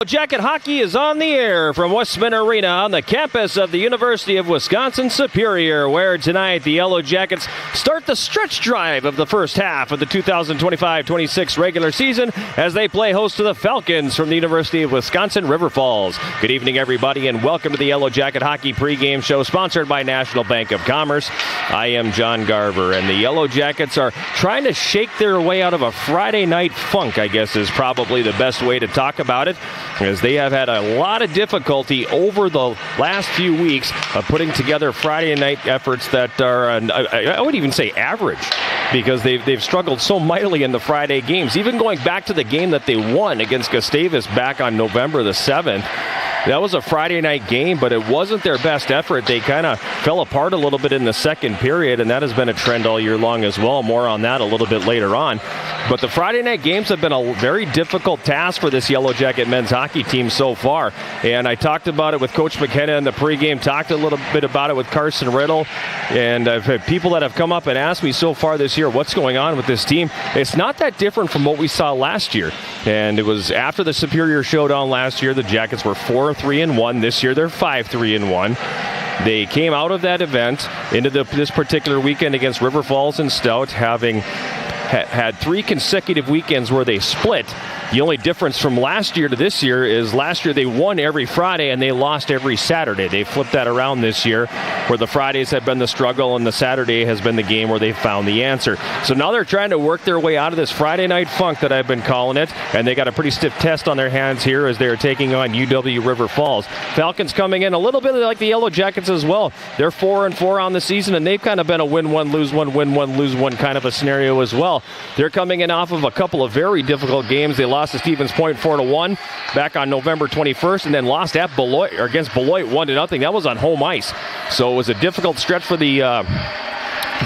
Jacket Hockey is on the air from Westman Arena on the campus of the University of Wisconsin-Superior, where tonight the Yellow Jackets start the stretch drive of the first half of the 2025-26 regular season as they play host to the Falcons from the University of Wisconsin-River Falls. Good evening, everybody, and welcome to the Yellow Jacket Hockey pregame show sponsored by National Bank of Commerce. I am John Garver, and the Yellow Jackets are trying to shake their way out of a Friday night funk, I guess is probably the best way to talk about it, as they have had a lot of difficulty over the last few weeks of putting together Friday night efforts that are, I would even say, average, because they've struggled so mightily in the Friday games. Even going back to the game that they won against Gustavus back on November the 7th, that was a Friday night game, but it wasn't their best effort. They kind of fell apart a little bit in the second period, and that has been a trend all year long as well. More on that a little bit later on. But the Friday night games have been a very difficult task for this Yellow Jacket men's hockey team so far. And I talked about it with Coach McKenna in the pregame, talked a little bit about it with Carson Riddle, and I've had people that have come up and asked me so far this year, what's going on with this team? It's not that different from what we saw last year. And it was after the Superior Showdown last year, the Jackets were 4-3-1. This year, they're 5-3-1. They came out of that event into this particular weekend against River Falls and Stout, having had 3 consecutive weekends where they split. The only difference from last year to this year is last year they won every Friday and they lost every Saturday. They flipped that around this year, where the Fridays have been the struggle and the Saturday has been the game where they found the answer. So now they're trying to work their way out of this Friday night funk that I've been calling it, and they got a pretty stiff test on their hands here as they're taking on UW River Falls. Falcons coming in a little bit like the Yellow Jackets as well. They're 4-4 on the season, and they've kind of been a win one, lose one, win one, lose one kind of a scenario as well. They're coming in off of a couple of very difficult games. They lost to Stevens Point 4-1 back on November 21st, and then lost at Beloit, or against Beloit 1-0. That was on home ice. So it was a difficult stretch for the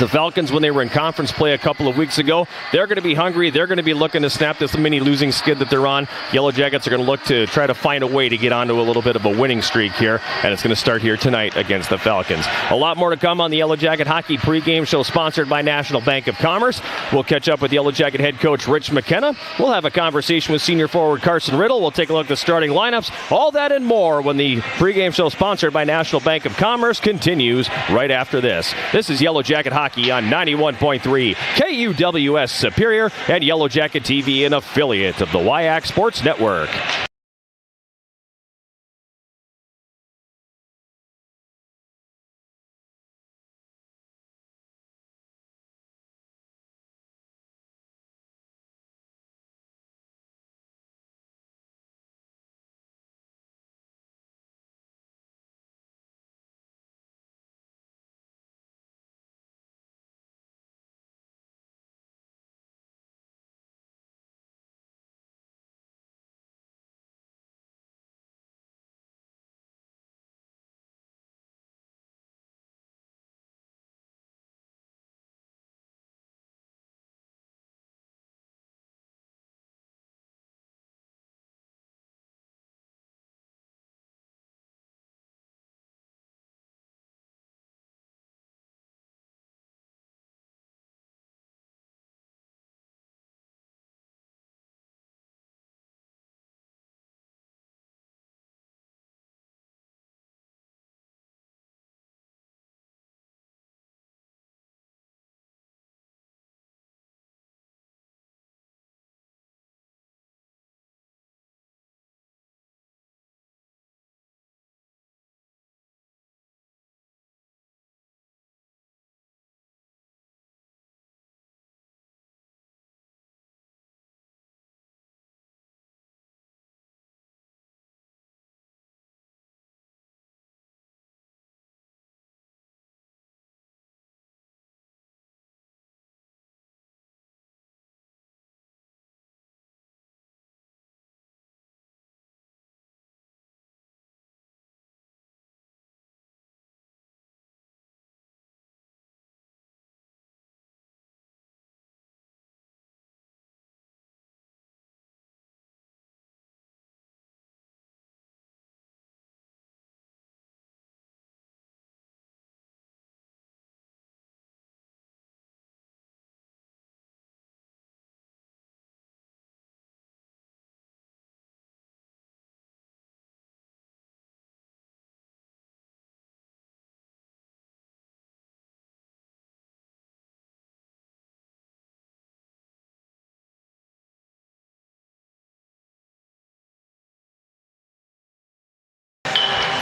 Falcons when they were in conference play a couple of weeks ago. They're going to be hungry. They're going to be looking to snap this mini losing skid that they're on. Yellow Jackets are going to look to try to find a way to get onto a little bit of a winning streak here, and it's going to start here tonight against the Falcons. A lot more to come on the Yellow Jacket Hockey pregame show sponsored by National Bank of Commerce. We'll catch up with Yellow Jacket head coach Rich McKenna. We'll have a conversation with senior forward Carson Riddle. We'll take a look at the starting lineups. All that and more when the pregame show sponsored by National Bank of Commerce continues right after this. This is Yellow Jacket Hockey on 91.3 KUWS Superior and Yellow Jacket TV, an affiliate of the WIAC Sports Network.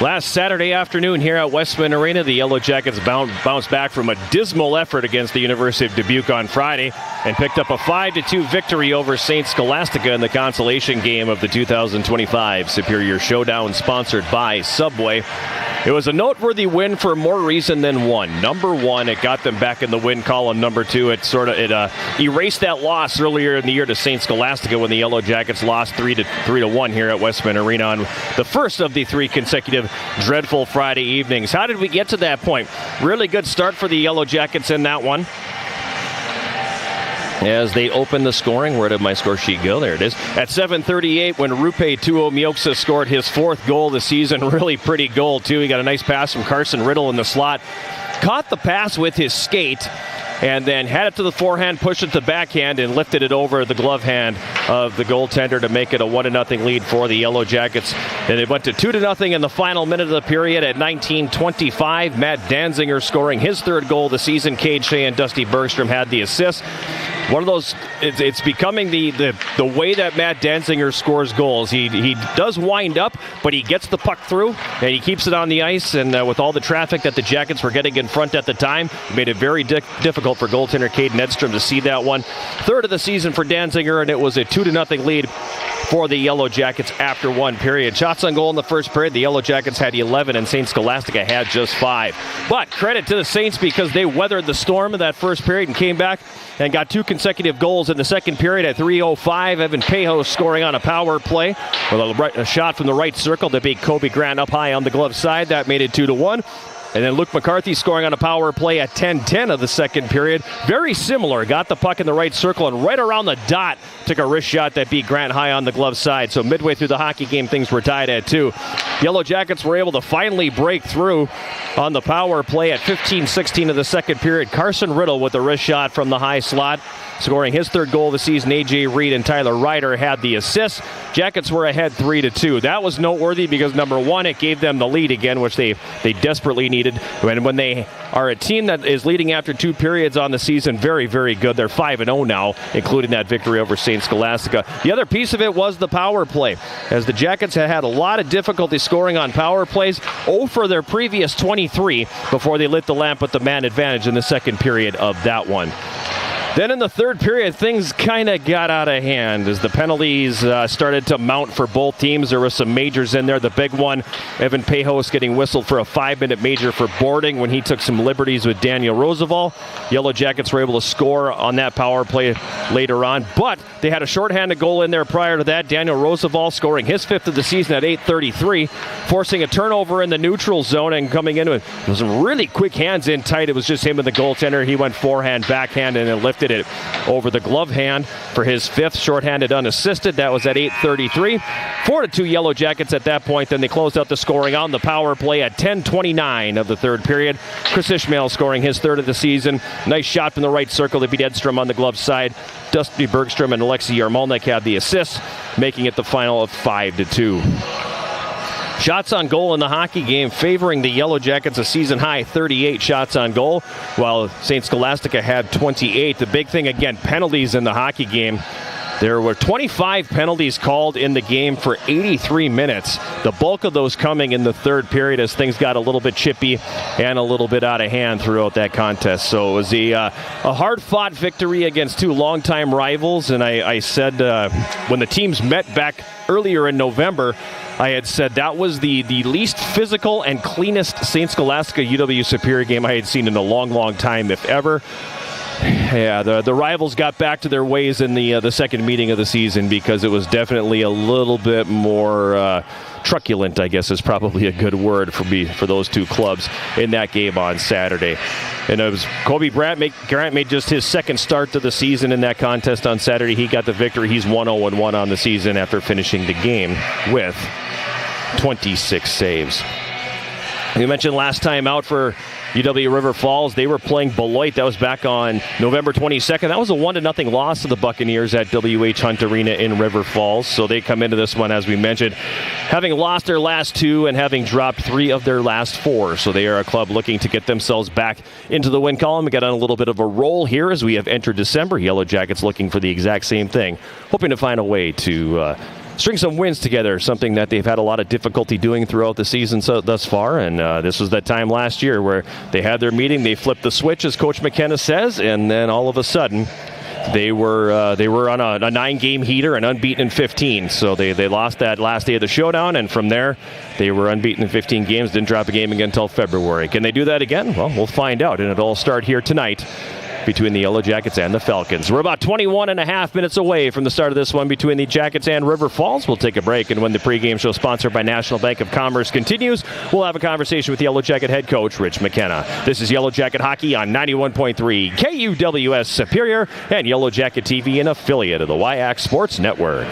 Last Saturday afternoon here at Westman Arena, the Yellow Jackets bounced back from a dismal effort against the University of Dubuque on Friday and picked up a 5-2 victory over St. Scholastica in the consolation game of the 2025 Superior Showdown, sponsored by Subway. It was a noteworthy win for more reason than one. Number one, it got them back in the win column. Number two, it erased that loss earlier in the year to St. Scholastica when the Yellow Jackets lost 3-1 here at Westman Arena on the first of the three consecutive dreadful Friday evenings. How did we get to that point? Really good start for the Yellow Jackets in that one, as they open the scoring. Where did my score sheet go? There it is. At 7:38, when Rupe Tuomioksa scored his fourth goal of the season. Really pretty goal, too. He got a nice pass from Carson Riddle in the slot. Caught the pass with his skate, and then had it to the forehand, pushed it to backhand, and lifted it over the glove hand of the goaltender to make it a 1-0 lead for the Yellow Jackets. And it went to 2-0 in the final minute of the period at 19:25. Matt Danziger scoring his third goal of the season. Cade Shea and Dusty Bergstrom had the assist. One of those, it's becoming the way that Matt Danziger scores goals. He does wind up, but he gets the puck through, and he keeps it on the ice. And with all the traffic that the Jackets were getting in front at the time, it made it very difficult for goaltender Caden Edstrom to see that one. Third of the season for Danziger, and it was a 2-0 lead for the Yellow Jackets after one period. Shots on goal in the first period, the Yellow Jackets had 11 and St. Scholastica had just 5. But credit to the Saints because they weathered the storm of that first period and came back and got 2 consecutive goals in the second period. At 3:05, Evan Pejos scoring on a power play with a shot from the right circle to beat Kobe Grant up high on the glove side. That made it 2-1. And then Luke McCarthy scoring on a power play at 10:10 of the second period. Very similar. Got the puck in the right circle and right around the dot took a wrist shot that beat Grant high on the glove side. So midway through the hockey game, things were tied at 2. Yellow Jackets were able to finally break through on the power play at 15:16 of the second period. Carson Riddle with a wrist shot from the high slot, scoring his third goal of the season. A.J. Reed and Tyler Ryder had the assist. Jackets were ahead 3-2. That was noteworthy because, number one, it gave them the lead again, which they desperately needed. And when they are a team that is leading after 2 periods on the season, very, very good. They're 5-0 now, including that victory over St. Scholastica. The other piece of it was the power play, as the Jackets had a lot of difficulty scoring on power plays. 0 for their previous 23 before they lit the lamp with the man advantage in the second period of that one. Then in the third period, things kind of got out of hand as the penalties started to mount for both teams. There were some majors in there. The big one, Evan Pejos getting whistled for a 5-minute major for boarding when he took some liberties with Daniel Roosevelt. Yellow Jackets were able to score on that power play later on, but they had a shorthanded goal in there prior to that. Daniel Roosevelt scoring his 5th of the season at 8:33, forcing a turnover in the neutral zone and coming in with some really quick hands in tight. It was just him and the goaltender. He went forehand, backhand, and then lifted it over the glove hand for his 5th shorthanded unassisted. That was at 8:33. 4-2 Yellow Jackets at that point. Then they closed out the scoring on the power play at 10:29 of the third period. Chris Ishmael scoring his 3rd of the season. Nice shot from the right circle to beat Edstrom on the glove side. Dusty Bergstrom and Alexei Yarmolnik had the assist, making it the final of 5-2. Shots on goal in the hockey game favoring the Yellow Jackets, a season-high 38 shots on goal, while St. Scholastica had 28. The big thing, again, penalties in the hockey game. There were 25 penalties called in the game for 83 minutes. The bulk of those coming in the third period as things got a little bit chippy and a little bit out of hand throughout that contest. So it was a hard-fought victory against 2 longtime rivals. And I said when the teams met back earlier in November, I had said that was the least physical and cleanest St. Scholastica UW Superior game I had seen in a long, long time, if ever. Yeah, the rivals got back to their ways in the second meeting of the season because it was definitely a little bit more truculent, I guess is probably a good word for those 2 clubs in that game on Saturday. And it was Kobe Grant made just his 2nd start to the season in that contest on Saturday. He got the victory. He's 1-0-1 on the season after finishing the game with 26 saves. We mentioned last time out for UW River Falls, they were playing Beloit. That was back on November 22nd. That was a 1-0 loss to the Buccaneers at WH Hunt Arena in River Falls. So they come into this one, as we mentioned, having lost their last 2 and having dropped 3 of their last 4. So they are a club looking to get themselves back into the win column. We got on a little bit of a roll here as we have entered December. Yellow Jackets looking for the exact same thing, hoping to find a way to string some wins together, something that they've had a lot of difficulty doing throughout the season thus far. And this was that time last year where they had their meeting, they flipped the switch, as Coach McKenna says, and then all of a sudden they were on a 9-game heater and unbeaten in 15. So they lost that last day of the showdown, and from there they were unbeaten in 15 games, didn't drop a game again until February. Can they do that again? Well, we'll find out, and it'll all start here tonight between the Yellow Jackets and the Falcons. We're about 21 and a half minutes away from the start of this one between the Jackets and River Falls. We'll take a break, and when the pregame show sponsored by National Bank of Commerce continues, we'll have a conversation with Yellow Jacket head coach Rich McKenna. This is Yellow Jacket Hockey on 91.3 KUWS Superior and Yellow Jacket TV, an affiliate of the WIAC Sports Network.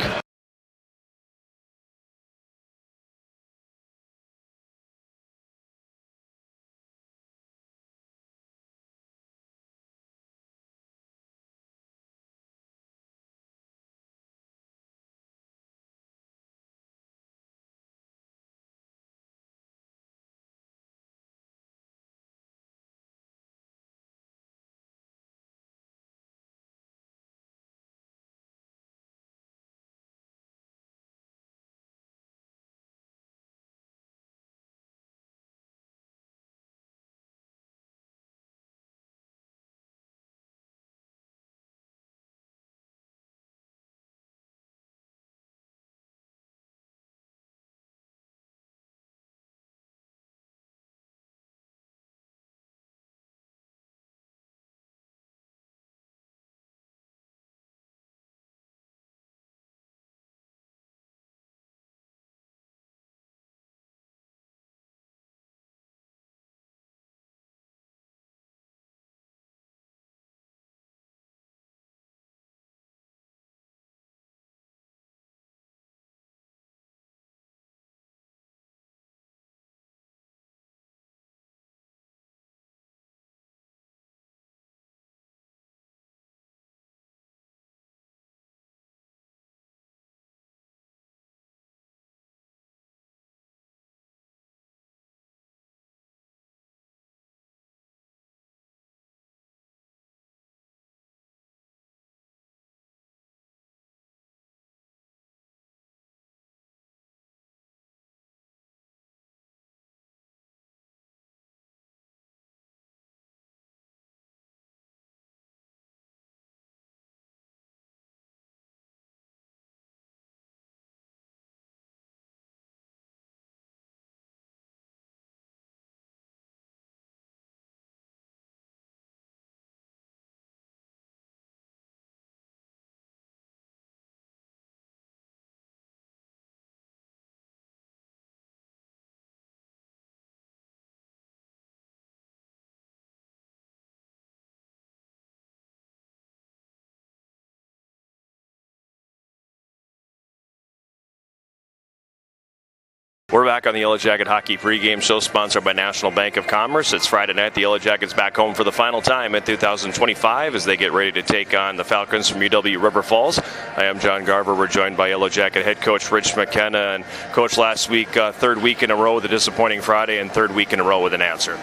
We're back on the Yellow Jacket Hockey pregame show sponsored by National Bank of Commerce. It's Friday night. The Yellow Jackets back home for the final time in 2025 as they get ready to take on the Falcons from UW River Falls. I am John Garver. We're joined by Yellow Jacket head coach Rich McKenna. And coach, last week, third week in a row with a disappointing Friday and third week in a row with an answer.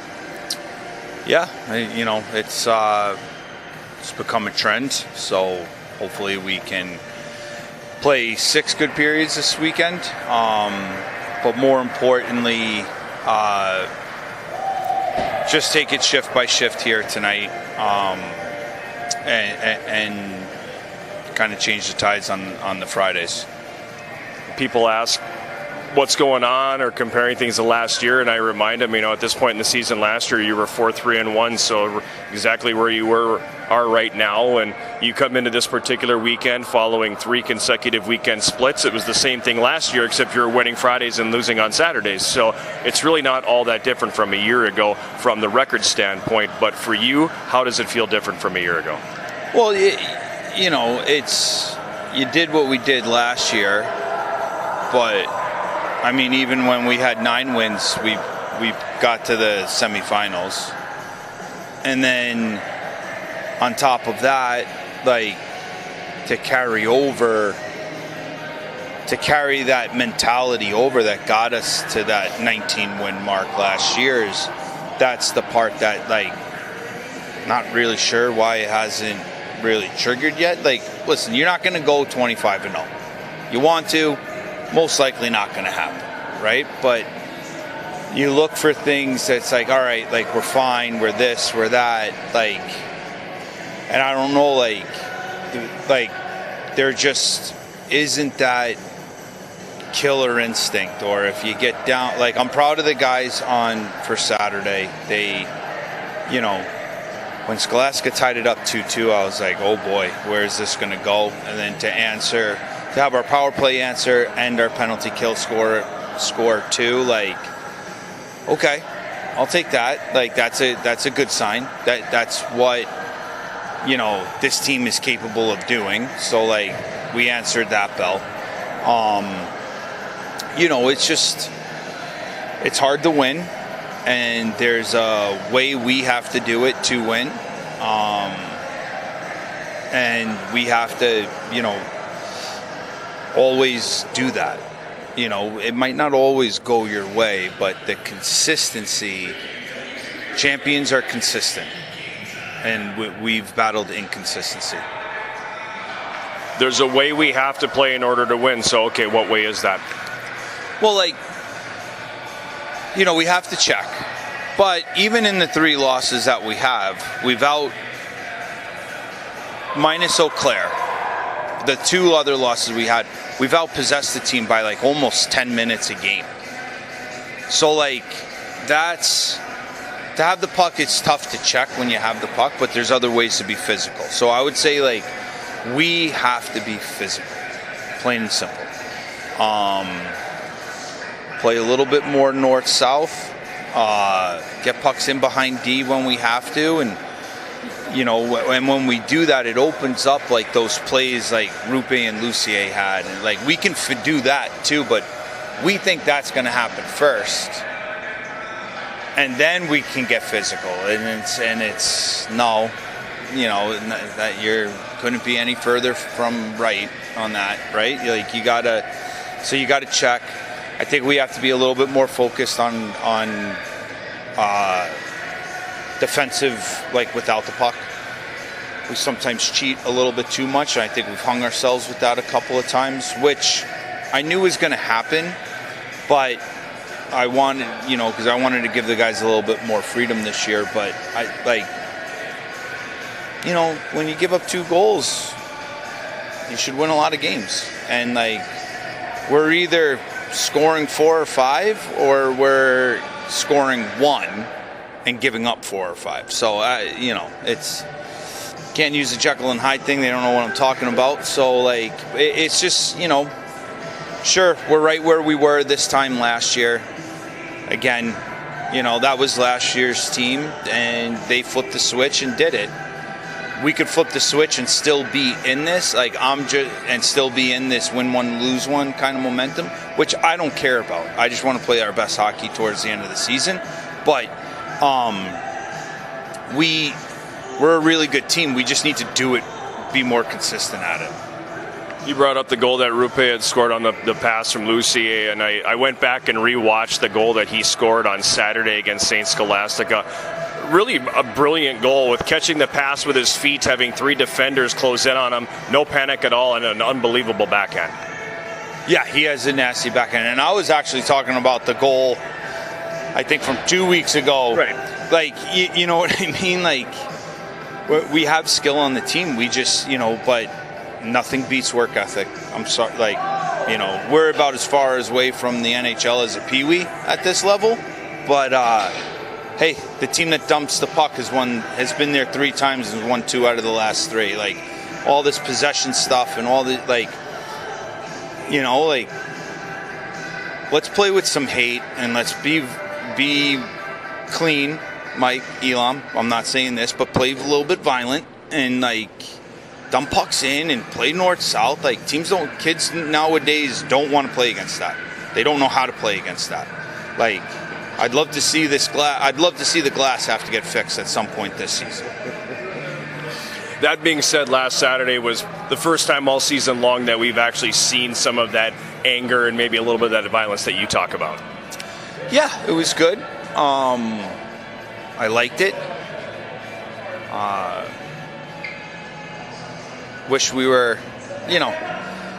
Yeah, it's become a trend. So hopefully we can play 6 good periods this weekend. But more importantly, just take it shift by shift here tonight, and kind of change the tides on the Fridays. People ask what's going on or comparing things to last year, and I remind them, at this point in the season last year, you were 4-3-1, so exactly where you are right now. And you come into this particular weekend following 3 consecutive weekend splits. It was the same thing last year, except you were winning Fridays and losing on Saturdays. So it's really not all that different from a year ago from the record standpoint. But for you, how does it feel different from a year ago? Well, you did what we did last year, but I mean, even when we had 9 wins, we got to the semifinals. And then on top of that, to carry that mentality over that got us to that 19-win mark last year's, that's the part that, not really sure why it hasn't really triggered yet. Listen, you're not going to go 25-0. You want to, most likely not going to happen, right? But you look for things that's like, all right, like we're fine, we're this, we're that, like, and I don't know, like there just isn't that killer instinct. Or if you get down, like, I'm proud of the guys for Saturday. They, when Scholastica tied it up 2-2, I was like, oh boy, where is this going to go? And then to have our power play answer and our penalty kill score too, like, okay, I'll take that. Like, that's a good sign. That's what, this team is capable of doing. So, like, we answered that bell. It's hard to win, and there's a way we have to do it to win. And we have to, always do that. It might not always go your way, but the consistency, champions are consistent, and we've battled inconsistency. There's a way we have to play in order to win. So, okay, what way is that? Well, we have to check. But even in the 3 losses that we have, minus Eau Claire, the 2 other losses we had, we've outpossessed the team by like almost 10 minutes a game. So, like, to have the puck, it's tough to check when you have the puck, but there's other ways to be physical. So I would say, like, we have to be physical, plain and simple. Play a little bit more north-south, get pucks in behind D when we have to, and and when we do that, it opens up like those plays like Rupe and Lucier had, and like we can do that too, but we think that's going to happen first, and then we can get physical, and it's no. That you couldn't be any further from right on that, right? Like, you gotta check. I think we have to be a little bit more focused on defensive, like, without the puck. We sometimes cheat a little bit too much, and I think we've hung ourselves with that a couple of times, which I knew was going to happen, but I wanted, because I wanted to give the guys a little bit more freedom this year, but when you give up 2 goals, you should win a lot of games. And, like, we're either scoring 4 or 5, or we're scoring 1 and giving up 4 or 5. So, it's can't use the Jekyll and Hyde thing. They don't know what I'm talking about. So, like, it's just, sure, we're right where we were this time last year. Again, that was last year's team, and they flipped the switch and did it. We could flip the switch and still be in this, and still be in this win 1, lose 1 kind of momentum, which I don't care about. I just want to play our best hockey towards the end of the season. But we're a really good team. We just need to do it, be more consistent at it. You brought up the goal that Rupe had scored on the pass from Lucier, and I went back and rewatched the goal that he scored on Saturday against St. Scholastica. Really a brilliant goal, with catching the pass with his feet, having 3 defenders close in on him, no panic at all, and an unbelievable backhand. Yeah, he has a nasty backhand. And I was actually talking about the goal, I think, from 2 weeks ago. Right. Like, you know what I mean? Like, we have skill on the team. We just, but nothing beats work ethic. I'm sorry. Like, we're about as far away from the NHL as a peewee at this level. But, hey, the team that dumps the puck has been there 3 times and won 2 out of the last 3. Like, all this possession stuff and all the, like, let's play with some hate, and let's be clean, Mike, Elam. I'm not saying this, but play a little bit violent and, like, dump pucks in and play north-south. Like, kids nowadays don't want to play against that. They don't know how to play against that. Like, I'd love to see the glass have to get fixed at some point this season. That being said, last Saturday was the first time all season long that we've actually seen some of that anger and maybe a little bit of that violence that you talk about. Yeah, it was good. I liked it. Wish we were,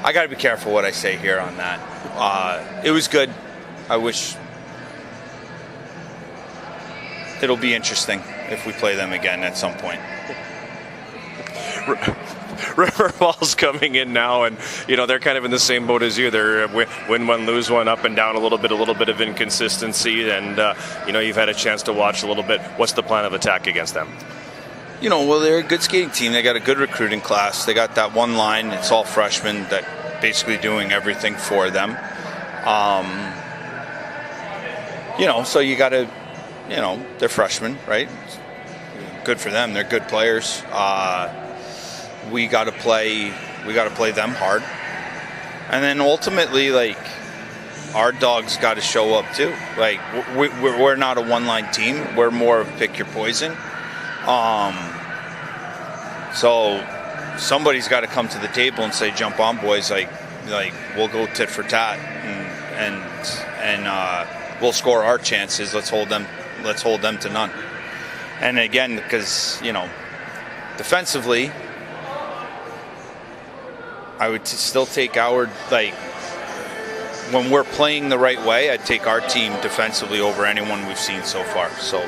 I got to be careful what I say here on that. It was good. I wish it'll be interesting if we play them again at some point. River Falls coming in now, and they're kind of in the same boat as you. They're win one, lose one, up and down a little bit of inconsistency, and you've had a chance to watch a little bit. What's the plan of attack against them? Well, they're a good skating team. They got a good recruiting class. They got that one line. It's all freshmen that basically doing everything for them. So you got to, they're freshmen, right? Good for them. They're good players. We got to play them hard, and then ultimately, like, our dogs got to show up too. Like, we're not a one-line team. We're more of pick your poison. So somebody's got to come to the table and say, "Jump on, boys! Like we'll go tit for tat, and we'll score our chances. Let's hold them to none." And again, because defensively, I would still take when we're playing the right way, I'd take our team defensively over anyone we've seen so far. So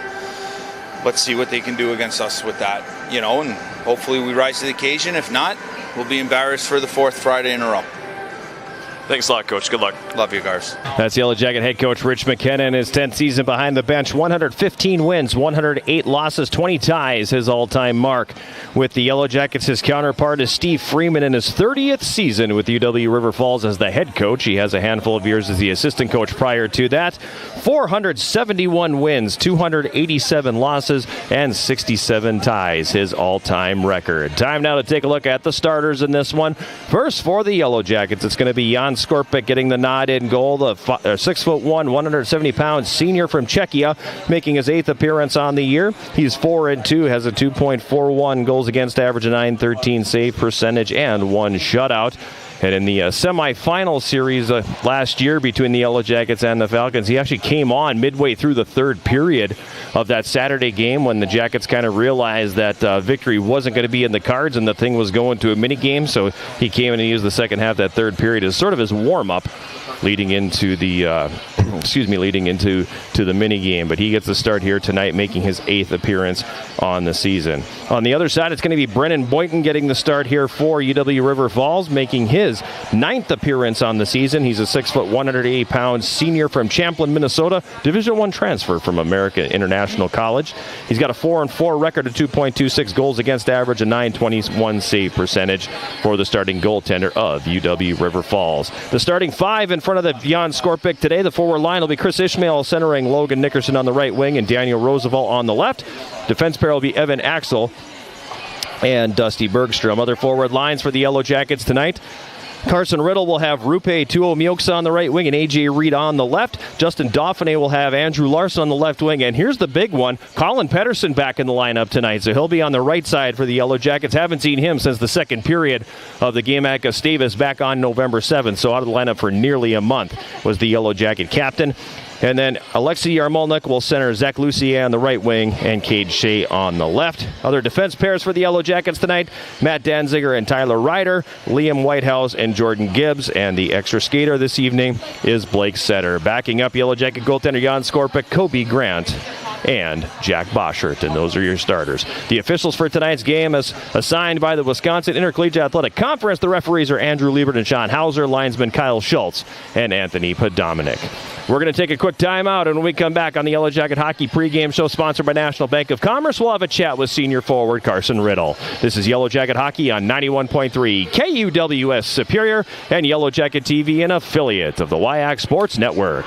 let's see what they can do against us with that, and hopefully we rise to the occasion. If not, we'll be embarrassed for the 4th Friday in a row. Thanks a lot, Coach. Good luck. Love you, guys. That's Yellow Jacket head coach Rich McKenna in his 10th season behind the bench. 115 wins, 108 losses, 20 ties, his all-time mark. With the Yellow Jackets, his counterpart is Steve Freeman in his 30th season with UW River Falls as the head coach. He has a handful of years as the assistant coach prior to that. 471 wins, 287 losses, and 67 ties, his all-time record. Time now to take a look at the starters in this one. First, for the Yellow Jackets, it's going to be Jan Skorpik getting the nod in goal. The 6'1", 170-pound senior from Czechia, making his 8th appearance on the year. He's 4-2, has a 2.41 goals against average, a .913 save percentage, and 1 shutout. And in the semifinal series last year between the Yellow Jackets and the Falcons, he actually came on midway through the 3rd period of that Saturday game when the Jackets kind of realized that victory wasn't going to be in the cards and the thing was going to a mini game. So he came in and used the second half, that 3rd period, as sort of his warm-up leading into the the mini game. But he gets the start here tonight, making his 8th appearance on the season. On the other side, it's going to be Brennan Boynton getting the start here for UW River Falls, making his 9th appearance on the season. He's a 6', 180-pound senior from Champlin, Minnesota, Division I transfer from American International College. He's got a 4-4 record, of 2.26 goals against average, a .921 save percentage for the starting goaltender of UW River Falls. The starting 5 in front of the Jan Skorpik today. The forward line will be Chris Ishmael centering Logan Nickerson on the right wing and Daniel Roosevelt on the left. Defense pair will be Evan Axel and Dusty Bergstrom. Other forward lines for the Yellow Jackets tonight: Carson Riddle will have Rupe Tuomioksa on the right wing and A.J. Reed on the left. Justin Dauphiné will have Andrew Larson on the left wing. And here's the big one: Colin Pedersen back in the lineup tonight. So he'll be on the right side for the Yellow Jackets. Haven't seen him since the 2nd period of the game at Gustavus back on November 7th. So out of the lineup for nearly a month was the Yellow Jacket captain. And then Alexei Yarmolnik will center Zach Lucier on the right wing and Cade Shea on the left. Other defense pairs for the Yellow Jackets tonight: Matt Danziger and Tyler Ryder, Liam Whitehouse and Jordan Gibbs. And the extra skater this evening is Blake Setter. Backing up Yellow Jacket goaltender Jan Skorpik, Kobe Grant, and Jack Boschert, and those are your starters. The officials for tonight's game, as assigned by the Wisconsin Intercollegiate Athletic Conference, the referees are Andrew Liebert and Sean Hauser, linesman Kyle Schultz, and Anthony Podominic. We're going to take a quick timeout, and when we come back on the Yellow Jacket Hockey pregame show sponsored by National Bank of Commerce, we'll have a chat with senior forward Carson Riddle. This is Yellow Jacket Hockey on 91.3 KUWS Superior and Yellow Jacket TV, an affiliate of the WIAC Sports Network.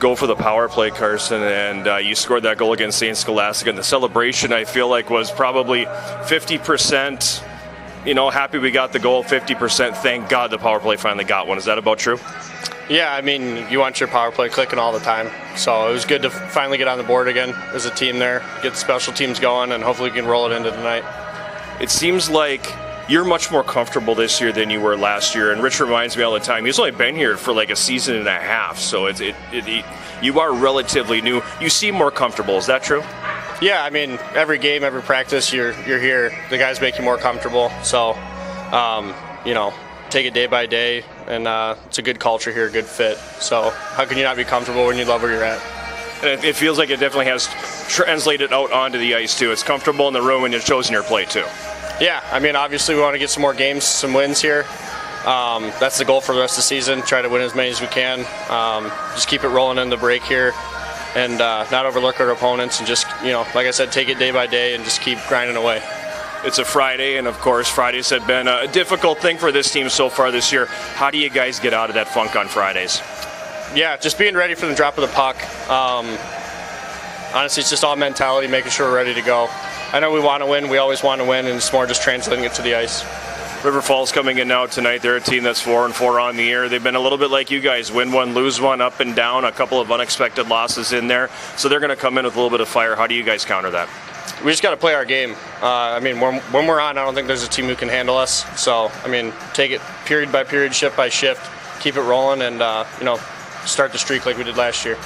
Go for the power play, Carson, and you scored that goal against St. Scholastic. And the celebration, I feel like, was probably 50%, happy we got the goal, 50%, thank God the power play finally got one. Is that about true? Yeah, I mean, you want your power play clicking all the time. So it was good to finally get on the board again as a team there, get the special teams going, and hopefully we can roll it into tonight. It seems like you're much more comfortable this year than you were last year, and Rich reminds me all the time, he's only been here for like a season and a half, so you are relatively new. You seem more comfortable, is that true? Yeah, I mean, every game, every practice, you're here. The guys make you more comfortable, so, take it day by day, and it's a good culture here, good fit. So how can you not be comfortable when you love where you're at? And it feels like it definitely has translated out onto the ice, too. It's comfortable in the room, and it shows in your play, too. Yeah, I mean, obviously we want to get some more games, some wins here. That's the goal for the rest of the season, try to win as many as we can. Just keep it rolling in the break here and not overlook our opponents and just, like I said, take it day by day and just keep grinding away. It's a Friday, and of course, Fridays have been a difficult thing for this team so far this year. How do you guys get out of that funk on Fridays? Yeah, just being ready for the drop of the puck. Honestly, it's just all mentality, making sure we're ready to go. I know we want to win, we always want to win, and it's more just translating it to the ice. River Falls coming in now tonight. They're a team that's 4-4 on the year. They've been a little bit like you guys, win one, lose one, up and down, a couple of unexpected losses in there. So they're going to come in with a little bit of fire. How do you guys counter that? We just got to play our game. When we're on, I don't think there's a team who can handle us. So, take it period by period, shift by shift, keep it rolling, and, start the streak like we did last year.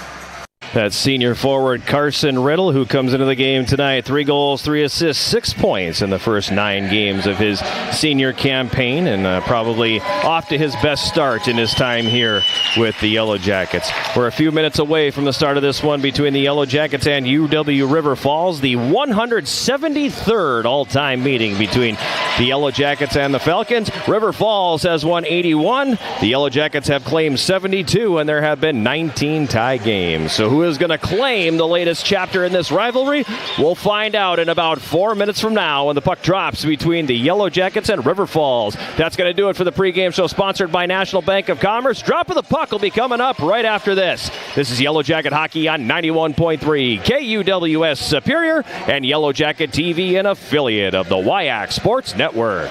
That's senior forward Carson Riddle, who comes into the game tonight. 3 goals, 3 assists, 6 points in the first 9 games of his senior campaign, and probably off to his best start in his time here with the Yellow Jackets. We're a few minutes away from the start of this one between the Yellow Jackets and UW River Falls, the 173rd all-time meeting between the Yellow Jackets and the Falcons. River Falls has won 81. The Yellow Jackets have claimed 72, and there have been 19 tie games. So who is going to claim the latest chapter in this rivalry? We'll find out in about 4 minutes from now when the puck drops between the Yellow Jackets and River Falls. That's going to do it for the pregame show sponsored by National Bank of Commerce. Drop of the puck will be coming up right after this. This is Yellow Jacket Hockey on 91.3 KUWS Superior and Yellow Jacket TV, an affiliate of the WIAC Sports Network.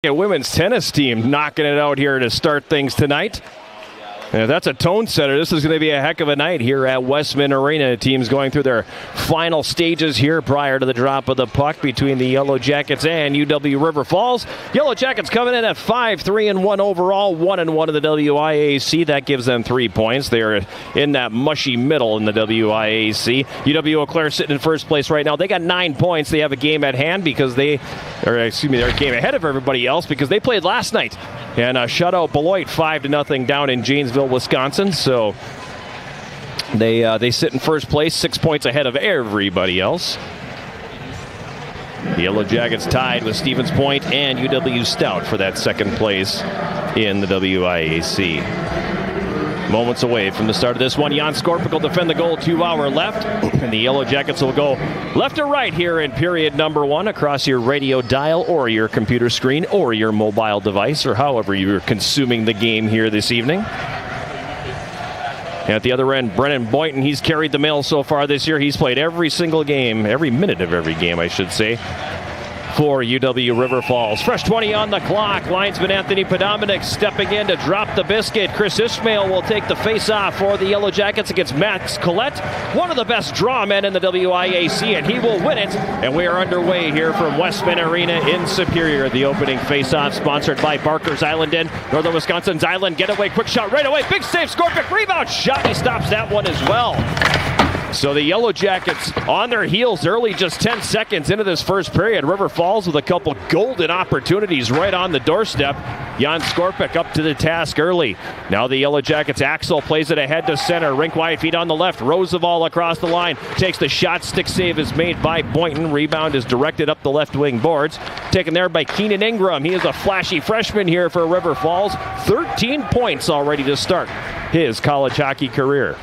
Women's tennis team knocking it out here to start things tonight. And if that's a tone setter, this is going to be a heck of a night here at Westman Arena. Teams going through their final stages here prior to the drop of the puck between the Yellow Jackets and UW River Falls. Yellow Jackets coming in at 5-3-1 overall, 1-1 in the WIAC. That gives them 3 points. They are in that mushy middle in the WIAC. UW Eau Claire sitting in first place right now. They got 9 points. They have a game at hand because they're a game ahead of everybody else because they played last night and shut out Beloit 5-0 down in Janesville, Wisconsin. So they sit in first place, 6 points ahead of everybody else. The Yellow Jackets tied with Stevens Point and UW Stout for that second place in the WIAC. Moments away from the start of this one. Jan Skorpik will defend the goal, 2 hour left. And the Yellow Jackets will go left to right here in period number 1 across your radio dial or your computer screen or your mobile device or however you're consuming the game here this evening. And at the other end, Brennan Boynton, he's carried the mail so far this year. He's played every single game, every minute of every game, I should say, for UW River Falls. Fresh 20 on the clock. Linesman Anthony Podominic stepping in to drop the biscuit. Chris Ishmael will take the face-off for the Yellow Jackets against Max Collette, one of the best draw men in the WIAC, and he will win it. And we are underway here from Westman Arena in Superior. The opening face-off sponsored by Barker's Island Inn. Northern Wisconsin's Island getaway, quick shot right away. Big save, Skorpik, rebound shot. He stops that one as well. So the Yellow Jackets on their heels early, just 10 seconds into this first period. River Falls with a couple golden opportunities right on the doorstep. Jan Skorpik up to the task early. Now the Yellow Jackets, Axel plays it ahead to center. Rink wide feet on the left. Roosevelt across the line. Takes the shot. Stick save is made by Boynton. Rebound is directed up the left wing boards. Taken there by Keenan Ingram. He is a flashy freshman here for River Falls. 13 points already to start his college hockey career.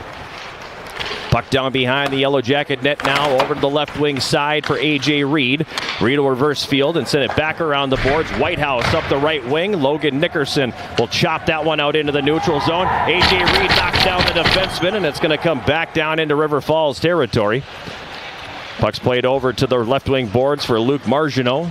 Puck down behind the Yellow Jacket net now over to the left wing side for A.J. Reed. Reed will reverse field and send it back around the boards. Whitehouse up the right wing. Logan Nickerson will chop that one out into the neutral zone. A.J. Reed knocks down the defenseman, and it's going to come back down into River Falls territory. Puck's played over to the left wing boards for Luke Margineau.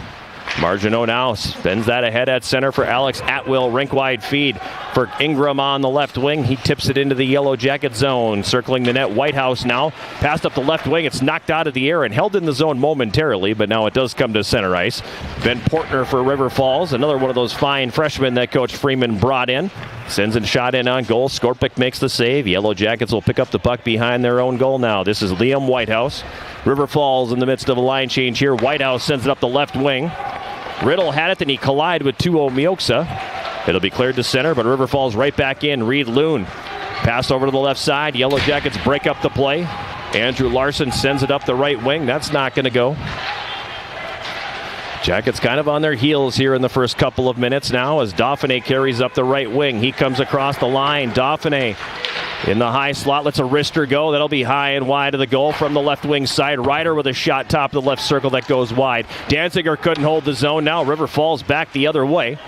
Margineau now spins that ahead at center for Alex Atwill. Rink wide feed for Ingram on the left wing. He tips it into the Yellow Jacket zone. Circling the net, Whitehouse now. Passed up the left wing. It's knocked out of the air and held in the zone momentarily, but now it does come to center ice. Ben Portner for River Falls. Another one of those fine freshmen that Coach Freeman brought in. Sends a shot in on goal. Skorpik makes the save. Yellow Jackets will pick up the puck behind their own goal now. This is Liam Whitehouse. River Falls in the midst of a line change here. Whitehouse sends it up the left wing. Riddle had it, and he collided with Tuo Mioksa. It'll be cleared to center, but River Falls right back in. Reed Loon. Pass over to the left side. Yellow Jackets break up the play. Andrew Larson sends it up the right wing. That's not going to go. Jackets kind of on their heels here in the first couple of minutes now as Dauphiné carries up the right wing. He comes across the line. Dauphiné in the high slot, lets a wrister go. That'll be high and wide of the goal from the left wing side. Ryder with a shot top of the left circle that goes wide. Danziger couldn't hold the zone. Now River Falls back the other way.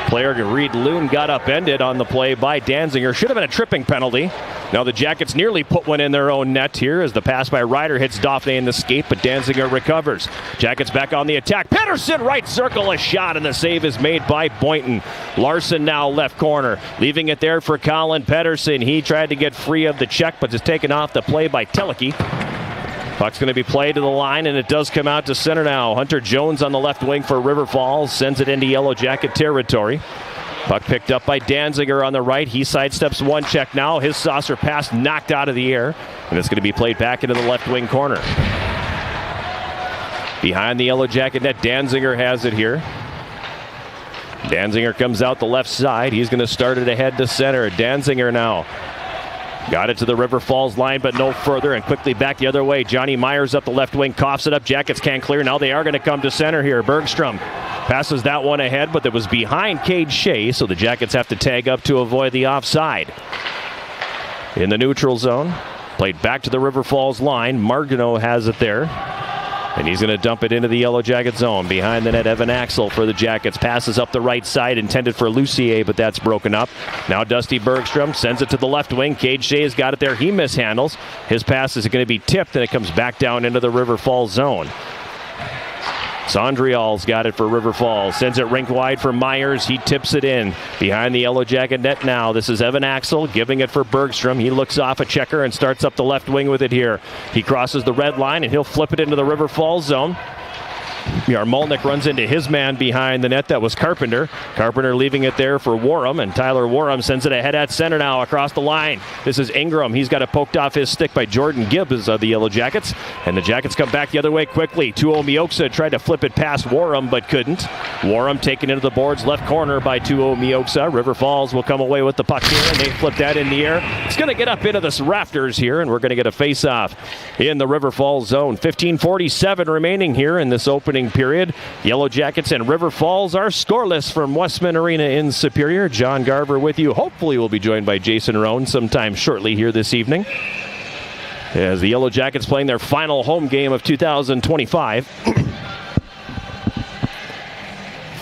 Player Reed Loon got upended on the play by Danziger. Should have been a tripping penalty. Now the Jackets nearly put one in their own net here as the pass by Ryder hits Dauphiné in the skate, but Danziger recovers. Jackets back on the attack. Pettersson right circle, a shot, and the save is made by Boynton. Larson now left corner, leaving it there for Colin Pettersson. He tried to get free of the check, but is taken off the play by Teleki. Puck's going to be played to the line, and it does come out to center now. Hunter Jones on the left wing for River Falls sends it into Yellow Jacket territory. Puck picked up by Danziger on the right. He sidesteps one check now. His saucer pass knocked out of the air, and it's going to be played back into the left wing corner. Behind the Yellow Jacket net, Danziger has it here. Danziger comes out the left side. He's going to start it ahead to center. Danziger now. Got it to the River Falls line, but no further, and quickly back the other way. Johnny Myers up the left wing, coughs it up. Jackets can't clear. Now they are going to come to center here. Bergstrom passes that one ahead, but it was behind Cade Shea, so the Jackets have to tag up to avoid the offside. In the neutral zone, played back to the River Falls line. Margineau has it there. And he's going to dump it into the Yellow Jacket zone. Behind the net, Evan Axel for the Jackets. Passes up the right side, intended for Lucier, but that's broken up. Now Dusty Bergstrom sends it to the left wing. Cade Shea has got it there. He mishandles. His pass is going to be tipped, and it comes back down into the River Falls zone. Sondrial's got it for River Falls. Sends it rink wide for Myers. He tips it in. Behind the Yellow Jacket net now. This is Evan Axel giving it for Bergstrom. He looks off a checker and starts up the left wing with it here. He crosses the red line and he'll flip it into the River Falls zone. Yarmalnik runs into his man behind the net. That was Carpenter. Carpenter leaving it there for Warham, and Tyler Warham sends it ahead at center now across the line. This is Ingram. He's got it poked off his stick by Jordan Gibbs of the Yellow Jackets, and the Jackets come back the other way quickly. Tuo Mioksa tried to flip it past Warham but couldn't. Warham taken into the boards left corner by Tuo Mioksa. River Falls will come away with the puck here, and they flip that in the air. It's going to get up into the rafters here, and we're going to get a face-off in the River Falls zone. 15:47 remaining here in this opening period. Yellow Jackets and River Falls are scoreless from Westman Arena in Superior. John Garver with you. Hopefully we'll be joined by Jason Roan sometime shortly here this evening, as the Yellow Jackets playing their final home game of 2025.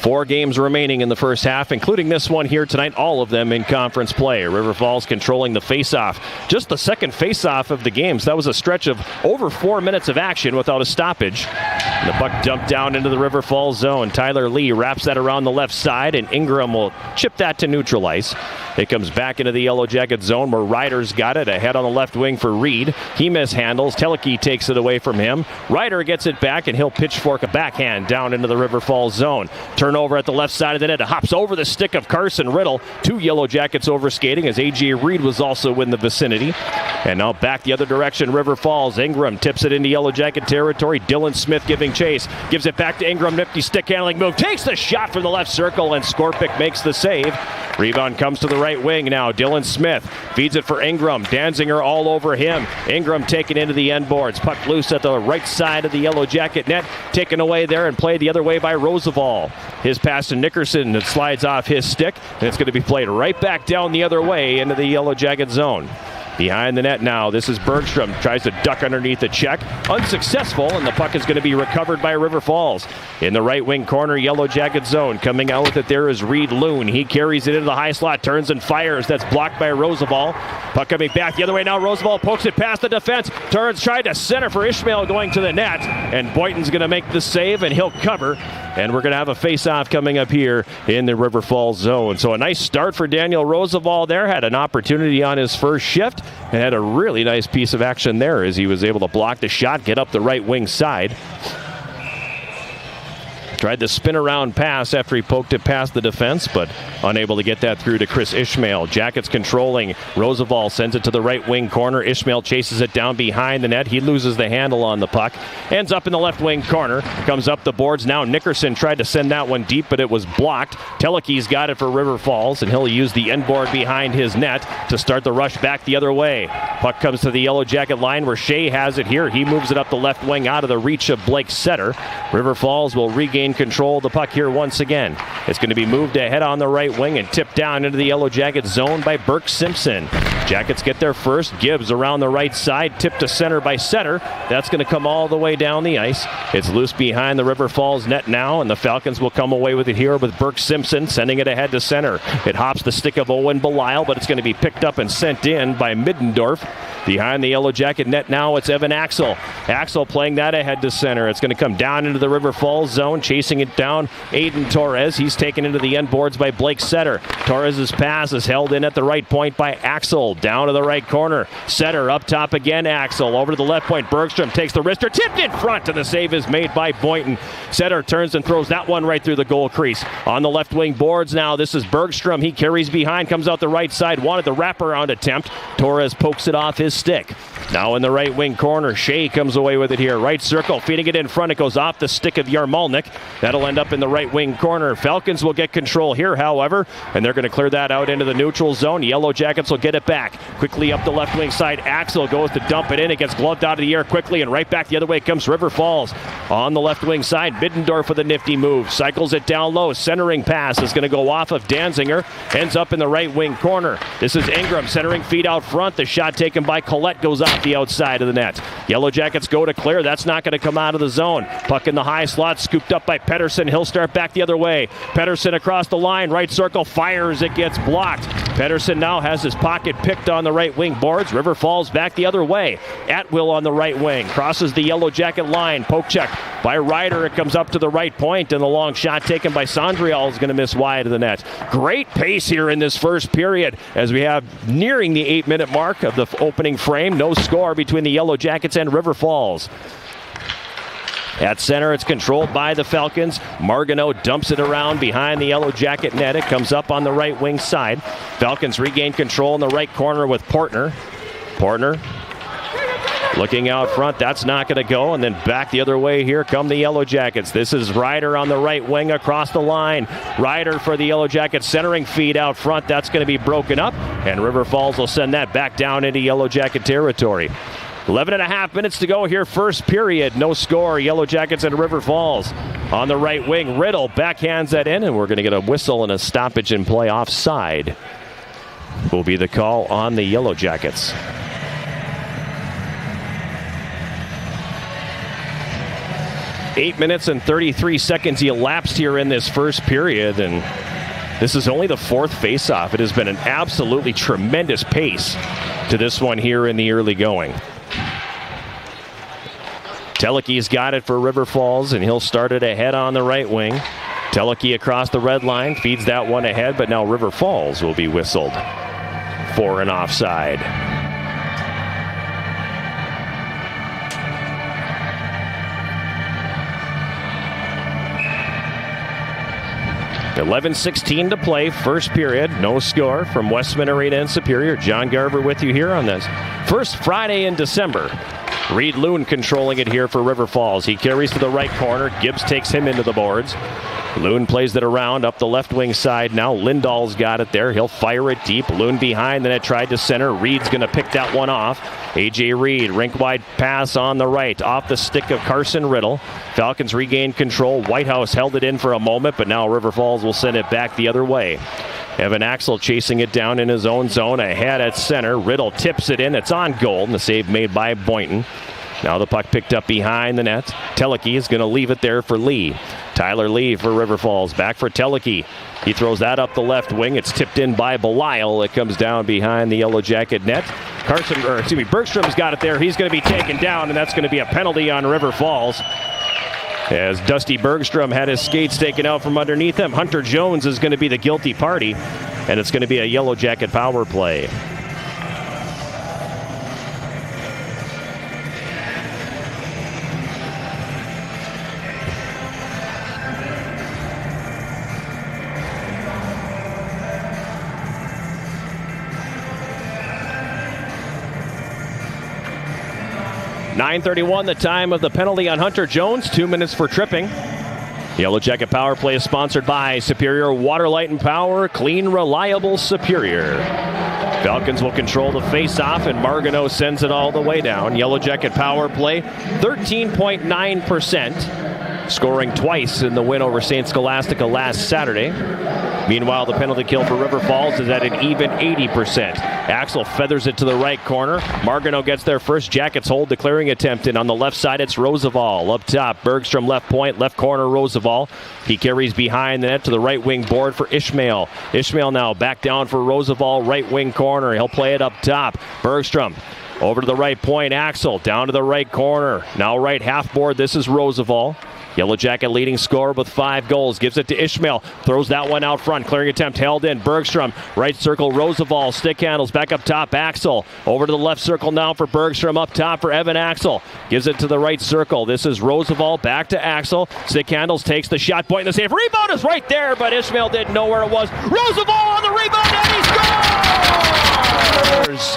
4 games remaining in the first half, including this one here tonight, all of them in conference play. River Falls controlling the face-off. Just the second face-off of the games. That was a stretch of over 4 minutes of action without a stoppage. And the puck dumped down into the River Falls zone. Tyler Lee wraps that around the left side, and Ingram will chip that to neutral ice. It comes back into the Yellow Jacket zone where Ryder's got it. Ahead on the left wing for Reed. He mishandles. Teleki takes it away from him. Ryder gets it back, and he'll pitchfork a backhand down into the River Falls zone. Turnover at the left side of the net. It hops over the stick of Carson Riddle. 2 Yellow Jackets over skating, as A.J. Reed was also in the vicinity. And now back the other direction, River Falls. Ingram tips it into Yellow Jacket territory. Dylan Smith giving chase. Gives it back to Ingram. Nifty stick handling move. Takes the shot from the left circle, and Skorpic makes the save. Rebound comes to the right wing now. Dylan Smith feeds it for Ingram. Danzinger all over him. Ingram taken into the end boards. Puck loose at the right side of the Yellow Jacket net. Taken away there and played the other way by Roosevelt. His pass to Nickerson that slides off his stick, and it's going to be played right back down the other way into the Yellow Jacket zone. Behind the net now, this is Bergstrom. Tries to duck underneath the check. Unsuccessful, and the puck is going to be recovered by River Falls. In the right wing corner, Yellow Jacket zone. Coming out with it there is Reed Loon. He carries it into the high slot, turns and fires. That's blocked by Roosevelt. Puck coming back the other way now. Roosevelt pokes it past the defense. Turns, tried to center for Ishmael going to the net. And Boynton's going to make the save, and he'll cover. And we're going to have a face-off coming up here in the River Falls zone. So a nice start for Daniel Roosevelt there. Had an opportunity on his first shift and had a really nice piece of action there as he was able to block the shot, get up the right wing side. Tried the spin around pass after he poked it past the defense, but unable to get that through to Chris Ishmael. Jackets controlling. Roosevelt sends it to the right wing corner. Ishmael chases it down behind the net. He loses the handle on the puck. Ends up in the left wing corner. Comes up the boards. Now Nickerson tried to send that one deep, but it was blocked. Teleki's got it for River Falls, and he'll use the end board behind his net to start the rush back the other way. Puck comes to the Yellow Jacket line where Shea has it here. He moves it up the left wing out of the reach of Blake Setter. River Falls will regain control of the puck here once again. It's going to be moved ahead on the right wing and tipped down into the Yellow Jacket zone by Burke Simpson. Jackets get there first. Gibbs around the right side, tipped to center by Setter. That's going to come all the way down the ice. It's loose behind the River Falls net now, and the Falcons will come away with it here with Burke Simpson sending it ahead to center. It hops the stick of Owen Belisle, but it's going to be picked up and sent in by Middendorf. Behind the Yellow Jacket net now, it's Evan Axel. Axel playing that ahead to center. It's going to come down into the River Falls zone, chasing it down. Aiden Torres. He's taken into the end boards by Blake Setter. Torres' pass is held in at the right point by Axel. Down to the right corner. Setter up top again. Axel over to the left point. Bergstrom takes the wrister. Tipped in front, and the save is made by Boynton. Setter turns and throws that one right through the goal crease. On the left wing boards now, this is Bergstrom. He carries behind, comes out the right side. Wanted the wraparound attempt. Torres pokes it off his stick. Now in the right wing corner, Shea comes away with it here. Right circle, feeding it in front. It goes off the stick of Yarmalnik. That'll end up in the right wing corner. Falcons will get control here, however, and they're going to clear that out into the neutral zone. Yellow Jackets will get it back. Quickly up the left wing side. Axel goes to dump it in. It gets gloved out of the air quickly, and right back the other way comes River Falls. On the left wing side, Middendorf with a nifty move. Cycles it down low. Centering pass is going to go off of Danzinger. Ends up in the right wing corner. This is Ingram centering feet out front. The shot taken by Collette goes off the outside of the net. Yellow Jackets go to clear. That's not going to come out of the zone. Puck in the high slot, scooped up by Pettersson. He'll start back the other way. Pettersson across the line, right circle, fires. It gets blocked. Pedersen now has his pocket picked on the right wing boards. River Falls back the other way. Atwill on the right wing. Crosses the Yellow Jacket line. Poke check by Ryder. It comes up to the right point, and the long shot taken by Sondrial is going to miss wide of the net. Great pace here in this first period as we have nearing the 8-minute mark of the opening frame. No score between the Yellow Jackets and River Falls. At center, it's controlled by the Falcons. Marganeau dumps it around behind the Yellow Jacket net. It comes up on the right wing side. Falcons regain control in the right corner with Portner. Portner looking out front. That's not going to go. And then back the other way. Here come the Yellow Jackets. This is Ryder on the right wing across the line. Ryder for the Yellow Jackets centering feed out front. That's going to be broken up. And River Falls will send that back down into Yellow Jacket territory. 11.5 minutes to go here, first period. No score. Yellow Jackets and River Falls. On the right wing, Riddle backhands that in, and we're going to get a whistle and a stoppage in play offside. Will be the call on the Yellow Jackets. Eight minutes and 33 seconds elapsed here in this first period, and this is only the fourth faceoff. It has been an absolutely tremendous pace to this one here in the early going. Teleke's got it for River Falls, and he'll start it ahead on the right wing. Teleke across the red line, feeds that one ahead, but now River Falls will be whistled for an offside. .11:16 to play, first period. No score from Westman Arena in Superior. John Garver with you here on this first Friday in December. Reed Loon controlling it here for River Falls. He carries to the right corner. Gibbs takes him into the boards. Loon plays it around up the left wing side now. Lindahl's got it there. He'll fire it deep. Loon behind, then it tried to center. Reed's going to pick that one off. A.J. Reed, rink-wide pass on the right. Off the stick of Carson Riddle. Falcons regained control. Whitehouse held it in for a moment, but now River Falls will send it back the other way. Evan Axel chasing it down in his own zone ahead at center. Riddle tips it in. It's on goal, and the save made by Boynton. Now the puck picked up behind the net. Teleke is going to leave it there for Lee. Tyler Lee for River Falls. Back for Teleke. He throws that up the left wing. It's tipped in by Belisle. It comes down behind the Yellow Jacket net. Bergstrom's got it there. He's going to be taken down, and that's going to be a penalty on River Falls. As Dusty Bergstrom had his skates taken out from underneath him. Hunter Jones is going to be the guilty party, and it's going to be a Yellow Jacket power play. .9:31 the time of the penalty on Hunter Jones. 2 minutes for tripping. Yellow Jacket power play is sponsored by Superior Water, Light, and Power. Clean, reliable Superior. Falcons will control the face-off, and Marganeau sends it all the way down. Yellow Jacket power play, 13.9%. Scoring twice in the win over St. Scholastica last Saturday. Meanwhile, the penalty kill for River Falls is at an even 80%. Axel feathers it to the right corner. Marganeau gets there first. Jackets hold the clearing attempt, and on the left side, it's Roosevelt. Up top, Bergstrom left point, left corner, Roosevelt. He carries behind the net to the right wing board for Ishmael. Ishmael now back down for Roosevelt, right wing corner. He'll play it up top. Bergstrom over to the right point. Axel down to the right corner. Now right half board. This is Roosevelt. Yellow Jacket leading scorer with 5 goals. Gives it to Ishmael. Throws that one out front. Clearing attempt held in. Bergstrom. Right circle. Roosevelt. Stick handles. Back up top. Axel. Over to the left circle now for Bergstrom. Up top for Evan Axel. Gives it to the right circle. This is Roosevelt. Back to Axel. Stick handles. Takes the shot. Point in the save. Rebound is right there, but Ishmael didn't know where it was. Roosevelt on the rebound, and he scores!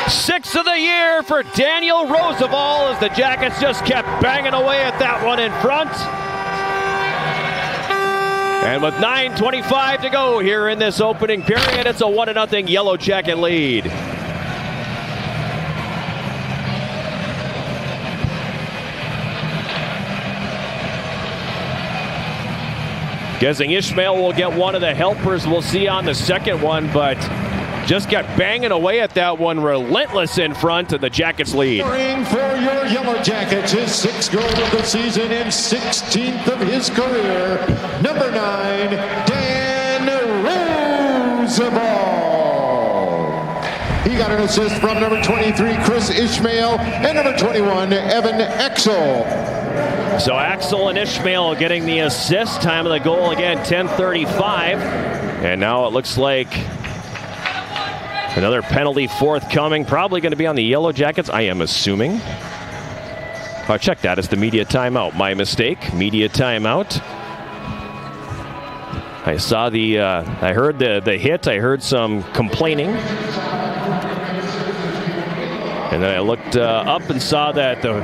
6th of the year for Daniel Roosevelt as the Jackets just kept banging away at that one in front. And with 9:25 to go here in this opening period, it's a 1-0 Yellow Jacket lead. Guessing Ishmael will get one of the helpers we'll see on the second one, but just got banging away at that one, relentless in front, and the Jackets lead. Scoring for your Yellow Jackets, his 6th goal of the season and 16th of his career. Number 9, Dan Roosevelt. He got an assist from number 23, Chris Ishmael, and number 21, Evan Axel. So Axel and Ishmael getting the assist. Time of the goal again, 10:35. And now it looks like another penalty forthcoming. Probably going to be on the Yellow Jackets, I am assuming. Oh, check that. It's the media timeout. My mistake. Media timeout. I saw I heard the hit. I heard some complaining. And then I looked up and saw that the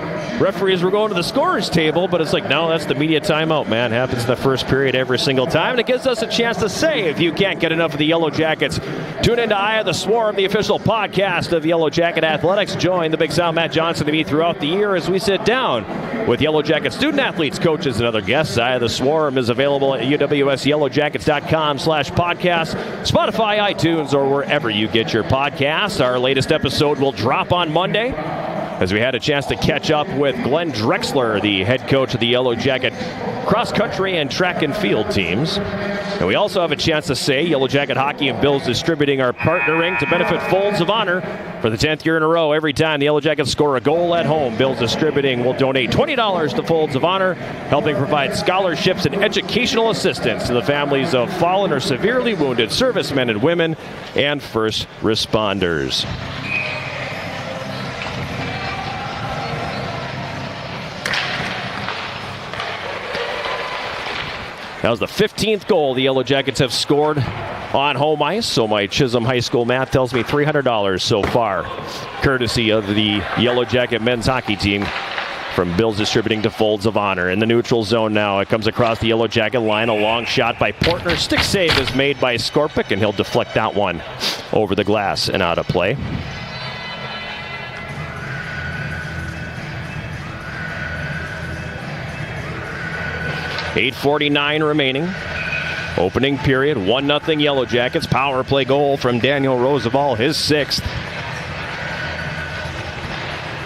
referees were going to the scorer's table, but it's like, no, that's the media timeout, man. Happens in the first period every single time, and it gives us a chance to say, if you can't get enough of the Yellow Jackets, tune into Eye of the Swarm, the official podcast of Yellow Jacket Athletics. Join the Big Sound Matt Johnson and me throughout the year as we sit down with Yellow Jacket student athletes, coaches, and other guests. Eye of the Swarm is available at uwsyellowjackets.com/podcast, Spotify, iTunes, or wherever you get your podcasts. Our latest episode will drop on Monday, as we had a chance to catch up with Glenn Drexler, the head coach of the Yellow Jacket cross-country and track and field teams. And we also have a chance to say Yellow Jacket Hockey and Bills Distributing are partnering to benefit Folds of Honor for the 10th year in a row. Every time the Yellow Jackets score a goal at home, Bills Distributing will donate $20 to Folds of Honor, helping provide scholarships and educational assistance to the families of fallen or severely wounded servicemen and women and first responders. That was the 15th goal the Yellow Jackets have scored on home ice. So my Chisholm High School math tells me $300 so far, courtesy of the Yellow Jacket men's hockey team, from Bills Distributing to Folds of Honor. In the neutral zone now, it comes across the Yellow Jacket line. A long shot by Portner. Stick save is made by Skorpic, and he'll deflect that one over the glass and out of play. .8:49 remaining. Opening period, 1-0 Yellow Jackets. Power play goal from Daniel Roosevelt, his 6th.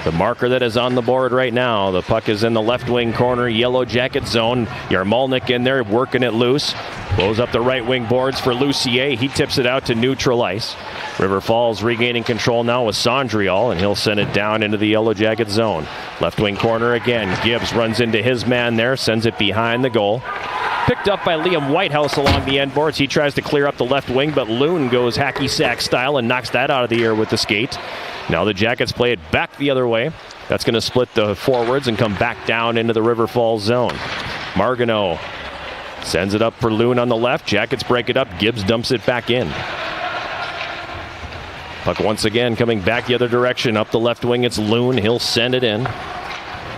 The marker that is on the board right now. The puck is in the left wing corner, Yellow Jacket zone. Yarmalnik in there working it loose. Blows up the right wing boards for Lucier. He tips it out to neutral ice. River Falls regaining control now with Sondrial, and he'll send it down into the Yellow Jacket zone. Left wing corner again. Gibbs runs into his man there, sends it behind the goal. Picked up by Liam Whitehouse along the end boards. He tries to clear up the left wing, but Loon goes hacky sack style and knocks that out of the air with the skate. Now the Jackets play it back the other way. That's going to split the forwards and come back down into the River Falls zone. Marganeau sends it up for Loon on the left. Jackets break it up. Gibbs dumps it back in. Puck once again coming back the other direction. Up the left wing, it's Loon. He'll send it in.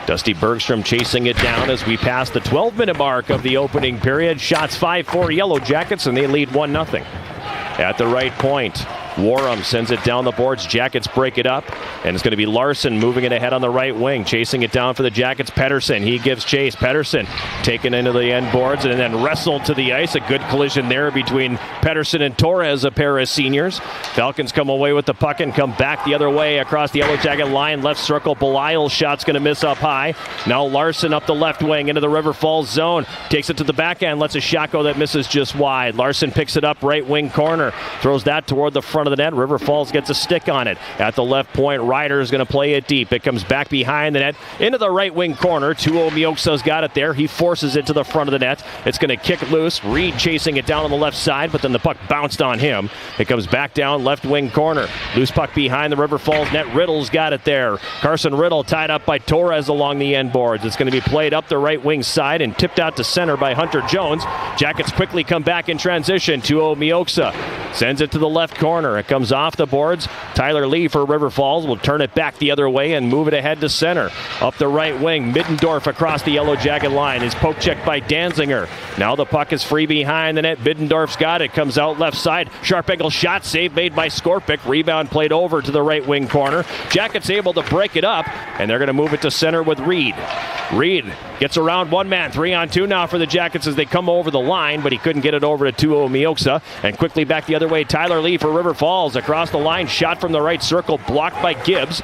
Dusty Bergstrom chasing it down as we pass the 12-minute mark of the opening period. Shots 5-4 Yellow Jackets, and they lead 1-0. At the right point, Warham sends it down the boards. Jackets break it up, and it's going to be Larson moving it ahead on the right wing, chasing it down for the Jackets. Pettersson, he gives chase. Pettersson taken into the end boards and then wrestled to the ice. A good collision there between Pettersson and Torres, a pair of seniors. Falcons come away with the puck and come back the other way across the Yellow Jacket line. Left circle, Belisle's shot's going to miss up high. Now Larson up the left wing into the River Falls zone. Takes it to the backhand, lets a shot go that misses just wide. Larson picks it up right wing corner. Throws that toward the front of the net. River Falls gets a stick on it. At the left point, Ryder is going to play it deep. It comes back behind the net into the right wing corner. Tuo Mioksa's got it there. He forces it to the front of the net. It's going to kick loose. Reed chasing it down on the left side, but then the puck bounced on him. It comes back down left wing corner. Loose puck behind the River Falls net. Riddle's got it there. Carson Riddle tied up by Torres along the end boards. It's going to be played up the right wing side and tipped out to center by Hunter Jones. Jackets quickly come back in transition. Tuo Mioksa sends it to the left corner. It comes off the boards. Tyler Lee for River Falls will turn it back the other way and move it ahead to center. Up the right wing, Middendorf across the Yellow Jacket line is poke checked by Danziger. Now the puck is free behind the net. Middendorf's got it. Comes out left side. Sharp angle shot. Save made by Skorpic. Rebound played over to the right wing corner. Jackets able to break it up, and they're going to move it to center with Reed. Reed gets around one man. 3-on-2 now for the Jackets as they come over the line, but he couldn't get it over to Tuo Mioksa. And quickly back the other way, Tyler Lee for River Falls. Across the line, shot from the right circle, blocked by Gibbs.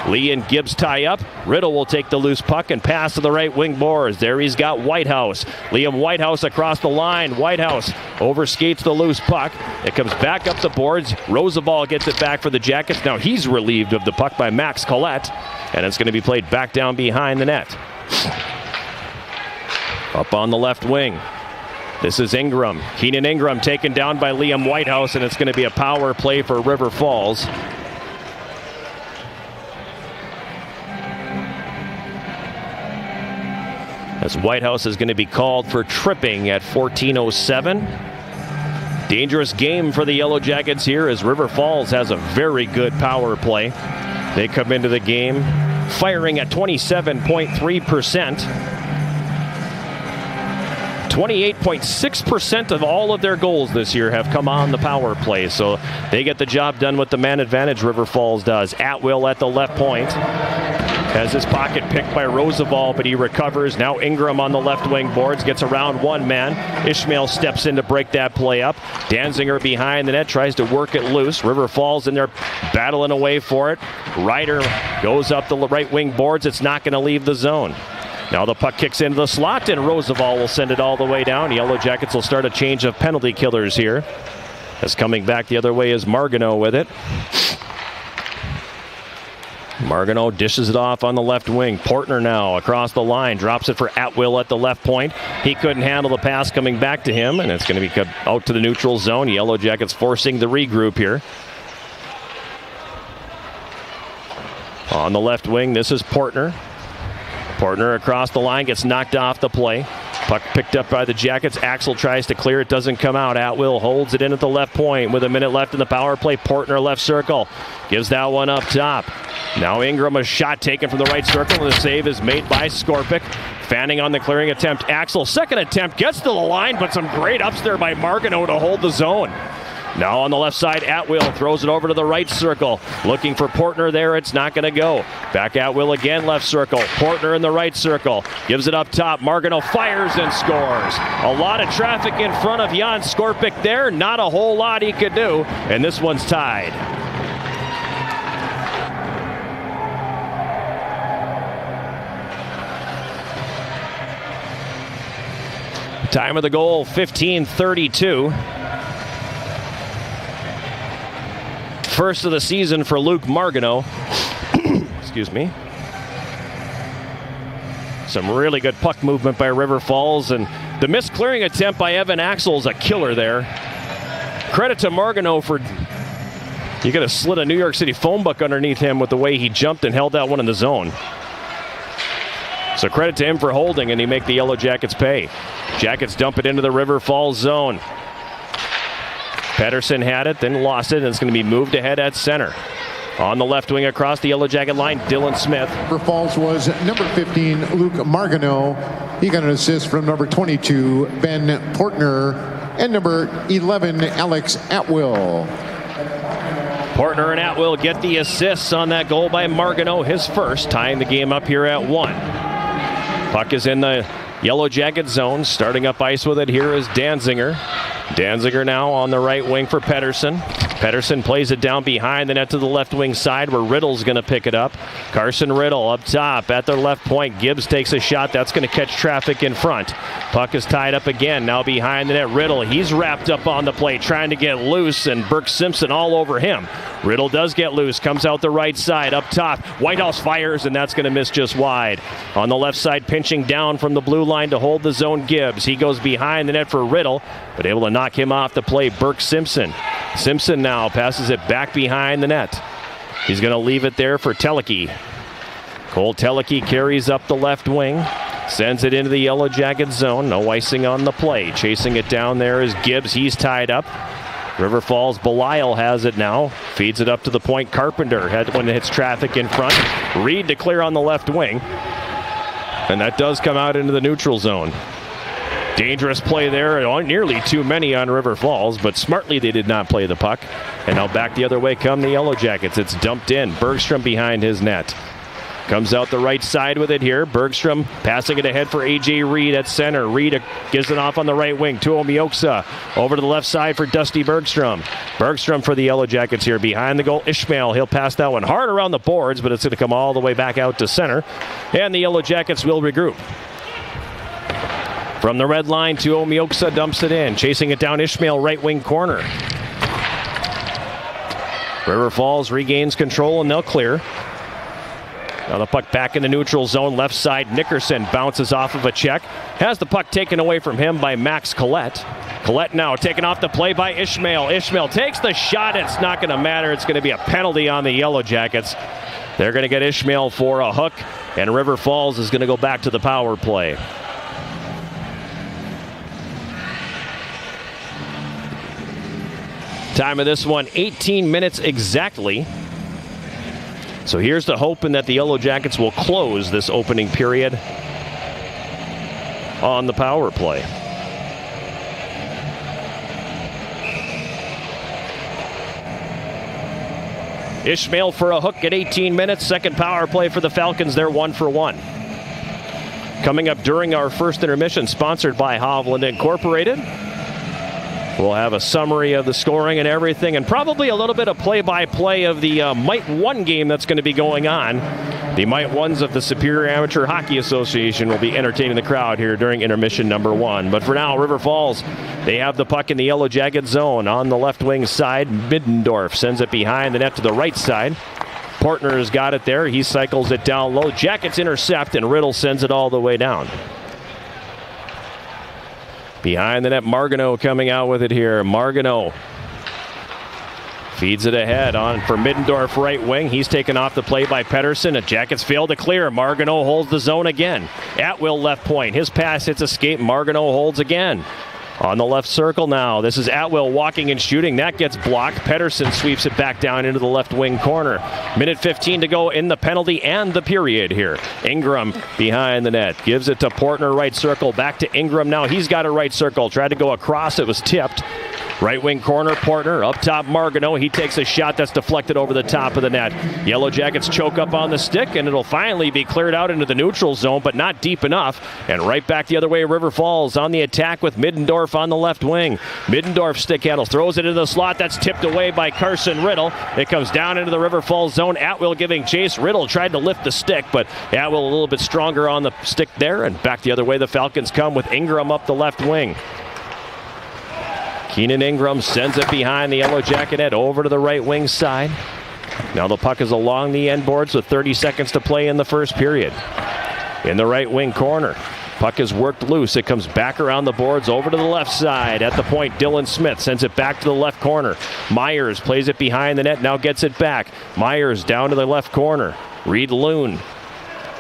Lee and Gibbs tie up. Riddle will take the loose puck and pass to the right wing boards. There he's got Whitehouse. Liam Whitehouse across the line. Whitehouse overskates the loose puck. It comes back up the boards. Rosaball gets it back for the Jackets. Now he's relieved of the puck by Max Collette. And it's going to be played back down behind the net. Up on the left wing. This is Ingram. Keenan Ingram taken down by Liam Whitehouse, and it's going to be a power play for River Falls. As Whitehouse is going to be called for tripping at 14:07. Dangerous game for the Yellow Jackets here as River Falls has a very good power play. They come into the game firing at 27.3%. 28.6% of all of their goals this year have come on the power play. So they get the job done with the man advantage, River Falls does. Atwill at the left point. Has his pocket picked by Roosevelt, but he recovers. Now Ingram on the left wing boards, gets around one man. Ishmael steps in to break that play up. Danziger behind the net, tries to work it loose. River Falls in there battling away for it. Ryder goes up the right wing boards. It's not going to leave the zone. Now the puck kicks into the slot, and Roosevelt will send it all the way down. Yellow Jackets will start a change of penalty killers here. As coming back the other way is Margano with it. Margano dishes it off on the left wing. Portner now across the line. Drops it for Atwill at the left point. He couldn't handle the pass coming back to him, and it's going to be out to the neutral zone. Yellow Jackets forcing the regroup here. On the left wing, this is Portner. Portner across the line, gets knocked off the play. Puck picked up by the Jackets. Axel tries to clear it, doesn't come out. Atwill holds it in at the left point with a minute left in the power play. Portner left circle. Gives that one up top. Now Ingram, a shot taken from the right circle, and the save is made by Skorpic. Fanning on the clearing attempt. Axel, second attempt, gets to the line, but some great ups there by Margano to hold the zone. Now on the left side, Atwill throws it over to the right circle. Looking for Portner there, it's not going to go. Back Atwill again, left circle. Portner in the right circle. Gives it up top. Margano fires and scores. A lot of traffic in front of Jan Skorpic there. Not a whole lot he could do. And this one's tied. Time of the goal, 15:32. First of the season for Luke Margano. Excuse me. Some really good puck movement by River Falls, and the missed clearing attempt by Evan Axel is a killer there. Credit to Margano for, you could have slid a New York City phone book underneath him with the way he jumped and held that one in the zone. So credit to him for holding, and he make the Yellow Jackets pay. Jackets dump it into the River Falls zone. Pedersen had it, then lost it, and it's going to be moved ahead at center. On the left wing across the Yellow Jacket line, Dylan Smith. River Falls was number 15, Luke Margano. He got an assist from number 22, Ben Portner, and number 11, Alex Atwill. Portner and Atwill get the assists on that goal by Margano, his first, tying the game up here at 1. Puck is in the Yellow Jacket zone. Starting up ice with it here is Danziger. Danziger now on the right wing for Pedersen. Pedersen plays it down behind the net to the left wing side where Riddle's going to pick it up. Carson Riddle up top at the left point. Gibbs takes a shot. That's going to catch traffic in front. Puck is tied up again. Now behind the net, Riddle. He's wrapped up on the play trying to get loose, and Burke Simpson all over him. Riddle does get loose. Comes out the right side up top. Whitehouse fires, and that's going to miss just wide. On the left side, pinching down from the blue line to hold the zone, Gibbs. He goes behind the net for Riddle, but able to knock him off the play. Burke Simpson. Simpson now passes it back behind the net. He's going to leave it there for Teleke. Cole Teleke carries up the left wing. Sends it into the Yellow Jacket zone. No icing on the play. Chasing it down there is Gibbs. He's tied up. River Falls, Belisle has it now. Feeds it up to the point. Carpenter when it hits traffic in front. Reed to clear on the left wing. And that does come out into the neutral zone. Dangerous play there. Nearly too many on River Falls, but smartly they did not play the puck. And now back the other way come the Yellow Jackets. It's dumped in. Bergstrom behind his net. Comes out the right side with it here. Bergstrom passing it ahead for A.J. Reed at center. Reed gives it off on the right wing to Omioksa. Over to the left side for Dusty Bergstrom. Bergstrom for the Yellow Jackets here behind the goal. Ishmael, he'll pass that one hard around the boards, but it's going to come all the way back out to center. And the Yellow Jackets will regroup. From the red line to Omioksa, dumps it in. Chasing it down Ishmael, right wing corner. River Falls regains control and they'll clear. Now the puck back in the neutral zone, left side. Nickerson bounces off of a check. Has the puck taken away from him by Max Collette. Collette now taken off the play by Ishmael. Ishmael takes the shot. It's not going to matter. It's going to be a penalty on the Yellow Jackets. They're going to get Ishmael for a hook, and River Falls is going to go back to the power play. Time of this one, 18 minutes exactly. So here's the hoping that the Yellow Jackets will close this opening period on the power play. Ishmael for a hook at 18 minutes. Second power play for the Falcons. They're 1-for-1. Coming up during our first intermission, sponsored by Hovland Incorporated. We'll have a summary of the scoring and everything, and probably a little bit of play-by-play of the Mite 1 game that's going to be going on. The Mite 1s of the Superior Amateur Hockey Association will be entertaining the crowd here during intermission number 1. But for now, River Falls, they have the puck in the Yellow Jacket zone on the left wing side. Middendorf sends it behind the net to the right side. Portner has got it there. He cycles it down low. Jackets intercept, and Riddle sends it all the way down. Behind the net, Margano coming out with it here. Margano feeds it ahead on for Middendorf right wing. He's taken off the play by Pettersson. The Jackets fail to clear. Margano holds the zone again. Atwill left point. His pass hits escape. Margano holds again. On the left circle now. This is Atwill walking and shooting. That gets blocked. Pettersson sweeps it back down into the left wing corner. Minute 15 to go in the penalty and the period here. Ingram behind the net. Gives it to Portner, right circle. Back to Ingram now. He's got a right circle. Tried to go across. It was tipped. Right wing corner, Portner. Up top, Margano. He takes a shot that's deflected over the top of the net. Yellow Jackets choke up on the stick, and it'll finally be cleared out into the neutral zone, but not deep enough. And right back the other way, River Falls on the attack with Middendorf on the left wing. Middendorf stick handle, throws it into the slot. That's tipped away by Carson Riddle. It comes down into the River Falls zone. Atwill giving chase. Riddle tried to lift the stick, but Atwill a little bit stronger on the stick there. And back the other way, the Falcons come with Ingram up the left wing. Keenan Ingram sends it behind the Yellow Jacket net over to the right wing side. Now the puck is along the end boards with 30 seconds to play in the first period. In the right wing corner, puck is worked loose. It comes back around the boards over to the left side. At the point, Dylan Smith sends it back to the left corner. Myers plays it behind the net, now gets it back. Myers down to the left corner. Reed Loon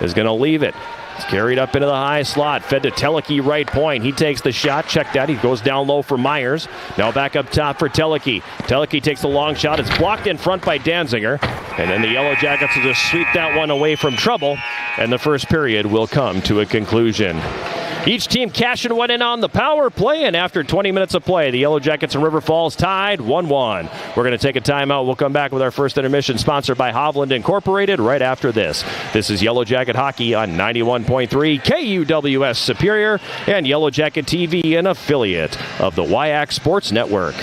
is going to leave it. It's carried up into the high slot. Fed to Teleki, right point. He takes the shot. Check that. He goes down low for Myers. Now back up top for Teleki. Teleki takes the long shot. It's blocked in front by Danziger. And then the Yellow Jackets will just sweep that one away from trouble. And the first period will come to a conclusion. Each team cashing one in on the power play, and after 20 minutes of play, the Yellow Jackets and River Falls tied 1-1. We're going to take a timeout. We'll come back with our first intermission, sponsored by Hovland Incorporated, right after this. This is Yellow Jacket Hockey on 91.3 KUWS Superior and Yellow Jacket TV, an affiliate of the WIAC Sports Network.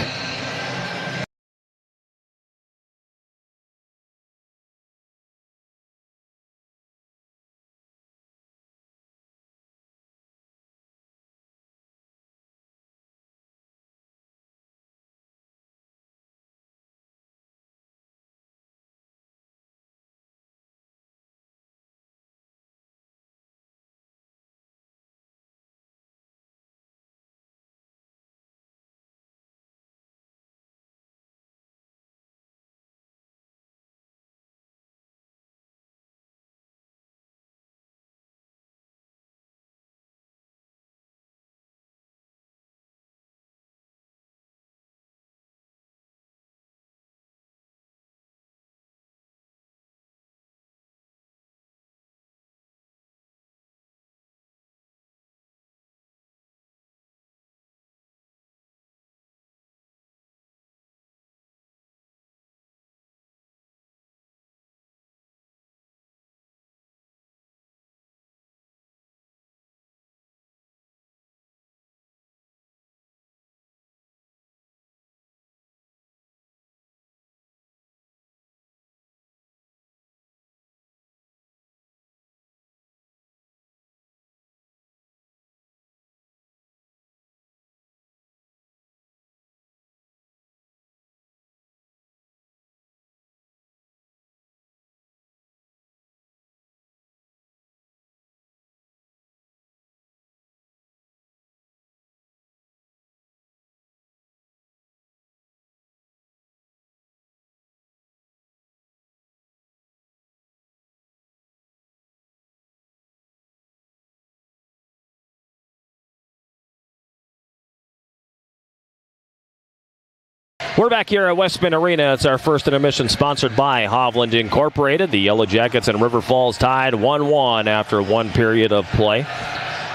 We're back here at Westman Arena. It's our first intermission sponsored by Hovland Incorporated. The Yellow Jackets and River Falls tied 1-1 after one period of play.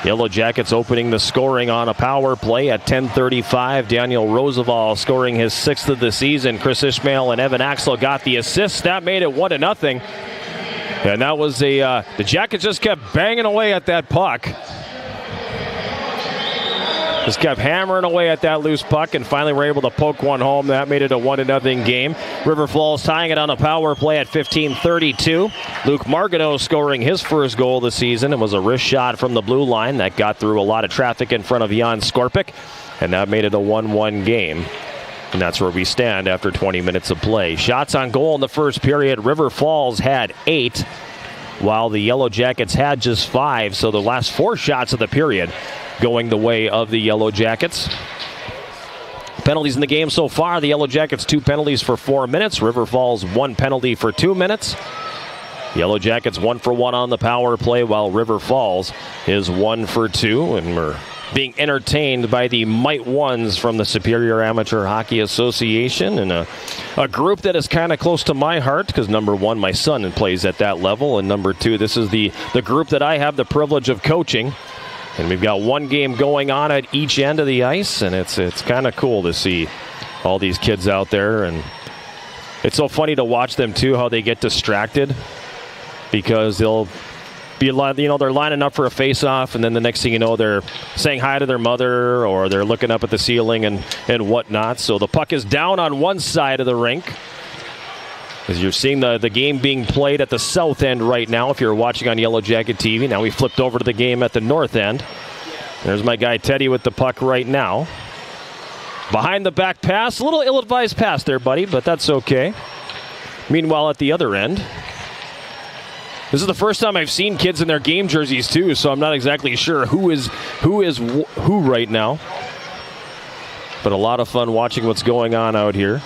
Yellow Jackets opening the scoring on a power play at 10:35. Daniel Roosevelt scoring his 6th of the season. Chris Ishmael and Evan Axel got the assists. That made it 1-0. And that was the Jackets just kept banging away at that puck. Just kept hammering away at that loose puck and finally were able to poke one home. That made it a 1-0 game. River Falls tying it on a power play at 15:32. Luke Margano scoring his first goal of the season. It was a wrist shot from the blue line that got through a lot of traffic in front of Jan Skorpic. And that made it a 1-1 game. And that's where we stand after 20 minutes of play. Shots on goal in the first period. River Falls had 8, while the Yellow Jackets had just 5. So the last 4 shots of the period going the way of the Yellow Jackets. Penalties in the game so far. The Yellow Jackets 2 penalties for 4 minutes. River Falls 1 penalty for 2 minutes. Yellow Jackets 1 for 1 on the power play, while River Falls is 1 for 2. And we're being entertained by the Mite Ones from the Superior Amateur Hockey Association, and a group that is kind of close to my heart because, number one, my son plays at that level, and number two, this is the group that I have the privilege of coaching. And we've got one game going on at each end of the ice, and it's kind of cool to see all these kids out there. And it's so funny to watch them, too, how they get distracted because they'll be, they're lining up for a face-off, and then the next thing you know, they're saying hi to their mother or they're looking up at the ceiling and whatnot. So the puck is down on one side of the rink. As you're seeing the game being played at the south end right now, if you're watching on Yellow Jacket TV. Now we flipped over to the game at the north end. There's my guy Teddy with the puck right now. Behind the back pass. A little ill-advised pass there, buddy, but that's okay. Meanwhile, at the other end, this is the first time I've seen kids in their game jerseys, too, so I'm not exactly sure who is who right now. But a lot of fun watching what's going on out here.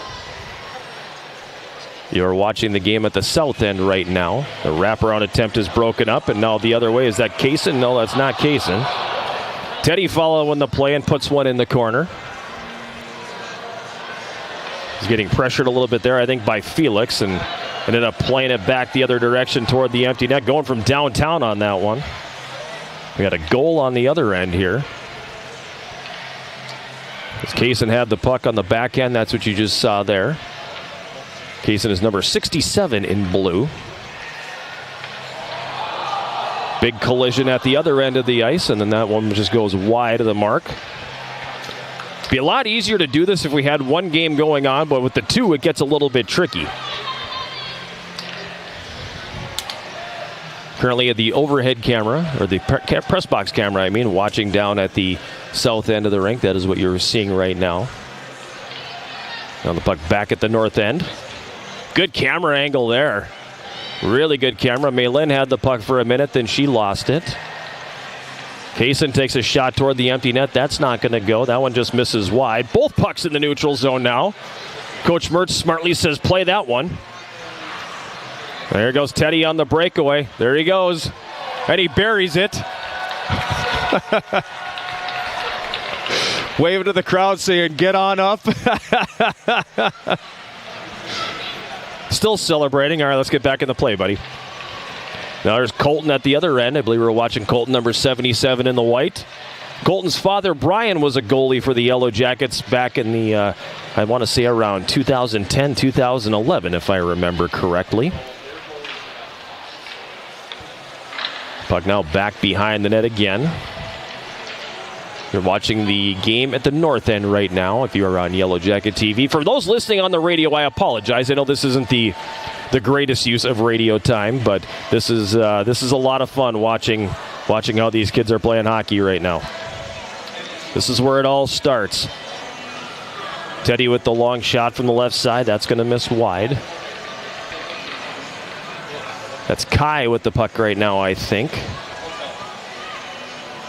You're watching the game at the south end right now. The wraparound attempt is broken up, and now the other way. Is that Kaysen? No, that's not Kaysen. Teddy following the play and puts one in the corner. He's getting pressured a little bit there, I think, by Felix, and ended up playing it back the other direction toward the empty net, going from downtown on that one. We got a goal on the other end here. As Kaysen had the puck on the back end, that's what you just saw there. Kaysen is number 67 in blue. Big collision at the other end of the ice, and then that one just goes wide of the mark. It'd be a lot easier to do this if we had one game going on, but with the two, it gets a little bit tricky. Currently at the overhead camera, or the press box camera, I mean, watching down at the south end of the rink. That is what you're seeing right now. Now the puck back at the north end. Good camera angle there. Really good camera. Maylin had the puck for a minute, then she lost it. Kaysen takes a shot toward the empty net. That's not going to go. That one just misses wide. Both pucks in the neutral zone now. Coach Mertz smartly says, play that one. There goes Teddy on the breakaway. There he goes. And he buries it. Waving to the crowd saying, get on up. Still celebrating. All right, let's get back in the play, buddy. Now there's Colton at the other end. I believe we're watching Colton, number 77 in the white. Colton's father, Brian, was a goalie for the Yellow Jackets back in the, I want to say around 2010, 2011, if I remember correctly. Puck now back behind the net again. You're watching the game at the north end right now if you're on Yellow Jacket TV. For those listening on the radio, I apologize. I know this isn't the greatest use of radio time, but this is a lot of fun watching how these kids are playing hockey right now. This is where it all starts. Teddy with the long shot from the left side. That's going to miss wide. That's Kai with the puck right now, I think.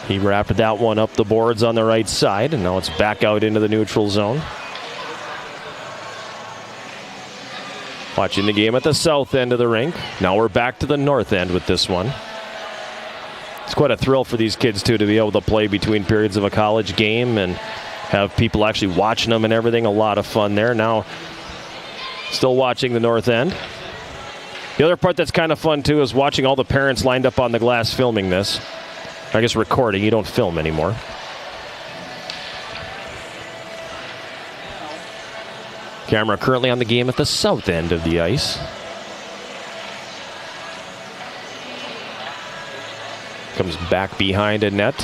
He wrapped that one up the boards on the right side, and now it's back out into the neutral zone. Watching the game at the south end of the rink. Now we're back to the north end with this one. It's quite a thrill for these kids, too, to be able to play between periods of a college game and have people actually watching them and everything. A lot of fun there. Now, still watching the north end. The other part that's kind of fun, too, is watching all the parents lined up on the glass filming this. I guess recording. You don't film anymore. Camera currently on the game at the south end of the ice. Comes back behind a net.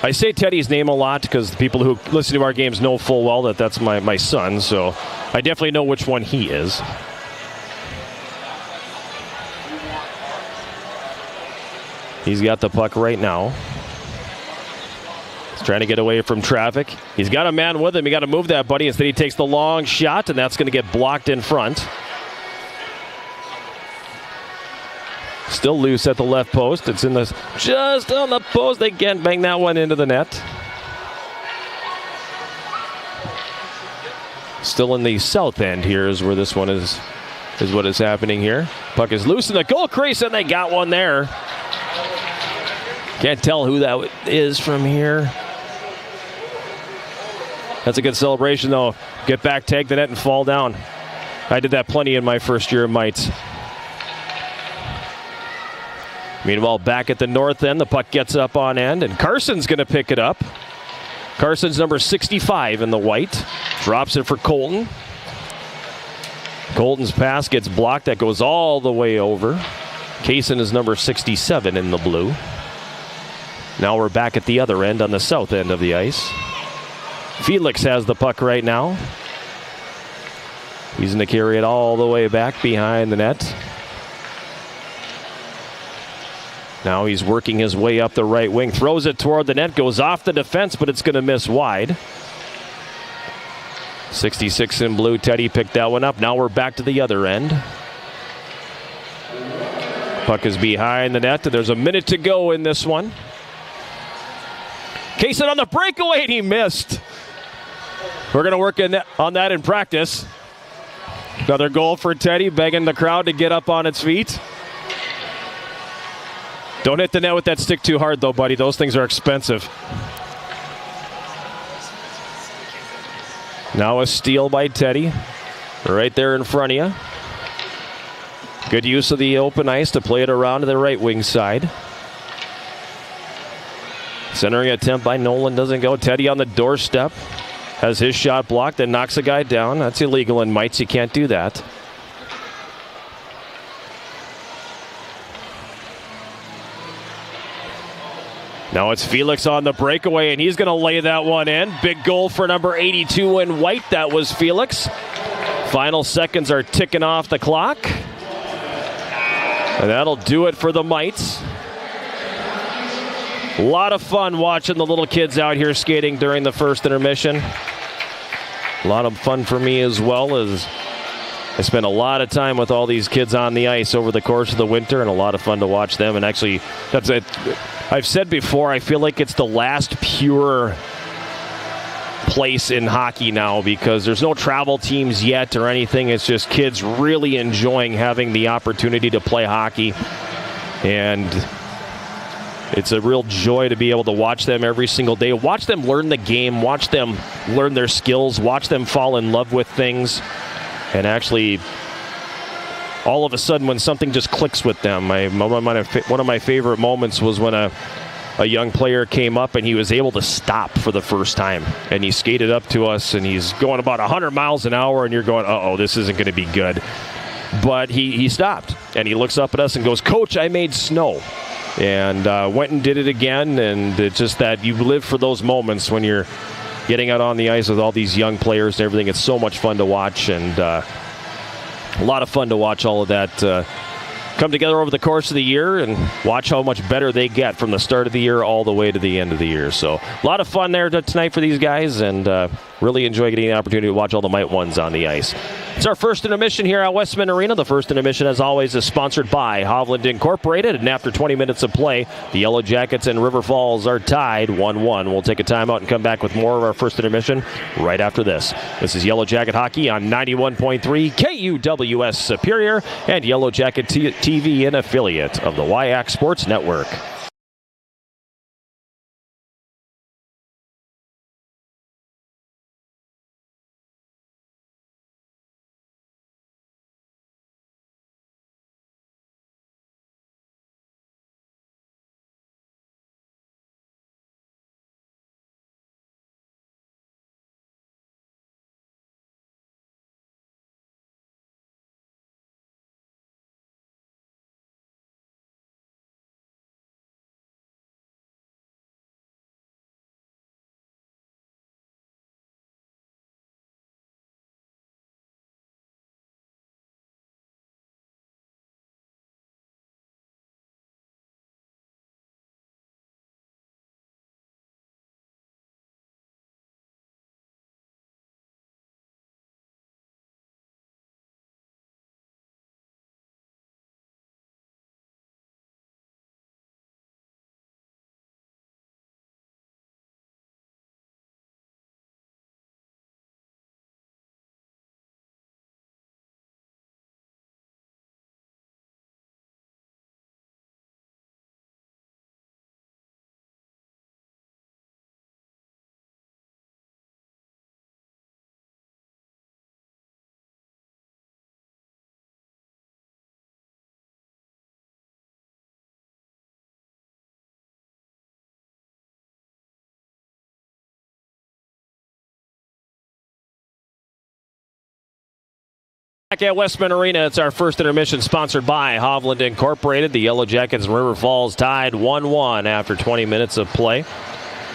I say Teddy's name a lot because the people who listen to our games know full well that that's my son, so I definitely know which one he is. He's got the puck right now. He's trying to get away from traffic. He's got a man with him. You got to move that, buddy. Instead, he takes the long shot, and that's going to get blocked in front. Still loose at the left post. It's in the just on the post. They can't bang that one into the net. Still in the south end here is where this one is what is happening here. Puck is loose in the goal crease, and they got one there. Can't tell who that is from here. That's a good celebration, though. Get back, tag the net, and fall down. I did that plenty in my first year of Mites. Meanwhile, back at the north end, the puck gets up on end, and Carson's going to pick it up. Carson's number 65 in the white. Drops it for Colton. Colton's pass gets blocked. That goes all the way over. Kaysen is number 67 in the blue. Now we're back at the other end on the south end of the ice. Felix has the puck right now. He's going to carry it all the way back behind the net. Now he's working his way up the right wing. Throws it toward the net. Goes off the defense, but it's going to miss wide. 66 in blue. Teddy picked that one up. Now we're back to the other end. Puck is behind the net. There's a minute to go in this one. Kaysen on the breakaway, and he missed. We're going to work on that in practice. Another goal for Teddy, begging the crowd to get up on its feet. Don't hit the net with that stick too hard, though, buddy. Those things are expensive. Now a steal by Teddy. Right there in front of you. Good use of the open ice to play it around to the right wing side. Centering attempt by Nolan doesn't go. Teddy on the doorstep. Has his shot blocked and knocks a guy down. That's illegal in Mites. You can't do that. Now it's Felix on the breakaway, and he's going to lay that one in. Big goal for number 82 in white. That was Felix. Final seconds are ticking off the clock. And that'll do it for the Mites. A lot of fun watching the little kids out here skating during the first intermission. A lot of fun for me as well, as I spent a lot of time with all these kids on the ice over the course of the winter, and a lot of fun to watch them. And actually, that's it. I've said before, I feel like it's the last pure place in hockey now, because there's no travel teams yet or anything. It's just kids really enjoying having the opportunity to play hockey. And it's a real joy to be able to watch them every single day. Watch them learn the game. Watch them learn their skills. Watch them fall in love with things. And actually, all of a sudden, when something just clicks with them, one of my favorite moments was when a young player came up and he was able to stop for the first time. And he skated up to us, and he's going about 100 miles an hour, and you're going, uh-oh, this isn't going to be good. But he stopped, and he looks up at us and goes, "Coach, I made snow." And went and did it again, and it's just that you live for those moments when you're getting out on the ice with all these young players and everything. It's so much fun to watch, and a lot of fun to watch all of that come together over the course of the year and watch how much better they get from the start of the year all the way to the end of the year. So a lot of fun there tonight for these guys, and really enjoy getting the opportunity to watch all the Mite ones on the ice. It's our first intermission here at Westman Arena. The first intermission, as always, is sponsored by Hovland Incorporated. And after 20 minutes of play, the Yellow Jackets and River Falls are tied 1-1. We'll take a timeout and come back with more of our first intermission right after this. This is Yellow Jacket Hockey on 91.3 KUWS Superior and Yellow Jacket TV, an affiliate of the WIAC Sports Network. Back at Westman Arena, it's our first intermission sponsored by Hovland Incorporated. The Yellow Jackets and River Falls tied 1-1 after 20 minutes of play.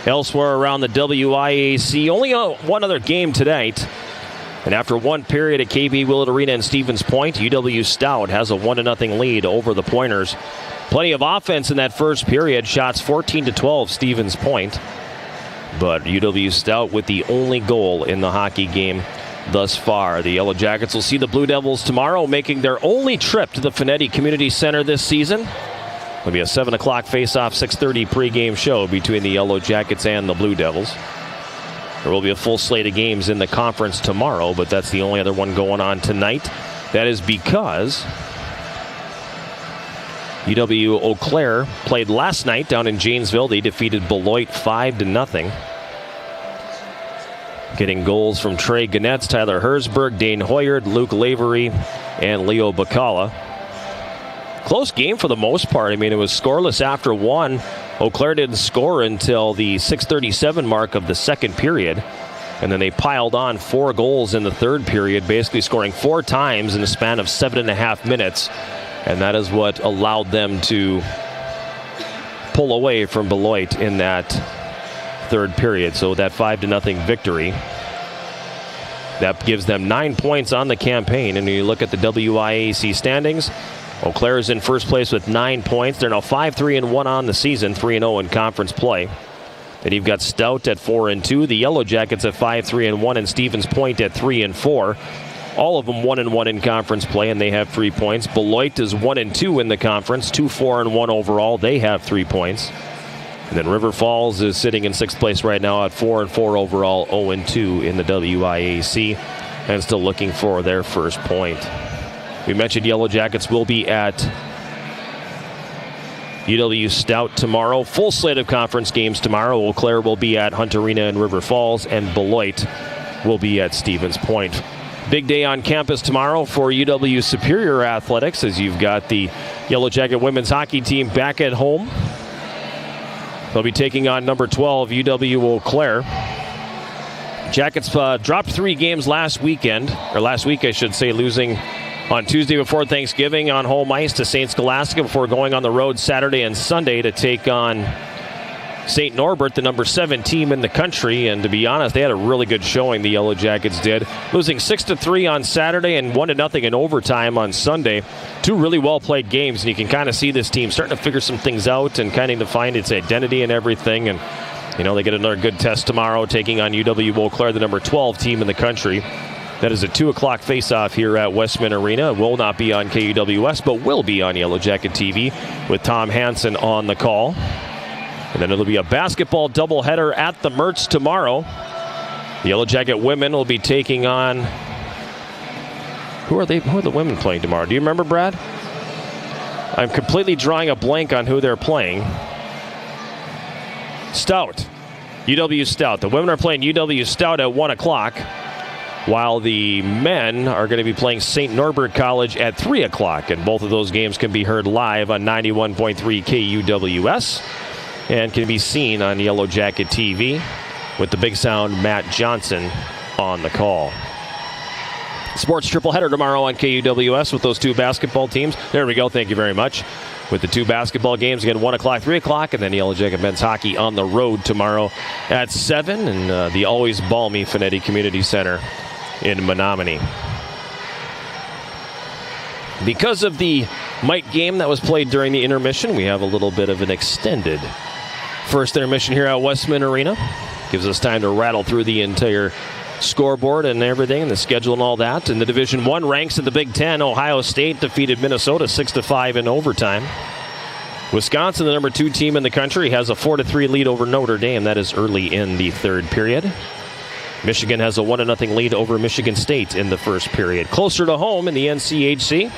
Elsewhere around the WIAC, only one other game tonight. And after one period at KB Willett Arena in Stevens Point, UW Stout has a 1-0 lead over the Pointers. Plenty of offense in that first period. Shots 14-12 Stevens Point. But UW Stout with the only goal in the hockey game thus far. The Yellow Jackets will see the Blue Devils tomorrow, making their only trip to the Finetti Community Center this season. It'll be a 7 o'clock face-off, 6:30 pregame show between the Yellow Jackets and the Blue Devils. There will be a full slate of games in the conference tomorrow, but that's the only other one going on tonight. That is because UW Eau Claire played last night down in Janesville. They defeated Beloit 5-0. Getting goals from Trey Ganetz, Tyler Herzberg, Dane Hoyard, Luke Lavery, and Leo Bacala. Close game for the most part. I mean, it was scoreless after one. Eau Claire didn't score until the 6:37 mark of the second period. And then they piled on 4 goals in the third period, basically scoring 4 times in a span of 7.5 minutes. And that is what allowed them to pull away from Beloit in that third period. So that 5-0 victory, that gives them 9 points on the campaign. And when you look at the WIAC standings, Eau Claire is in first place with 9 points. They're now 5-3-1 on the season, 3-0 in conference play. Then you've got Stout at 4-2, the Yellow Jackets at 5-3-1, and Stevens Point at 3-4. All of them 1-1 in conference play, and they have 3 points. Beloit is 1-2 in the conference, 2-4-1 overall. They have 3 points. And then River Falls is sitting in 6th place right now at 4-4 overall, 0-2 in the WIAC, and still looking for their first point. We mentioned Yellow Jackets will be at UW Stout tomorrow. Full slate of conference games tomorrow. Eau Claire will be at Hunt Arena in River Falls, and Beloit will be at Stevens Point. Big day on campus tomorrow for UW Superior Athletics, as you've got the Yellow Jacket women's hockey team back at home. They'll be taking on number 12, UW Eau Claire. Jackets dropped 3 games last week, I should say, losing on Tuesday before Thanksgiving on home ice to St. Scholastica before going on the road Saturday and Sunday to take on St. Norbert, the number 7 team in the country. And to be honest, they had a really good showing, the Yellow Jackets did. Losing 6-3 on Saturday and 1-0 in overtime on Sunday. 2 really well-played games, and you can kind of see this team starting to figure some things out and kind of to find its identity and everything. And, you know, they get another good test tomorrow taking on UW Eau Claire, the number 12 team in the country. That is a 2 o'clock face-off here at Westman Arena. It will not be on KUWS, but will be on Yellow Jacket TV with Tom Hansen on the call. And then it'll be a basketball doubleheader at the Mertz tomorrow. The Yellow Jacket women will be taking on... Who are the women playing tomorrow? Do you remember, Brad? I'm completely drawing a blank on who they're playing. Stout. UW Stout. The women are playing UW Stout at 1 o'clock. While the men are going to be playing St. Norbert College at 3 o'clock. And both of those games can be heard live on 91.3 KUWS and can be seen on Yellow Jacket TV with the big sound Matt Johnson on the call. Sports triple header tomorrow on KUWS with those 2 basketball teams. There we go. Thank you very much. With the 2 basketball games, again, 1 o'clock, 3 o'clock, and then Yellow Jacket men's hockey on the road tomorrow at 7 in the always balmy Finetti Community Center in Menominee. Because of the Mike game that was played during the intermission, we have a little bit of an extended first intermission here at Westman Arena. Gives us time to rattle through the entire scoreboard and everything, and the schedule and all that. In the Division I ranks in the Big Ten, Ohio State defeated Minnesota 6-5 in overtime. Wisconsin, the number 2 team in the country, has a 4-3 lead over Notre Dame. That is early in the third period. Michigan has a 1-0 lead over Michigan State in the first period. Closer to home in the NCHC,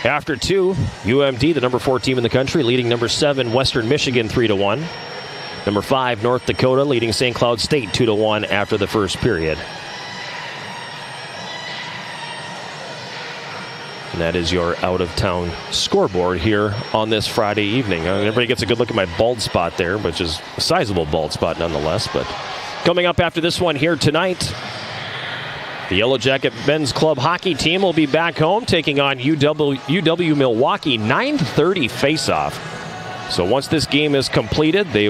after 2, UMD, the number 4 team in the country, leading number 7 Western Michigan 3-1. Number 5 North Dakota leading St. Cloud State 2-1 after the first period. And that is your out-of-town scoreboard here on this Friday evening. Everybody gets a good look at my bald spot there, which is a sizable bald spot nonetheless. But coming up after this one here tonight, The Yellow Jacket men's club hockey team will be back home taking on UW Milwaukee, 9:30 face-off. So once this game is completed, the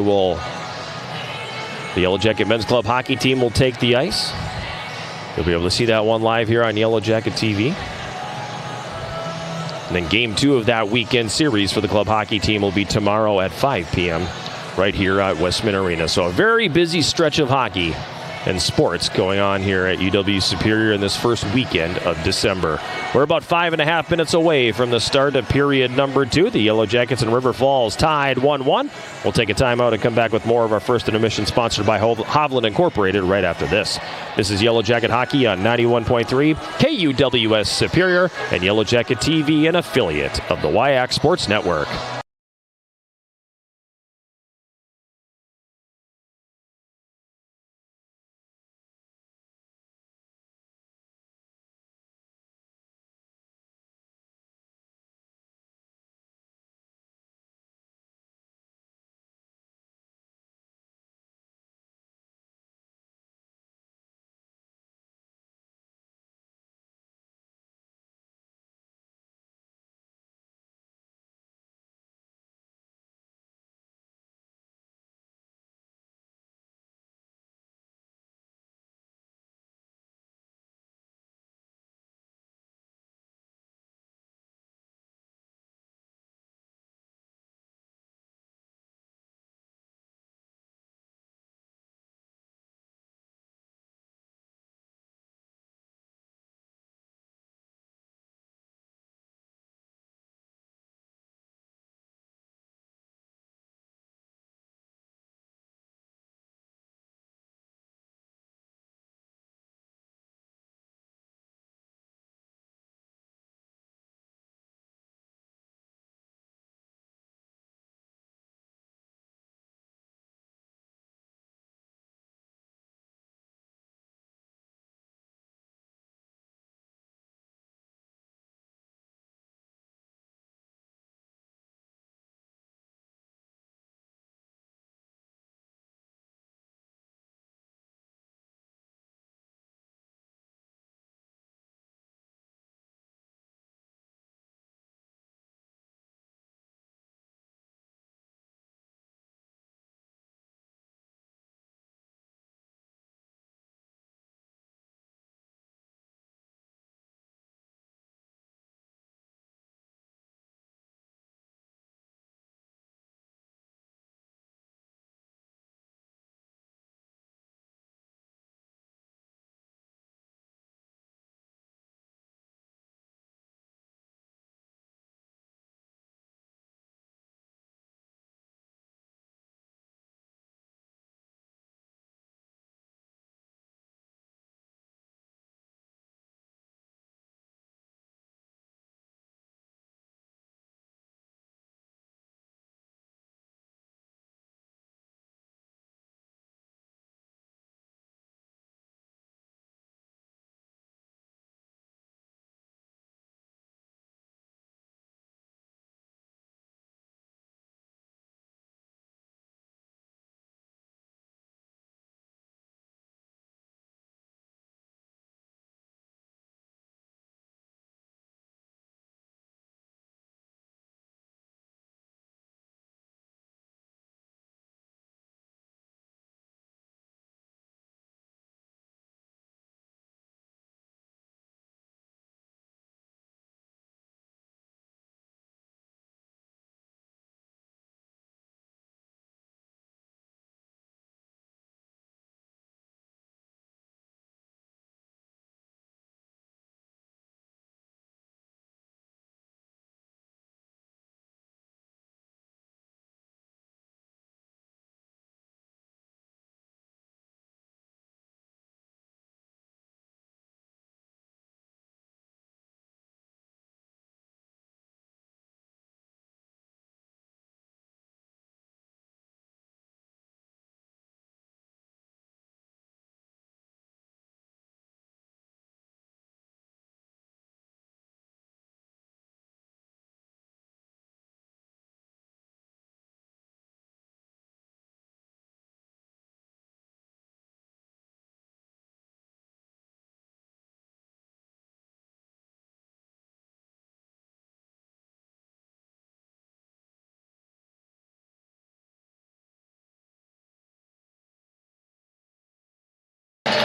Yellow Jacket men's club hockey team will take the ice. You'll be able to see that one live here on Yellow Jacket TV. And then game 2 of that weekend series for the club hockey team will be tomorrow at 5 p.m. right here at Westman Arena. So a very busy stretch of hockey and sports going on here at UW Superior in this first weekend of December. We're about 5.5 minutes away from the start of period number 2. The Yellow Jackets and River Falls tied 1-1. We'll take a timeout and come back with more of our first intermission, sponsored by Hovland Incorporated, right after this. This is Yellow Jacket Hockey on 91.3 KUWS Superior and Yellow Jacket TV, an affiliate of the WIAC Sports Network.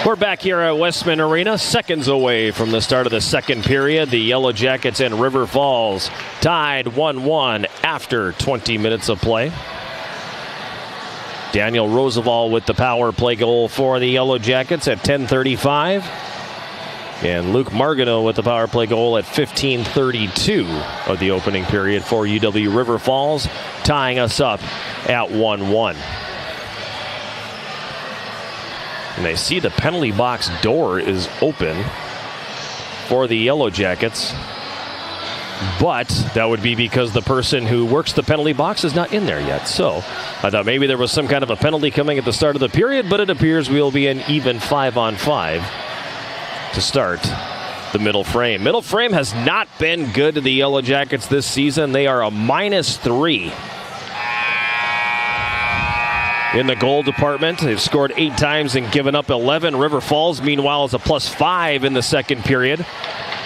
We're back here at Westman Arena, seconds away from the start of the second period. The Yellow Jackets and River Falls tied 1-1 after 20 minutes of play. Daniel Roosevelt with the power play goal for the Yellow Jackets at 10:35. And Luke Margano with the power play goal at 15:32 of the opening period for UW River Falls, tying us up at 1-1. And they see the penalty box door is open for the Yellow Jackets. But that would be because the person who works the penalty box is not in there yet. So I thought maybe there was some kind of a penalty coming at the start of the period, but it appears we'll be an even 5-on-5 to start the middle frame. Middle frame has not been good to the Yellow Jackets this season. They are a -3 in the goal department. They've scored 8 times and given up 11. River Falls, meanwhile, is a +5 in the second period.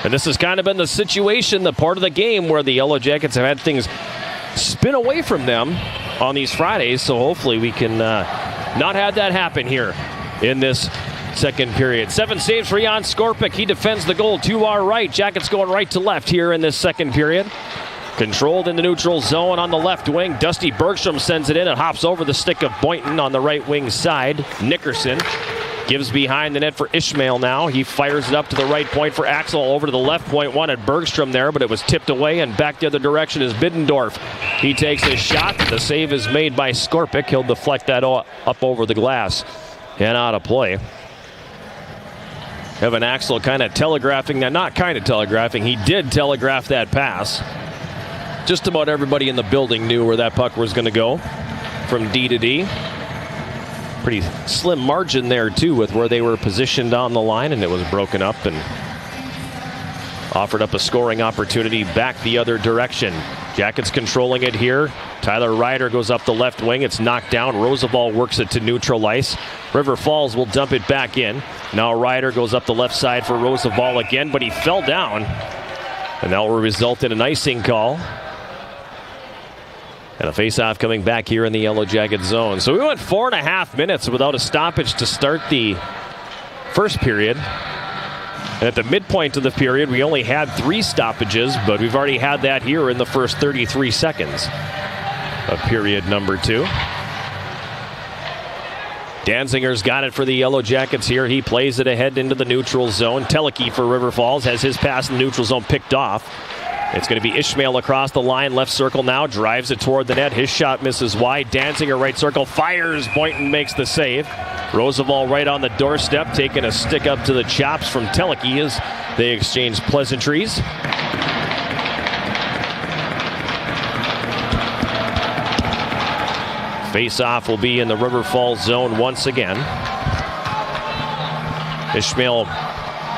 And this has kind of been the situation, the part of the game where the Yellow Jackets have had things spin away from them on these Fridays. So hopefully we can not have that happen here in this second period. 7 saves for Jan Skorpic. He defends the goal to our right. Jackets going right to left here in this second period. Controlled in the neutral zone on the left wing. Dusty Bergstrom sends it in and hops over the stick of Boynton on the right wing side. Nickerson gives behind the net for Ishmael now. He fires it up to the right point for Axel. Over to the left point. Wanted Bergstrom there, but it was tipped away, and back the other direction is Biddendorf. He takes a shot. The save is made by Skorpic. He'll deflect that up over the glass and out of play. Evan Axel kind of telegraphing that. Not kind of telegraphing. He did telegraph that pass. Just about everybody in the building knew where that puck was going to go from D to D. Pretty slim margin there, too, with where they were positioned on the line, and it was broken up and offered up a scoring opportunity back the other direction. Jackets controlling it here. Tyler Ryder goes up the left wing. It's knocked down. Roosevelt works it to neutral ice. River Falls will dump it back in. Now Ryder goes up the left side for Roosevelt again, but he fell down. And that will result in an icing call. And a face-off coming back here in the Yellow Jacket zone. So we went 4.5 minutes without a stoppage to start the first period. And at the midpoint of the period, we only had 3 stoppages, but we've already had that here in the first 33 seconds of period number 2. Danzinger's got it for the Yellow Jackets here. He plays it ahead into the neutral zone. Teleke for River Falls has his pass in the neutral zone picked off. It's going to be Ishmael across the line, left circle now, drives it toward the net. His shot misses wide. Danzinger right circle, fires. Boynton makes the save. Roosevelt right on the doorstep, taking a stick up to the chops from Teleke as they exchange pleasantries. Face-off will be in the River Falls zone once again. Ishmael,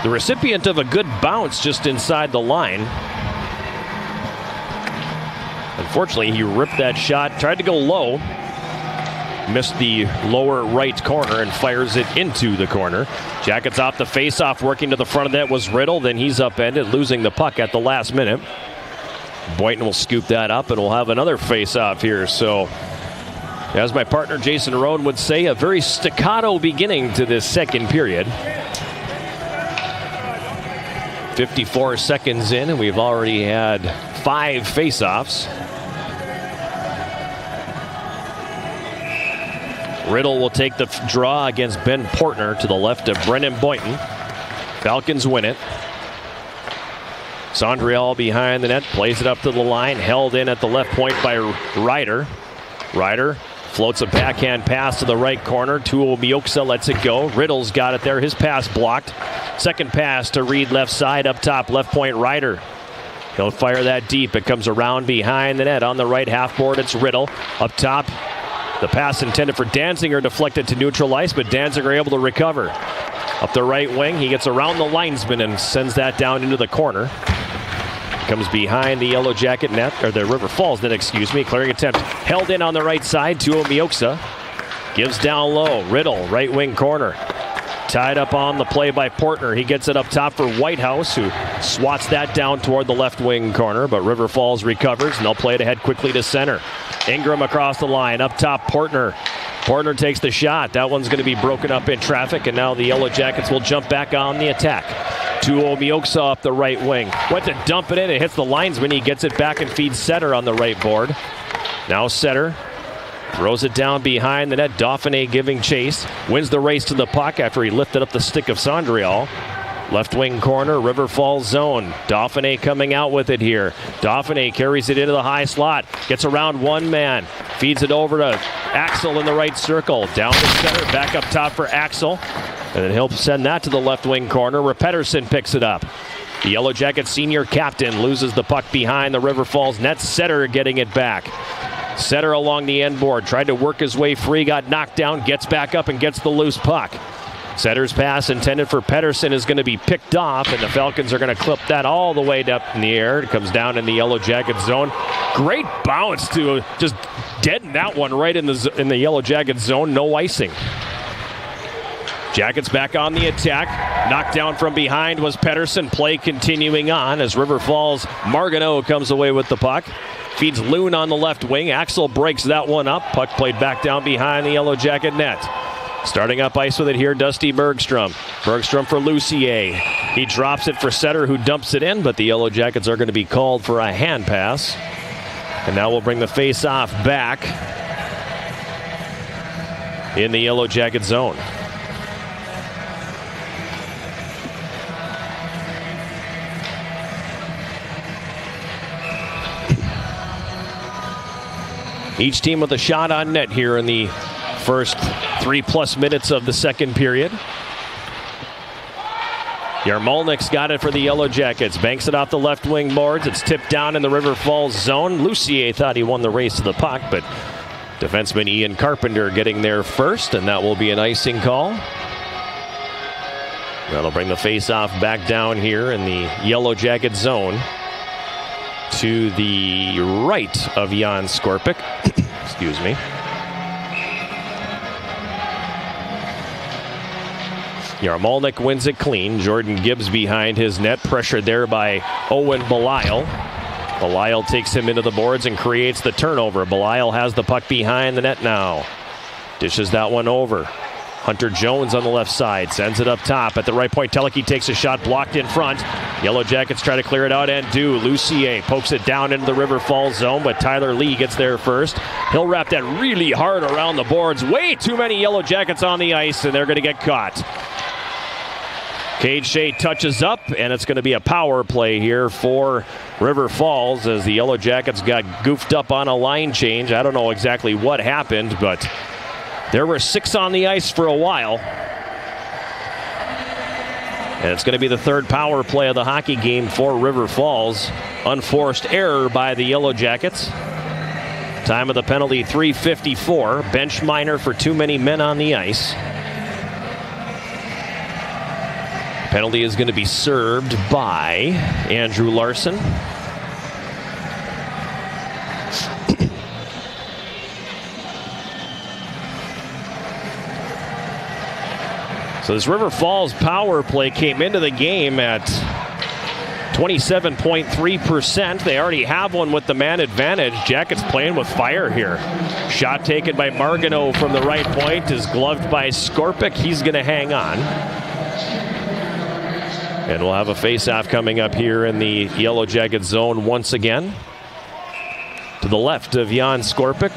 the recipient of a good bounce just inside the line. Unfortunately, he ripped that shot, tried to go low, missed the lower right corner and fires it into the corner. Jackets off the face-off, working to the front of that was Riddle. Then he's upended, losing the puck at the last minute. Boynton will scoop that up, and we'll have another face-off here. So, as my partner Jason Roan would say, a very staccato beginning to this second period. 54 seconds in, and we've already had 5 face-offs. Riddle will take the draw against Ben Portner to the left of Brendan Boynton. Falcons win it. Sondriel behind the net, plays it up to the line, held in at the left point by Ryder. Ryder floats a backhand pass to the right corner. Tuo Mioksa lets it go. Riddle's got it there. His pass blocked. Second pass to Reed left side, up top, left point Ryder. He'll fire that deep. It comes around behind the net on the right half board. It's Riddle up top. The pass intended for Danziger, deflected to neutral ice, but Danziger able to recover. Up the right wing, he gets around the linesman and sends that down into the corner. Comes behind the Yellow Jacket net, or the River Falls net, excuse me. Clearing attempt held in on the right side. Tuo Mioksa gives down low. Riddle, right wing corner. Tied up on the play by Portner. He gets it up top for Whitehouse, who swats that down toward the left wing corner, but River Falls recovers, and they'll play it ahead quickly to center. Ingram across the line. Up top, Portner Portner takes the shot. That one's going to be broken up in traffic, and now the Yellow Jackets will jump back on the attack. Tuo Mioksa up the right wing. Went to dump it in. It hits the linesman. He gets it back and feeds Setter on the right board. Now Setter throws it down behind the net. Dauphiné giving chase. Wins the race to the puck after he lifted up the stick of Sondrial. Left wing corner, River Falls zone. Dauphiné coming out with it here. Dauphiné carries it into the high slot. Gets around one man. Feeds it over to Axel in the right circle. Down to center, back up top for Axel. And then he'll send that to the left wing corner where Pettersson picks it up. The Yellow Jackets senior captain loses the puck behind the River Falls net. Setter getting it back. Setter along the end board. Tried to work his way free, got knocked down, gets back up and gets the loose puck. Setter's pass intended for Pettersson is going to be picked off, and the Falcons are going to clip that all the way up in the air. It comes down in the Yellow Jacket zone. Great bounce to just deaden that one right in the Yellow Jacket zone. No icing. Jackets back on the attack. Knocked down from behind was Pettersson. Play continuing on as River Falls Marganeau comes away with the puck. Feeds Loon on the left wing. Axel breaks that one up. Puck played back down behind the Yellow Jacket net. Starting up ice with it here, Dusty Bergstrom. Bergstrom for Lucier. He drops it for Setter, who dumps it in, but the Yellow Jackets are going to be called for a hand pass. And now we'll bring the face-off back in the Yellow Jacket zone. Each team with a shot on net here in the first 3+ minutes of the second period. Yarmolnik's got it for the Yellow Jackets. Banks it off the left wing boards. It's tipped down in the River Falls zone. Lucier thought he won the race to the puck, but defenseman Ian Carpenter getting there first, and that will be an icing call. That'll bring the face-off back down here in the Yellow Jacket zone to the right of Jan Skorpic. Excuse me. Yarmolnik wins it clean. Jordan Gibbs behind his net, pressured there by Owen Belisle. Belisle takes him into the boards and creates the turnover. Belisle has the puck behind the net now. Dishes that one over. Hunter Jones on the left side, sends it up top at the right point. Teleki takes a shot, blocked in front. Yellow Jackets try to clear it out and do. Lucier pokes it down into the River Falls zone, but Tyler Lee gets there first. He'll wrap that really hard around the boards. Way too many Yellow Jackets on the ice, and they're going to get caught. Cade Shea touches up, and it's going to be a power play here for River Falls as the Yellow Jackets got goofed up on a line change. I don't know exactly what happened, but there were 6 on the ice for a while. And it's going to be the third power play of the hockey game for River Falls. Unforced error by the Yellow Jackets. Time of the penalty, 3:54. Bench minor for too many men on the ice. Penalty is going to be served by Andrew Larson. So this River Falls power play came into the game at 27.3%. They already have one with the man advantage. Jackets playing with fire here. Shot taken by Marganeau from the right point is gloved by Skorpic. He's going to hang on. And we'll have a face-off coming up here in the Yellow Jacket zone once again. To the left of Jan Skorpic.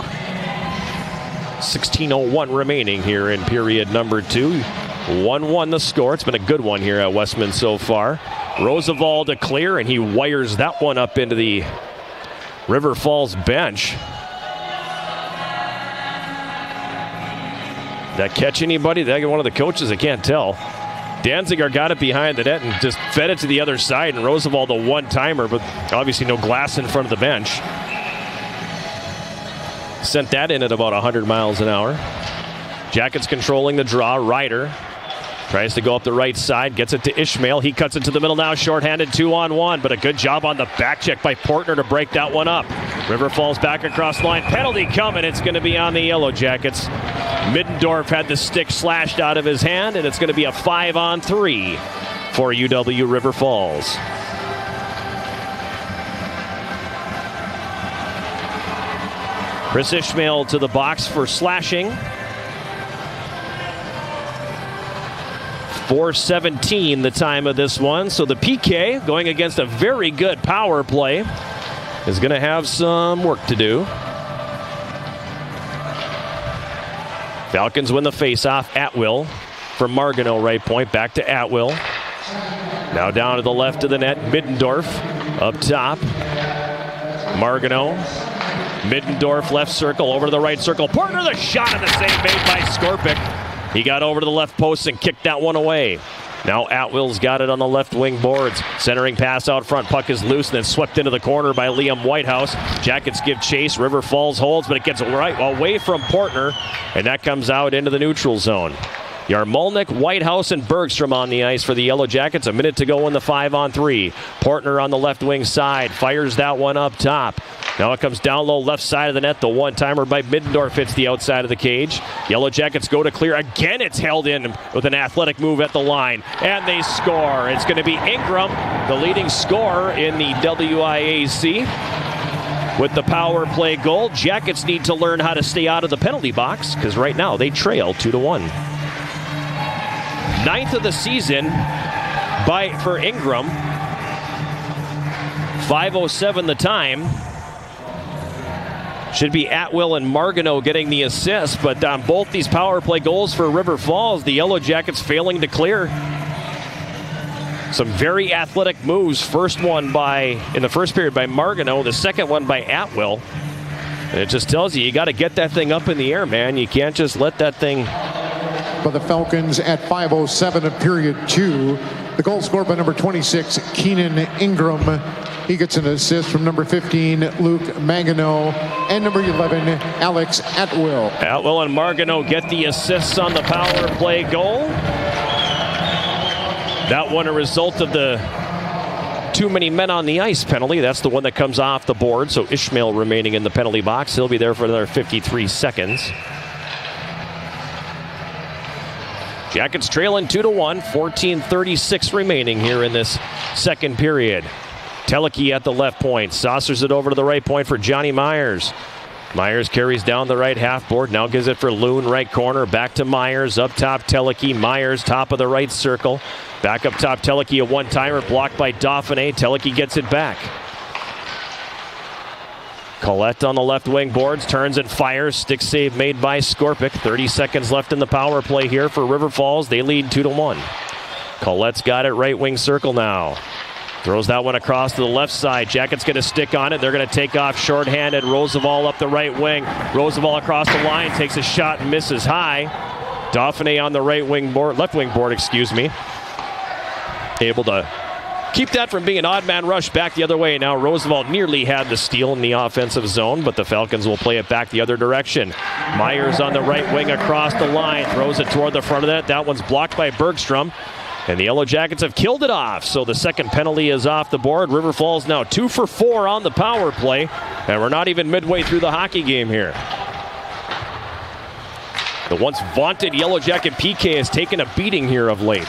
16:01 remaining here in period number 2. 1-1 the score. It's been a good one here at Westman so far. Roosevelt to clear, and he wires that one up into the River Falls bench. Did that catch anybody? Did that get one of the coaches? I can't tell. Danziger got it behind the net and just fed it to the other side, and Roosevelt a one-timer, but obviously no glass in front of the bench. Sent that in at about 100 miles an hour. Jackets controlling the draw. Ryder tries to go up the right side, gets it to Ishmael. He cuts it to the middle now, shorthanded 2-on-1, but a good job on the back check by Portner to break that one up. River Falls back across the line. Penalty coming. It's going to be on the Yellow Jackets. Middendorf had the stick slashed out of his hand, and it's going to be a 5-on-3 for UW River Falls. Chris Ishmael to the box for slashing. 4:17 the time of this one. So the PK, going against a very good power play, is going to have some work to do. Falcons win the faceoff. Atwill from Margano, right point, back to Atwill. Now down to the left of the net, Middendorf up top. Margano, Middendorf left circle, over to the right circle. Portner, the shot and the save made by Skorpic. He got over to the left post and kicked that one away. Now Atwill's got it on the left wing boards. Centering pass out front. Puck is loose and then swept into the corner by Liam Whitehouse. Jackets give chase. River Falls holds, but it gets right away from Portner, and that comes out into the neutral zone. Yarmolnik, Whitehouse, and Bergstrom on the ice for the Yellow Jackets. A minute to go in the 5-on-3. Portner on the left wing side. Fires that one up top. Now it comes down low left side of the net. The one-timer by Middendorf hits the outside of the cage. Yellow Jackets go to clear. Again, it's held in with an athletic move at the line. And they score. It's going to be Ingram, the leading scorer in the WIAC. With the power play goal, Jackets need to learn how to stay out of the penalty box because right now they trail 2-1. 9th of the season for Ingram. 5:07 the time. Should be Atwill and Margano getting the assist, but on both these power play goals for River Falls, the Yellow Jackets failing to clear. Some very athletic moves. First one in the first period by Margano, the second one by Atwill. And it just tells you got to get that thing up in the air, man. You can't just let that thing. For the Falcons at 5:07 of period 2. The goal scored by number 26, Keenan Ingram. He gets an assist from number 15, Luke Magano, and number 11, Alex Atwill. Atwill and Margano get the assists on the power play goal. That one a result of the too many men on the ice penalty. That's the one that comes off the board. So Ishmael remaining in the penalty box. He'll be there for another 53 seconds. Jackets trailing 2-1, 14:36 remaining here in this second period. Teleki at the left point, saucers it over to the right point for Johnny Myers. Myers carries down the right half board, now gives it for Loon, right corner, back to Myers, up top Teleki, Myers top of the right circle. Back up top Teleki, a one-timer blocked by Dauphiné. Teleki gets it back. Collette on the left wing boards, turns and fires. Stick save made by Skorpic. 30 seconds left in the power play here for River Falls. They lead 2-1. Collette's got it right wing circle now. Throws that one across to the left side. Jackets going to stick on it. They're going to take off shorthanded. Roosevelt up the right wing. Roosevelt across the line, takes a shot and misses high. Dauphiné on the left wing board, able to keep that from being an odd man rush back the other way. Now Roosevelt nearly had the steal in the offensive zone, but the Falcons will play it back the other direction. Myers on the right wing across the line, throws it toward the front of that. That one's blocked by Bergstrom. And the Yellow Jackets have killed it off, so the second penalty is off the board. River Falls now 2 for 4 on the power play, and we're not even midway through the hockey game here. The once vaunted Yellow Jacket PK has taken a beating here of late.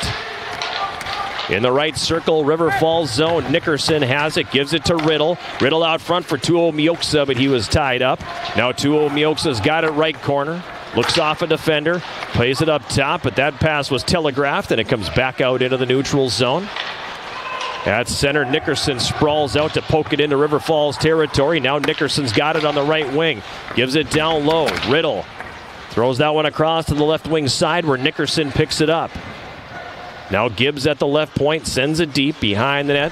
In the right circle, River Falls zone. Nickerson has it, gives it to Riddle. Riddle out front for Tuo Mioksa, but he was tied up. Now Tuo Mioksa's got it right corner. Looks off a defender, plays it up top, but that pass was telegraphed, and it comes back out into the neutral zone. At center, Nickerson sprawls out to poke it into River Falls territory. Now Nickerson's got it on the right wing. Gives it down low. Riddle throws that one across to the left wing side where Nickerson picks it up. Now Gibbs at the left point, sends it deep behind the net.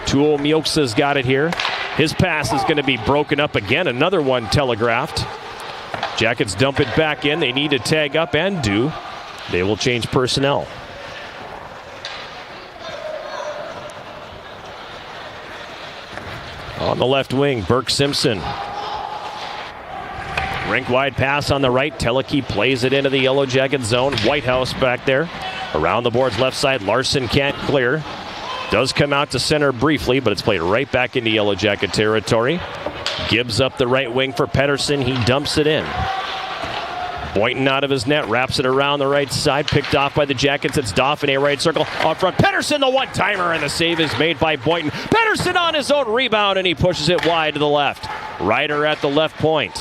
Tuo Mioksa's got it here. His pass is going to be broken up again. Another one telegraphed. Jackets dump it back in. They need to tag up and do. They will change personnel. On the left wing, Burke Simpson. Rink wide pass on the right. Teleki plays it into the Yellow Jacket zone. Whitehouse back there. Around the boards left side. Larson can't clear. Does come out to center briefly, but it's played right back into Yellow Jacket territory. Gibbs up the right wing for Pettersson. He dumps it in. Boynton out of his net, wraps it around the right side. Picked off by the Jackets. It's Dauphiné right circle. Up front, Pettersson the one-timer, and the save is made by Boynton. Pettersson on his own rebound, and he pushes it wide to the left. Ryder at the left point.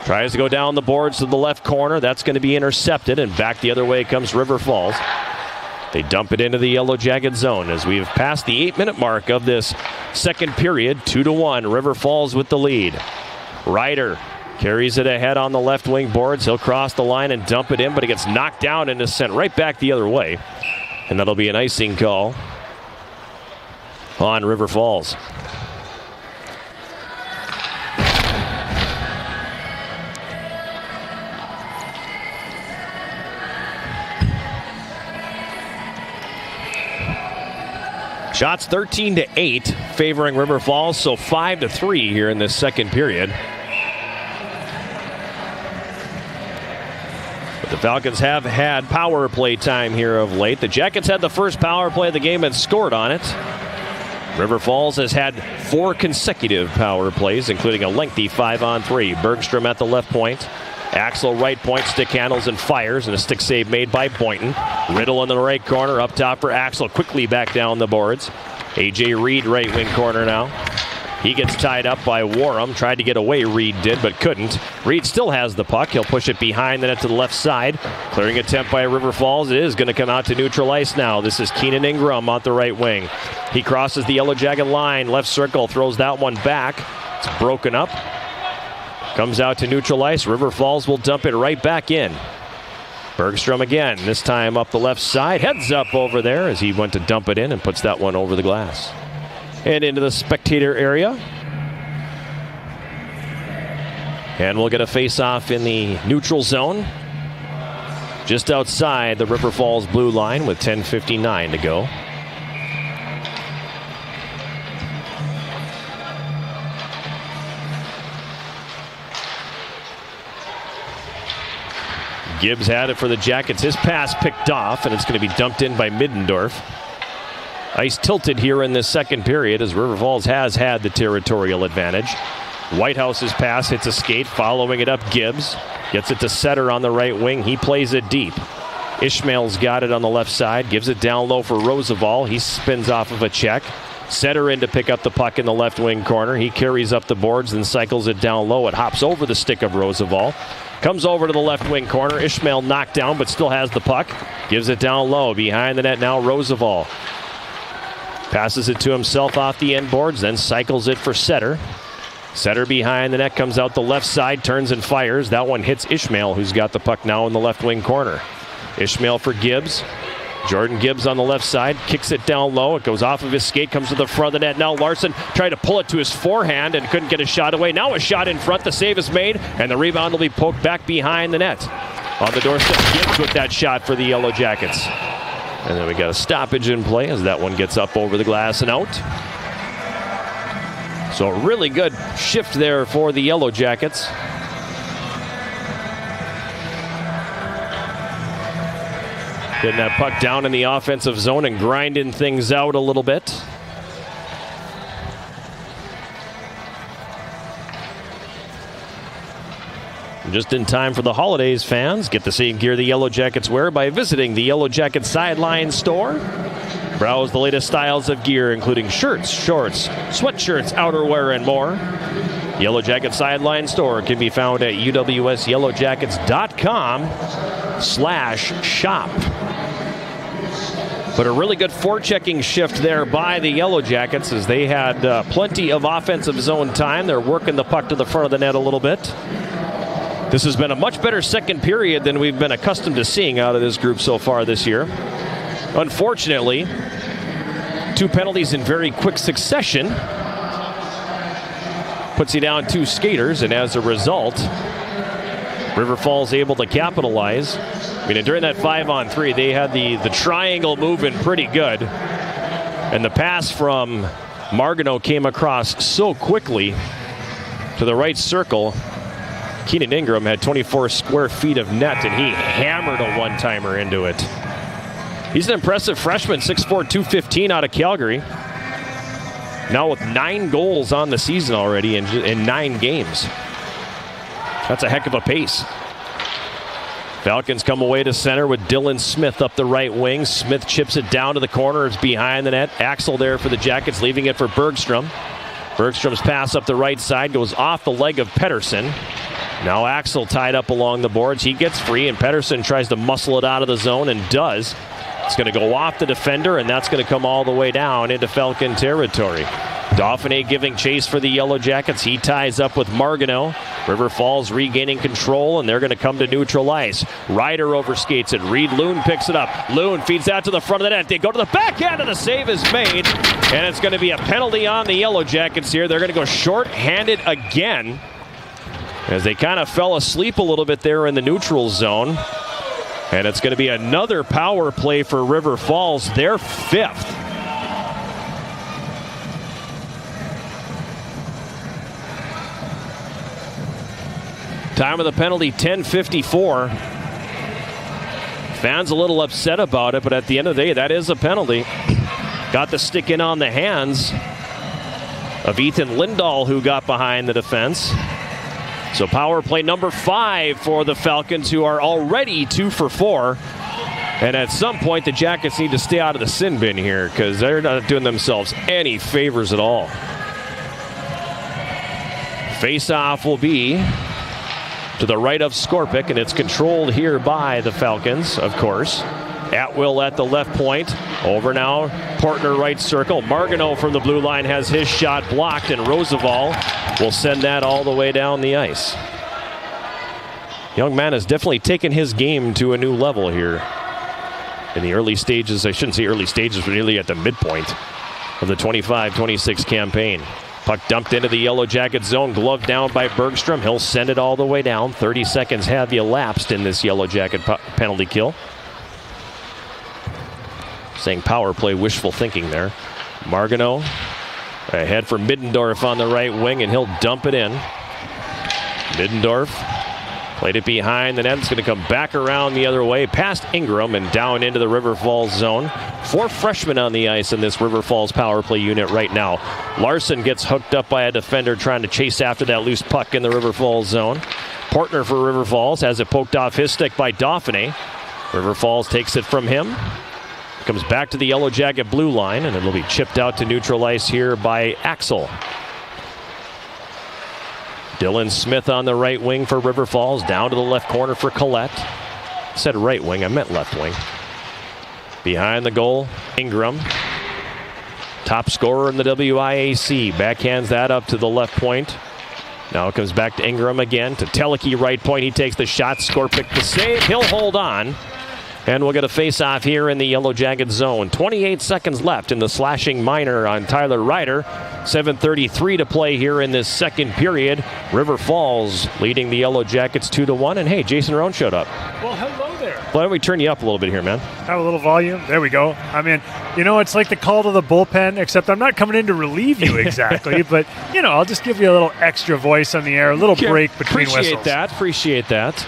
Tries to go down the boards to the left corner. That's going to be intercepted, and back the other way comes River Falls. They dump it into the Yellow Jacket zone as we've passed the 8-minute mark of this second period. 2-1, River Falls with the lead. Ryder carries it ahead on the left wing boards. He'll cross the line and dump it in, but it gets knocked down and is sent right back the other way. And that'll be an icing call on River Falls. Shots 13-8 favoring River Falls, so 5-3 here in this second period. But the Falcons have had power play time here of late. The Jackets had the first power play of the game and scored on it. River Falls has had 4 consecutive power plays, including a lengthy 5-on-3. Bergstrom at the left point. Axel right point, stick handles and fires, and a stick save made by Boynton. Riddle in the right corner, up top for Axel, quickly back down the boards. A.J. Reed right wing corner now. He gets tied up by Warham. Tried to get away, Reed did, but couldn't. Reed still has the puck. He'll push it behind the net to the left side. Clearing attempt by River Falls. It is going to come out to neutral ice now. This is Keenan Ingram on the right wing. He crosses the Yellow Jacket line. Left circle, throws that one back. It's broken up. Comes out to neutral ice. River Falls will dump it right back in. Bergstrom again, this time up the left side. Heads up over there as he went to dump it in and puts that one over the glass. And into the spectator area. And we'll get a face-off in the neutral zone. Just outside the River Falls blue line with 10:59 to go. Gibbs had it for the Jackets. His pass picked off, and it's going to be dumped in by Middendorf. Ice tilted here in this second period as River Falls has had the territorial advantage. Whitehouse's pass hits a skate, following it up Gibbs. Gets it to Setter on the right wing. He plays it deep. Ishmael's got it on the left side. Gives it down low for Roosevelt. He spins off of a check. Setter in to pick up the puck in the left wing corner. He carries up the boards and cycles it down low. It hops over the stick of Roosevelt. Comes over to the left wing corner. Ishmael knocked down but still has the puck. Gives it down low. Behind the net now Roosevelt. Passes it to himself off the end boards, then cycles it for Setter. Setter behind the net, comes out the left side, turns and fires. That one hits Ishmael, who's got the puck now in the left wing corner. Ishmael for Gibbs. Jordan Gibbs on the left side, kicks it down low. It goes off of his skate, comes to the front of the net. Now Larson tried to pull it to his forehand and couldn't get a shot away. Now a shot in front, the save is made, and the rebound will be poked back behind the net. On the doorstep, Gibbs with that shot for the Yellow Jackets. And then we got a stoppage in play as that one gets up over the glass and out. So a really good shift there for the Yellow Jackets. Getting that puck down in the offensive zone and grinding things out a little bit. Just in time for the holidays, fans. Get the same gear the Yellow Jackets wear by visiting the Yellow Jacket Sideline store. Browse the latest styles of gear, including shirts, shorts, sweatshirts, outerwear, and more. Yellow Jacket Sideline store can be found at uwsyellowjackets.com/shop. But a really good forechecking shift there by the Yellow Jackets as they had plenty of offensive zone time. They're working the puck to the front of the net a little bit. This has been a much better second period than we've been accustomed to seeing out of this group so far this year. Unfortunately, 2 penalties in very quick succession puts you down 2 skaters, and as a result, River Falls able to capitalize. I mean, during that 5-on-3, they had the triangle moving pretty good, and the pass from Margano came across so quickly to the right circle. Keenan Ingram had 24 square feet of net, and he hammered a one-timer into it. He's an impressive freshman, 6'4", 215 out of Calgary. Now with 9 goals on the season already in 9 games. That's a heck of a pace. Falcons come away to center with Dylan Smith up the right wing. Smith chips it down to the corner. It's behind the net. Axel there for the Jackets, leaving it for Bergstrom. Bergstrom's pass up the right side goes off the leg of Pettersson. Now Axel tied up along the boards. He gets free, and Pettersson tries to muscle it out of the zone and does. It's going to go off the defender, and that's going to come all the way down into Falcon territory. Dauphiné giving chase for the Yellow Jackets. He ties up with Margano. River Falls regaining control, and they're going to come to neutral ice. Ryder overskates it. Reed Loon picks it up. Loon feeds out to the front of the net. They go to the backhand, and the save is made. And it's going to be a penalty on the Yellow Jackets here. They're going to go short-handed again, as they kind of fell asleep a little bit there in the neutral zone. And it's going to be another power play for River Falls, their 5th. Time of the penalty, 10:54. Fans a little upset about it, but at the end of the day, that is a penalty. Got the stick in on the hands of Ethan Lindahl, who got behind the defense. So power play number 5 for the Falcons, who are already 2 for 4. And at some point, the Jackets need to stay out of the sin bin here, because they're not doing themselves any favors at all. Face-off will be to the right of Skorpic, and it's controlled here by the Falcons, of course. Atwill at the left point. Over now, partner right circle. Margano from the blue line has his shot blocked, and Roosevelt will send that all the way down the ice. Young man has definitely taken his game to a new level here in the early stages. I shouldn't say early stages, but nearly at the midpoint of the 25-26 campaign. Puck dumped into the Yellow Jacket zone, gloved down by Bergstrom. He'll send it all the way down. 30 seconds have elapsed in this Yellow Jacket penalty kill. Saying power play, wishful thinking there. Margano ahead for Middendorf on the right wing, and he'll dump it in. Middendorf played it behind the net. It's going to come back around the other way, past Ingram and down into the River Falls zone. 4 freshmen on the ice in this River Falls power play unit right now. Larson gets hooked up by a defender trying to chase after that loose puck in the River Falls zone. Partner for River Falls has it poked off his stick by Dauphiné. River Falls takes it from him. Comes back to the Yellow Jacket blue line, and it'll be chipped out to neutral ice here by Axel. Dylan Smith on the right wing for River Falls, down to the left corner for Collette. Said right wing, I meant left wing. Behind the goal, Ingram. Top scorer in the WIAC. Backhands that up to the left point. Now it comes back to Ingram again. To Teleki, right point. He takes the shot. Skorpic the save. He'll hold on. And we'll get a face-off here in the Yellow Jacket zone. 28 seconds left in the slashing minor on Tyler Ryder. 7:33 to play here in this second period. River Falls leading the Yellow Jackets 2-1. And hey, Jason Roan showed up. Well, hello there. Why don't we turn you up a little bit here, man? Have a little volume. There we go. I mean, you know, it's like the call to the bullpen, except I'm not coming in to relieve you exactly. But, you know, I'll just give you a little extra voice on the air, a little break between whistles. Appreciate that.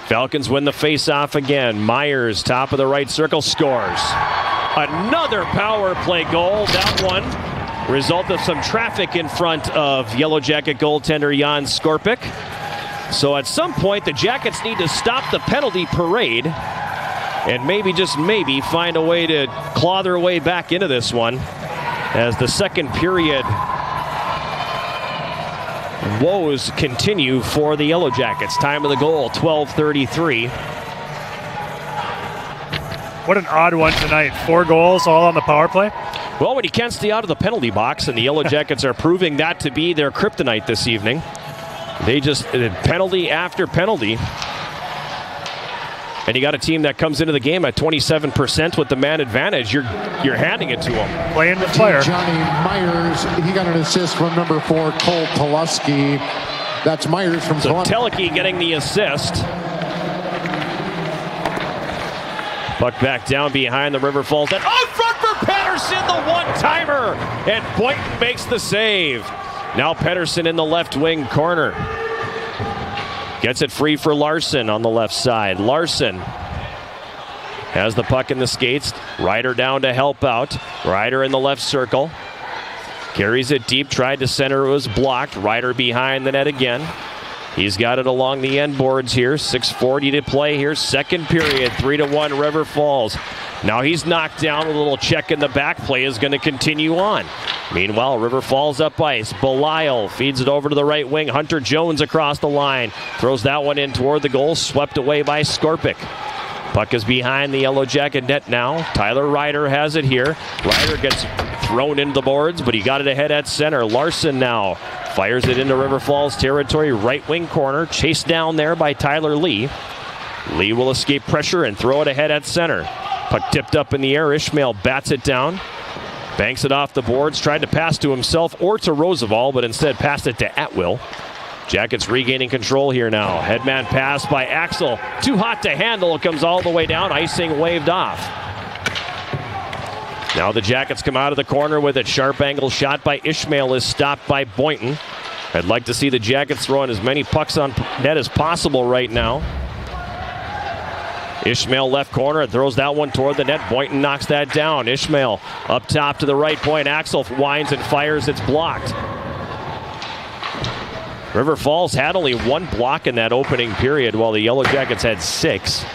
Falcons win the face-off again. Myers, top of the right circle, scores. Another power play goal. That one, result of some traffic in front of Yellow Jacket goaltender Jan Skorpic. So at some point, the Jackets need to stop the penalty parade and maybe, just maybe, find a way to claw their way back into this one as the second period woes continue for the Yellow Jackets. Time of the goal, 12:33. What an odd one tonight. 4 goals, all on the power play. Well, when you can't stay out of the penalty box, and the Yellow Jackets are proving that to be their kryptonite this evening. They just penalty after penalty. And you got a team that comes into the game at 27% with the man advantage. You're handing it to them. Playing the player. Johnny Myers, he got an assist from number 4, Cole Tulusky. That's Myers from Columbus. Teleki getting the assist. Puck back down behind the River Falls. And out front for Pettersson, the one-timer. And Boynton makes the save. Now Pettersson in the left wing corner. Gets it free for Larson on the left side. Larson has the puck in the skates. Ryder down to help out. Ryder in the left circle. Carries it deep. Tried to center. It was blocked. Ryder behind the net again. He's got it along the end boards here. 6:40 to play here. Second period. 3-1 River Falls. Now he's knocked down. A little check in the back. Play is going to continue on. Meanwhile, River Falls up ice. Belisle feeds it over to the right wing. Hunter Jones across the line. Throws that one in toward the goal. Swept away by Skorpic. Puck is behind the Yellow Jacket net now. Tyler Ryder has it here. Ryder gets thrown into the boards, but he got it ahead at center. Larson now fires it into River Falls territory. Right wing corner. Chased down there by Tyler Lee. Lee will escape pressure and throw it ahead at center. Puck tipped up in the air. Ishmael bats it down. Banks it off the boards. Tried to pass to himself or to Roosevelt, but instead passed it to Atwill. Jackets regaining control here now. Headman pass by Axel. Too hot to handle. It comes all the way down. Icing waved off. Now the Jackets come out of the corner with it. Sharp angle shot by Ishmael is stopped by Boynton. I'd like to see the Jackets throwing as many pucks on net as possible right now. Ishmael left corner and throws that one toward the net. Boynton knocks that down. Ishmael up top to the right point. Axel winds and fires. It's blocked. River Falls had only one block in that opening period while the Yellow Jackets had 6.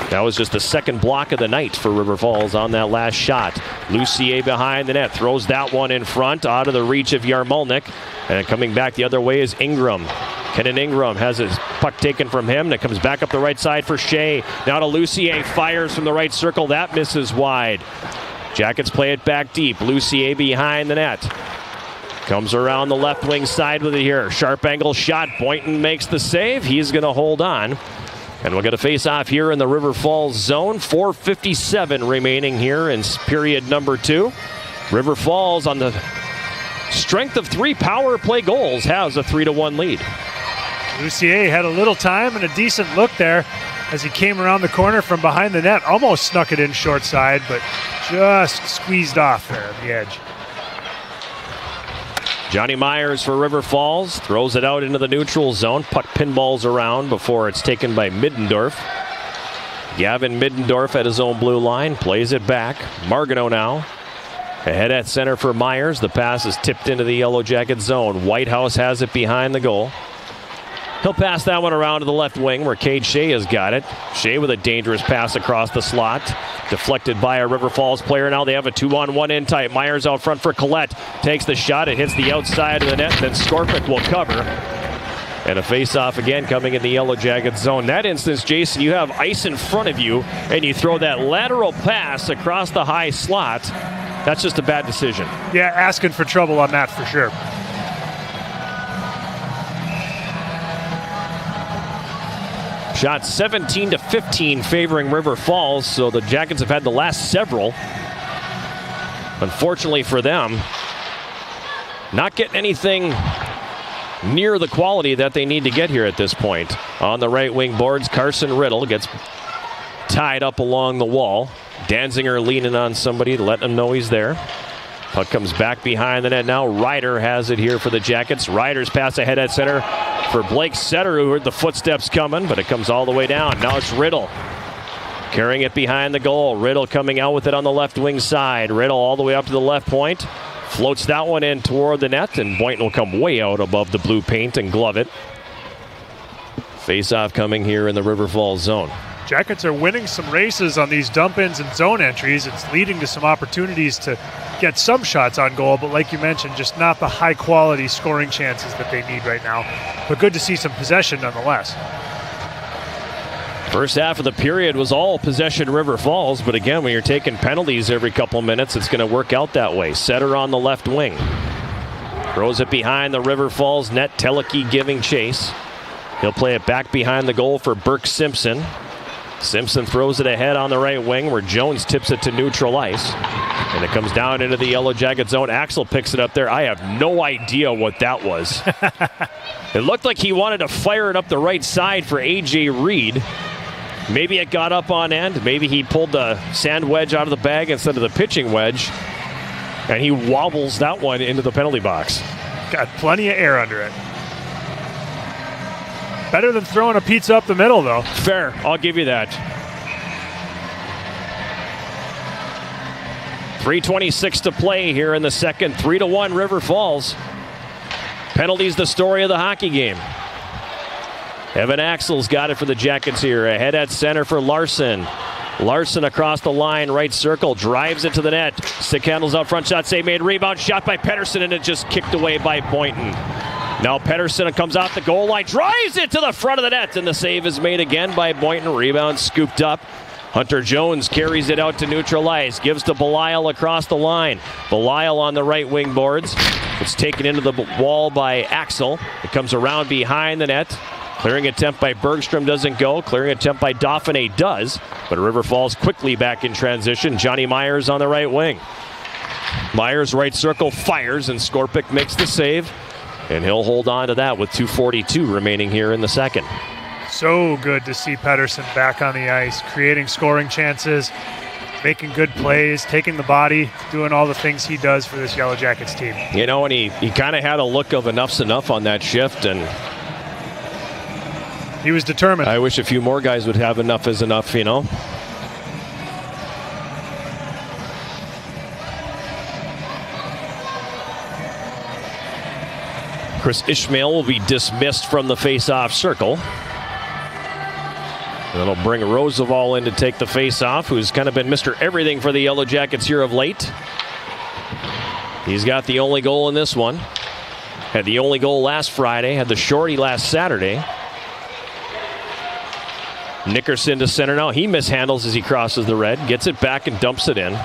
That was just the second block of the night for River Falls on that last shot. Lucier behind the net. Throws that one in front out of the reach of Yarmolnik. And coming back the other way is Ingram. Kenan Ingram has his puck taken from him. That comes back up the right side for Shea. Now to Lucier. Fires from the right circle. That misses wide. Jackets play it back deep. Lucier behind the net. Comes around the left wing side with it here. Sharp angle shot. Boynton makes the save. He's going to hold on. And we'll get a face-off here in the River Falls zone. 4:57 remaining here in period number 2. River Falls, on the strength of 3 power play goals, has a 3-1 lead. Lucier had a little time and a decent look there as he came around the corner from behind the net. Almost snuck it in short side, but just squeezed off there at the edge. Johnny Myers for River Falls throws it out into the neutral zone. Puck pinballs around before it's taken by Middendorf. Gavin Middendorf at his own blue line plays it back. Margano now ahead at center for Myers. The pass is tipped into the Yellow Jacket zone. Whitehouse has it behind the goal. He'll pass that one around to the left wing where Cade Shea has got it. Shea with a dangerous pass across the slot. Deflected by a River Falls player. Now they have a 2-on-1 in tight. Myers out front for Collette. Takes the shot. It hits the outside of the net. Then Skorpic will cover. And a face-off again coming in the Yellow Jacket zone. That instance, Jason, you have ice in front of you and you throw that lateral pass across the high slot. That's just a bad decision. Yeah, asking for trouble on that for sure. Shot 17-15 favoring River Falls, so the Jackets have had the last several. Unfortunately for them, not getting anything near the quality that they need to get here at this point. On the right wing boards, Carson Riddle gets tied up along the wall. Danziger leaning on somebody to let them know he's there. Puck comes back behind the net now. Ryder has it here for the Jackets. Ryder's pass ahead at center for Blake Setter, who heard the footsteps coming, but it comes all the way down. Now it's Riddle carrying it behind the goal. Riddle coming out with it on the left wing side. Riddle all the way up to the left point. Floats that one in toward the net, and Boynton will come way out above the blue paint and glove it. Face-off coming here in the River Falls zone. Jackets are winning some races on these dump-ins and zone entries. It's leading to some opportunities to get some shots on goal, but like you mentioned, just not the high-quality scoring chances that they need right now. But good to see some possession nonetheless. First half of the period was all possession River Falls, but again, when you're taking penalties every couple minutes, it's going to work out that way. Setter on the left wing. Throws it behind the River Falls net. Teleki giving chase. He'll play it back behind the goal for Burke Simpson. Simpson throws it ahead on the right wing where Jones tips it to neutral ice. And it comes down into the Yellow Jacket zone. Axel picks it up there. I have no idea what that was. It looked like he wanted to fire it up the right side for A.J. Reed. Maybe it got up on end. Maybe he pulled the sand wedge out of the bag instead of the pitching wedge. And he wobbles that one into the penalty box. Got plenty of air under it. Better than throwing a pizza up the middle, though. Fair. I'll give you that. 3:26 to play here in the second. 3-1 River Falls. Penalties the story of the hockey game. Evan Axel's got it for the Jackets here. Ahead at center for Larson. Larson across the line, right circle, drives it to the net. Stick handles out front, shot save made, rebound, shot by Pettersson, and it just kicked away by Boynton. Now Pettersson comes out the goal line, drives it to the front of the net, and the save is made again by Boynton. Rebound scooped up. Hunter Jones carries it out to neutral ice, gives to Belisle across the line. Belisle on the right wing boards. It's taken into the wall by Axel. It comes around behind the net. Clearing attempt by Bergstrom doesn't go. Clearing attempt by Dauphiné does. But River Falls quickly back in transition. Johnny Myers on the right wing. Myers right circle fires, and Skorpic makes the save. And he'll hold on to that with 2:42 remaining here in the second. So good to see Pettersson back on the ice, creating scoring chances, making good plays, taking the body, doing all the things he does for this Yellow Jackets team. You know, and he kind of had a look of enough's enough on that shift, and he was determined. I wish a few more guys would have enough is enough, you know. Chris Ishmael will be dismissed from the face-off circle. That'll bring Roosevelt in to take the face-off, who's kind of been Mr. Everything for the Yellow Jackets here of late. He's got the only goal in this one. Had the only goal last Friday. Had the shorty last Saturday. Nickerson to center now. He mishandles as he crosses the red. Gets it back and dumps it in.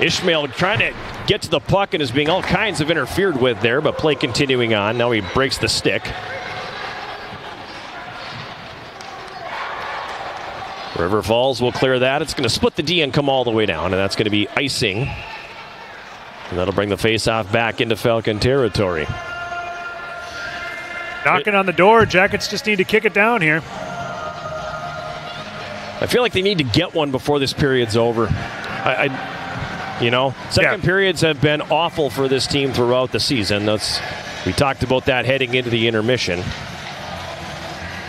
Ishmael trying to get to the puck and is being all kinds of interfered with there, but play continuing on. Now he breaks the stick. River Falls will clear that. It's going to split the D and come all the way down, and that's going to be icing. And that'll bring the face-off back into Falcon territory. Knocking on the door. Jackets just need to kick it down here. I feel like they need to get one before this period's over. Second periods have been awful for this team throughout the season. We talked about that heading into the intermission.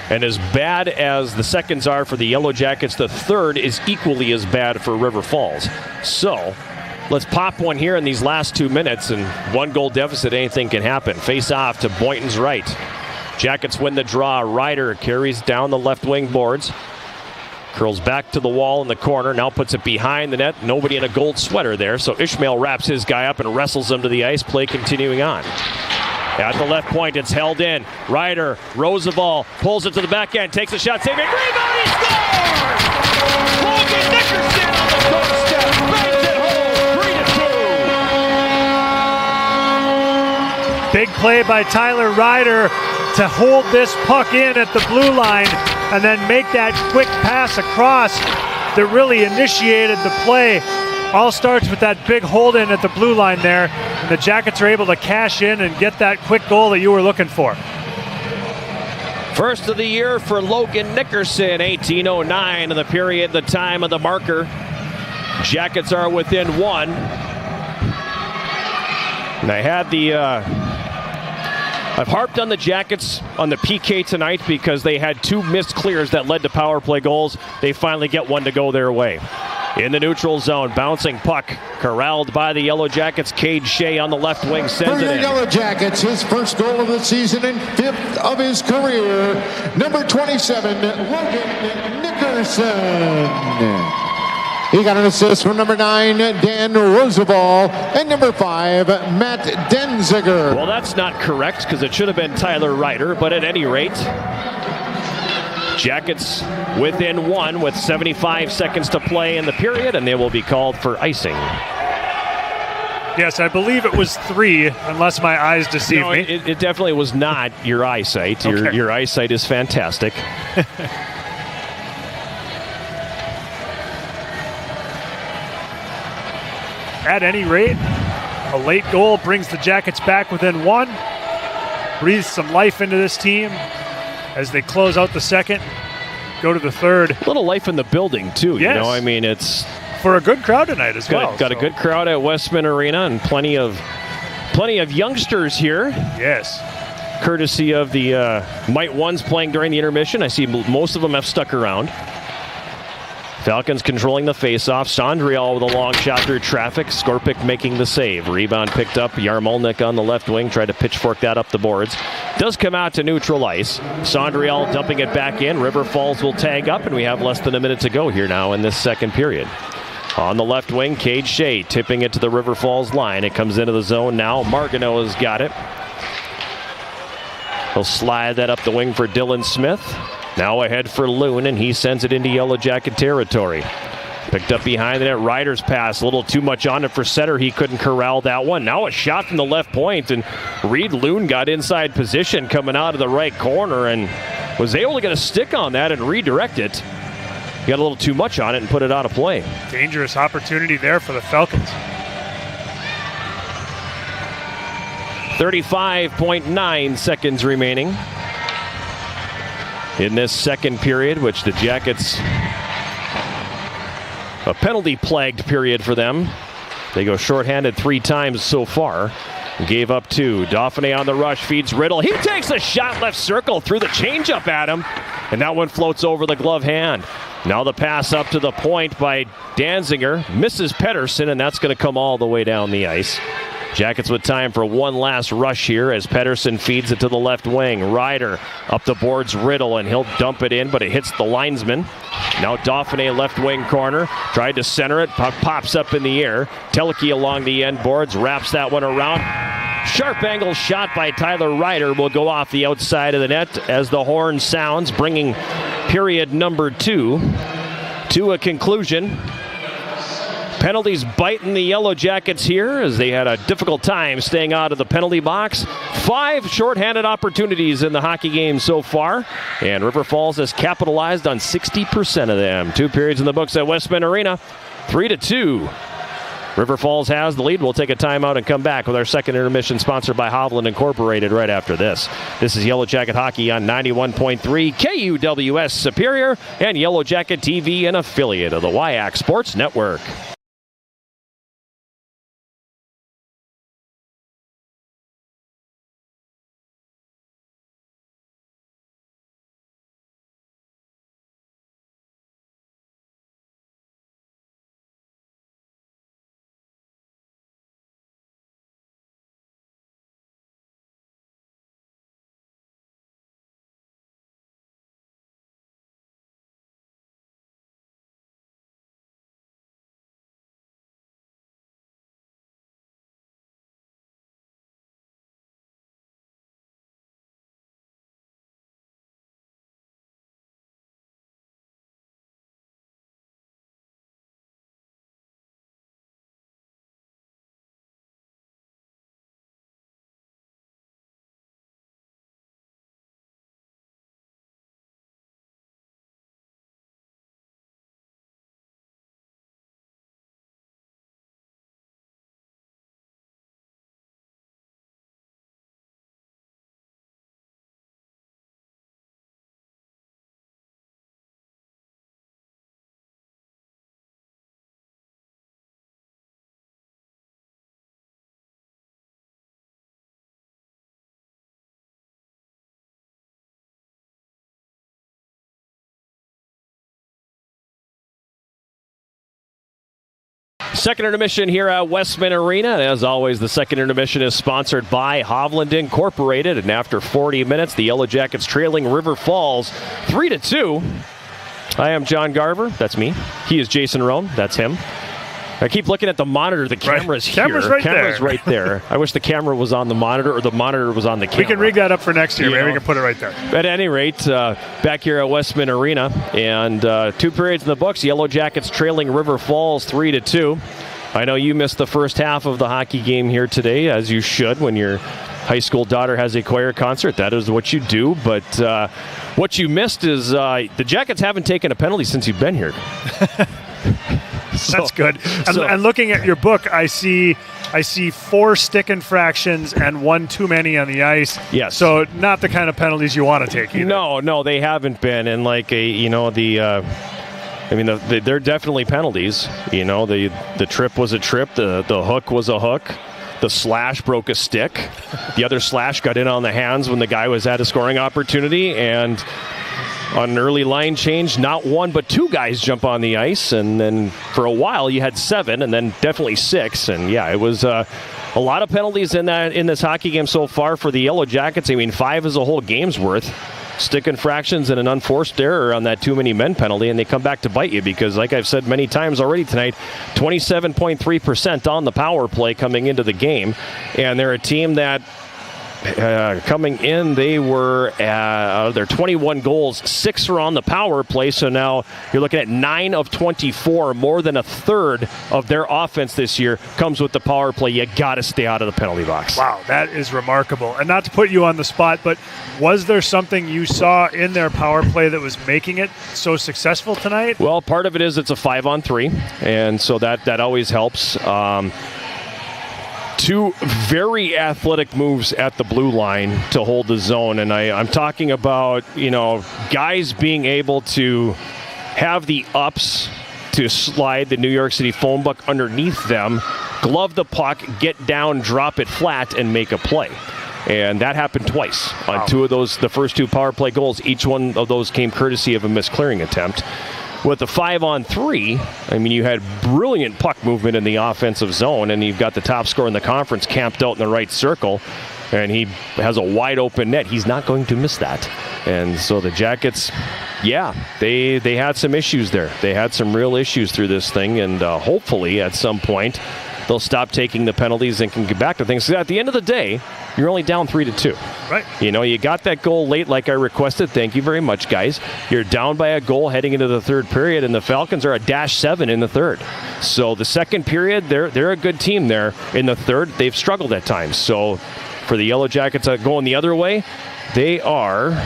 And as bad as the seconds are for the Yellow Jackets, the third is equally as bad for River Falls. So let's pop one here in these last 2 minutes, and 1-goal deficit, anything can happen. Face off to Boynton's right. Jackets win the draw. Ryder carries down the left wing boards. Curls back to the wall in the corner. Now puts it behind the net. Nobody in a gold sweater there. So Ishmael wraps his guy up and wrestles him to the ice. Play continuing on. At the left point, it's held in. Ryder, Roosevelt pulls it to the back end, takes a shot, save it, rebound, he scores! Logan Nickerson on the doorstep, bangs it home, 3-2. Big play by Tyler Ryder to hold this puck in at the blue line and then make that quick pass across that really initiated the play. All starts with that big hold in at the blue line there, and the Jackets are able to cash in and get that quick goal that you were looking for. First of the year for Logan Nickerson, 18:09 in the period, the time of the marker. Jackets are within one. And I've harped on the Jackets on the PK tonight because they had 2 missed clears that led to power play goals. They finally get one to go their way. In the neutral zone, bouncing puck, corralled by the Yellow Jackets. Cade Shea on the left wing sends it in. Yellow Jackets, his first goal of the season and 5th of his career. Number 27, Logan Nickerson. He got an assist from number 9, Dan Roosevelt, and number 5, Matt Denziger. Well, that's not correct because it should have been Tyler Ryder, but at any rate, Jackets within one with 75 seconds to play in the period, and they will be called for icing. Yes, I believe it was 3, unless my eyes deceive me. It definitely was not your eyesight. Okay. Your eyesight is fantastic. At any rate, a late goal brings the Jackets back within 1. Breathes some life into this team as they close out the second, go to the third. A little life in the building, too. Yes. You know, I mean, it's for a good crowd tonight as well. Got a good crowd at Westman Arena and plenty of youngsters here. Yes. Courtesy of the Mite Ones playing during the intermission. I see most of them have stuck around. Falcons controlling the faceoff. Sondriel with a long shot through traffic. Skorpic making the save. Rebound picked up. Yarmolnik on the left wing. Tried to pitchfork that up the boards. Does come out to neutral ice. Sondriel dumping it back in. River Falls will tag up, and we have less than a minute to go here now in this second period. On the left wing, Cade Shea tipping it to the River Falls line. It comes into the zone now. Margano has got it. He'll slide that up the wing for Dylan Smith. Now ahead for Loon, and he sends it into Yellow Jacket territory. Picked up behind the net. Ryder's pass, a little too much on it for Setter. He couldn't corral that one. Now a shot from the left point, and Reed Loon got inside position coming out of the right corner and was able to get a stick on that and redirect it. He got a little too much on it and put it out of play. Dangerous opportunity there for the Falcons. 35.9 seconds remaining in this second period, which the Jackets, a penalty-plagued period for them. They go shorthanded 3 times so far. Gave up 2. Dauphiné on the rush, feeds Riddle. He takes a shot left circle through the changeup at him, and that one floats over the glove hand. Now the pass up to the point by Danziger. Misses Pettersson, and that's going to come all the way down the ice. Jackets with time for one last rush here as Pettersson feeds it to the left wing. Ryder up the boards, Riddle, and he'll dump it in, but it hits the linesman. Now Dauphiné left wing corner. Tried to center it. Puck pops up in the air. Teleki along the end boards. Wraps that one around. Sharp angle shot by Tyler Ryder will go off the outside of the net as the horn sounds, bringing period number 2 to a conclusion. Penalties biting the Yellow Jackets here as they had a difficult time staying out of the penalty box. 5 shorthanded opportunities in the hockey game so far, and River Falls has capitalized on 60% of them. 2 periods in the books at Westman Arena, 3-2. River Falls has the lead. We'll take a timeout and come back with our second intermission, sponsored by Hovland Incorporated right after this. This is Yellow Jacket Hockey on 91.3 KUWS Superior and Yellow Jacket TV, an affiliate of the WIAC Sports Network. Second intermission here at Westman Arena. And as always, the second intermission is sponsored by Hovland Incorporated. And after 40 minutes, the Yellow Jackets trailing River Falls 3-2. I am John Garver. That's me. He is Jason Roan. That's him. I keep looking at the monitor. The camera's here. Camera's right there. I wish the camera was on the monitor or the monitor was on the camera. We can rig that up for next year. Maybe we can put it right there. At any rate, back here at Westman Arena, and 2 periods in the books. Yellow Jackets trailing River Falls 3-2. I know you missed the first half of the hockey game here today, as you should when your high school daughter has a choir concert. That is what you do. But what you missed is the Jackets haven't taken a penalty since you've been here. That's good. And looking at your book, I see 4 stick infractions and 1 too many on the ice. Yes. So not the kind of penalties you want to take either. No, they haven't been. And they're definitely penalties. The trip was a trip. The hook was a hook. The slash broke a stick. The other slash got in on the hands when the guy was at a scoring opportunity. And On an early line change, not one but two guys jump on the ice, and then for a while you had 7, and then definitely 6, and yeah, it was a lot of penalties in this hockey game so far for the Yellow Jackets. I mean, 5 is a whole game's worth. Stick infractions and an unforced error on that too many men penalty, and they come back to bite you because, like I've said many times already tonight, 27.3% on the power play coming into the game, and they're a team that coming in, they were their 21 goals, 6 are on the power play. So now you're looking at 9 of 24, more than a third of their offense this year comes with the power play. You got to stay out of the penalty box. Wow, that is remarkable. And not to put you on the spot, but was there something you saw in their power play that was making it so successful tonight? Well, part of it is it's a 5-on-3, and so that always helps. 2 very athletic moves at the blue line to hold the zone, and I'm talking about, guys being able to have the ups to slide the New York City phone book underneath them, glove the puck, get down, drop it flat, and make a play. And that happened twice on 2 of those, the first 2 power play goals. Each one of those came courtesy of a missed clearing attempt. With the 5-on-3, I mean, you had brilliant puck movement in the offensive zone, and you've got the top scorer in the conference camped out in the right circle, and he has a wide open net. He's not going to miss that. And so the Jackets, they had some issues there. They had some real issues through this thing, and hopefully at some point they'll stop taking the penalties and can get back to things. So at the end of the day, you're only down 3-2. Right. You got that goal late like I requested. Thank you very much, guys. You're down by a goal heading into the third period, and the Falcons are a -7 in the third. So the second period, they're a good team there. In the third, they've struggled at times. So for the Yellow Jackets going the other way, they are...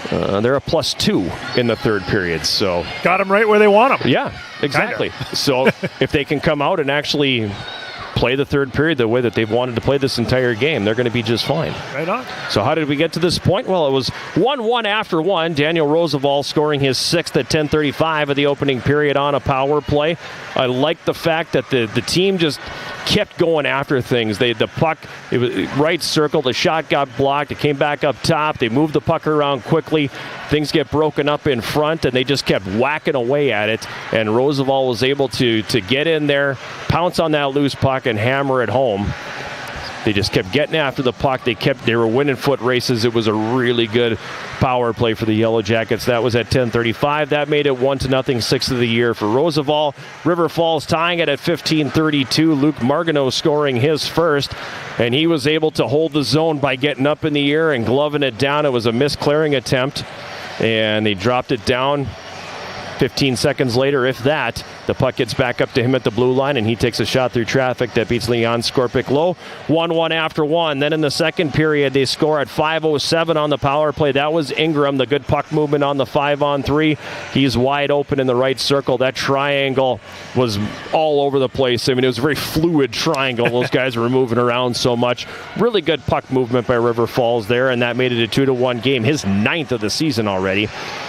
they're a +2 in the third period. So got them right where they want them. Yeah, exactly. So if they can come out and actually play the third period the way that they've wanted to play this entire game, they're going to be just fine. Right on. So how did we get to this point? Well, it was 1-1 after 1. Daniel Roosevelt scoring his 6th at 10:35 of the opening period on a power play. I like the fact that the team just kept going after things. The puck, it was right circle, the shot got blocked, it came back up top, they moved the puck around quickly, things get broken up in front, and they just kept whacking away at it, and Roosevelt was able to get in there, pounce on that loose puck, and hammer it home. They just kept getting after the puck. They were winning foot races. It was a really good power play for the Yellow Jackets. That was at 10:35. That made it 1-0, 6th of the year for Roosevelt. River Falls tying it at 15:32. Luke Marganeau scoring his first, and he was able to hold the zone by getting up in the air and gloving it down. It was a missed clearing attempt, and they dropped it down. 15 seconds later, if that, the puck gets back up to him at the blue line, and he takes a shot through traffic that beats Leon Skorpic low. 1-1 after 1. Then in the second period, they score at 5:07 on the power play. That was Ingram, the good puck movement on the 5-on-3. He's wide open in the right circle. That triangle was all over the place. I mean, it was a very fluid triangle. Those guys were moving around so much. Really good puck movement by River Falls there, and that made it a 2-1 game. His 9th of the season already.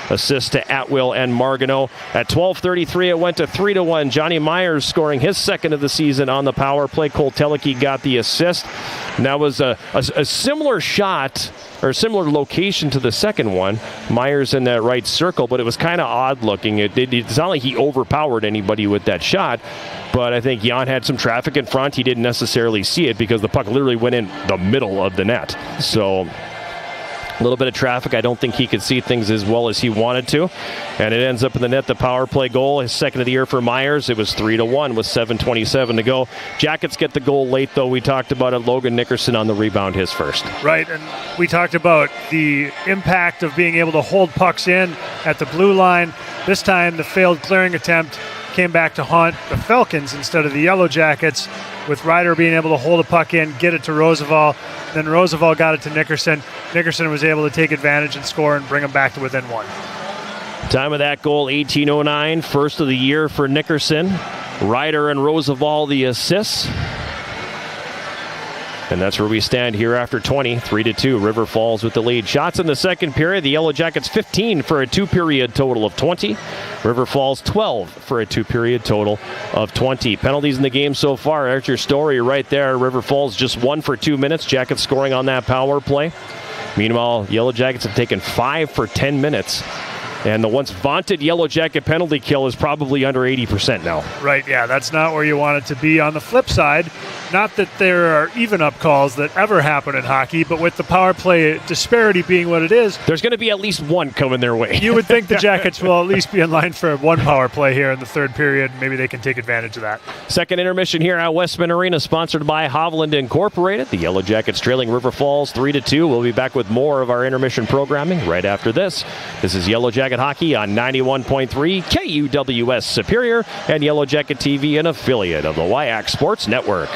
Assist to Atwill and Marganeau. At 12:33, it went to 3-1. Johnny Myers scoring his 2nd of the season on the power play. Cole Telecki got the assist. And that was a similar shot, or similar location to the second one. Myers in that right circle, but it was kind of odd looking. It's not like he overpowered anybody with that shot, but I think Jan had some traffic in front. He didn't necessarily see it because the puck literally went in the middle of the net. So a little bit of traffic. I don't think he could see things as well as he wanted to. And it ends up in the net, the power play goal. His 2nd of the year for Myers. It was 3-1 with 7:27 to go. Jackets get the goal late, though. We talked about it. Logan Nickerson on the rebound, his first. Right, and we talked about the impact of being able to hold pucks in at the blue line. This time, the failed clearing attempt came back to haunt the Falcons instead of the Yellow Jackets, with Ryder being able to hold a puck in, get it to Roosevelt. Then Roosevelt got it to Nickerson. Nickerson was able to take advantage and score and bring them back to within 1. Time of that goal, 18:09, 1st of the year for Nickerson. Ryder and Roosevelt the assists. And that's where we stand here after 20, 3-2. River Falls with the lead. Shots in the second period. The Yellow Jackets 15 for a 2-period total of 20. River Falls 12 for a 2-period total of 20. Penalties in the game so far. There's your story right there. River Falls just 1 for 2 minutes. Jackets scoring on that power play. Meanwhile, Yellow Jackets have taken 5 for 10 minutes. And the once vaunted Yellow Jacket penalty kill is probably under 80% now. Right, yeah, that's not where you want it to be. On the flip side, not that there are even up calls that ever happen in hockey, but with the power play disparity being what it is, there's going to be at least one coming their way. You would think the Jackets will at least be in line for one power play here in the third period. Maybe they can take advantage of that. Second intermission here at Westman Arena, sponsored by Hovland Incorporated. The Yellow Jackets trailing River Falls 3-2. We'll be back with more of our intermission programming right after this. This is Yellow Jacket Hockey on 91.3 KUWS Superior and Yellow Jacket TV, an affiliate of the WIAC Sports Network.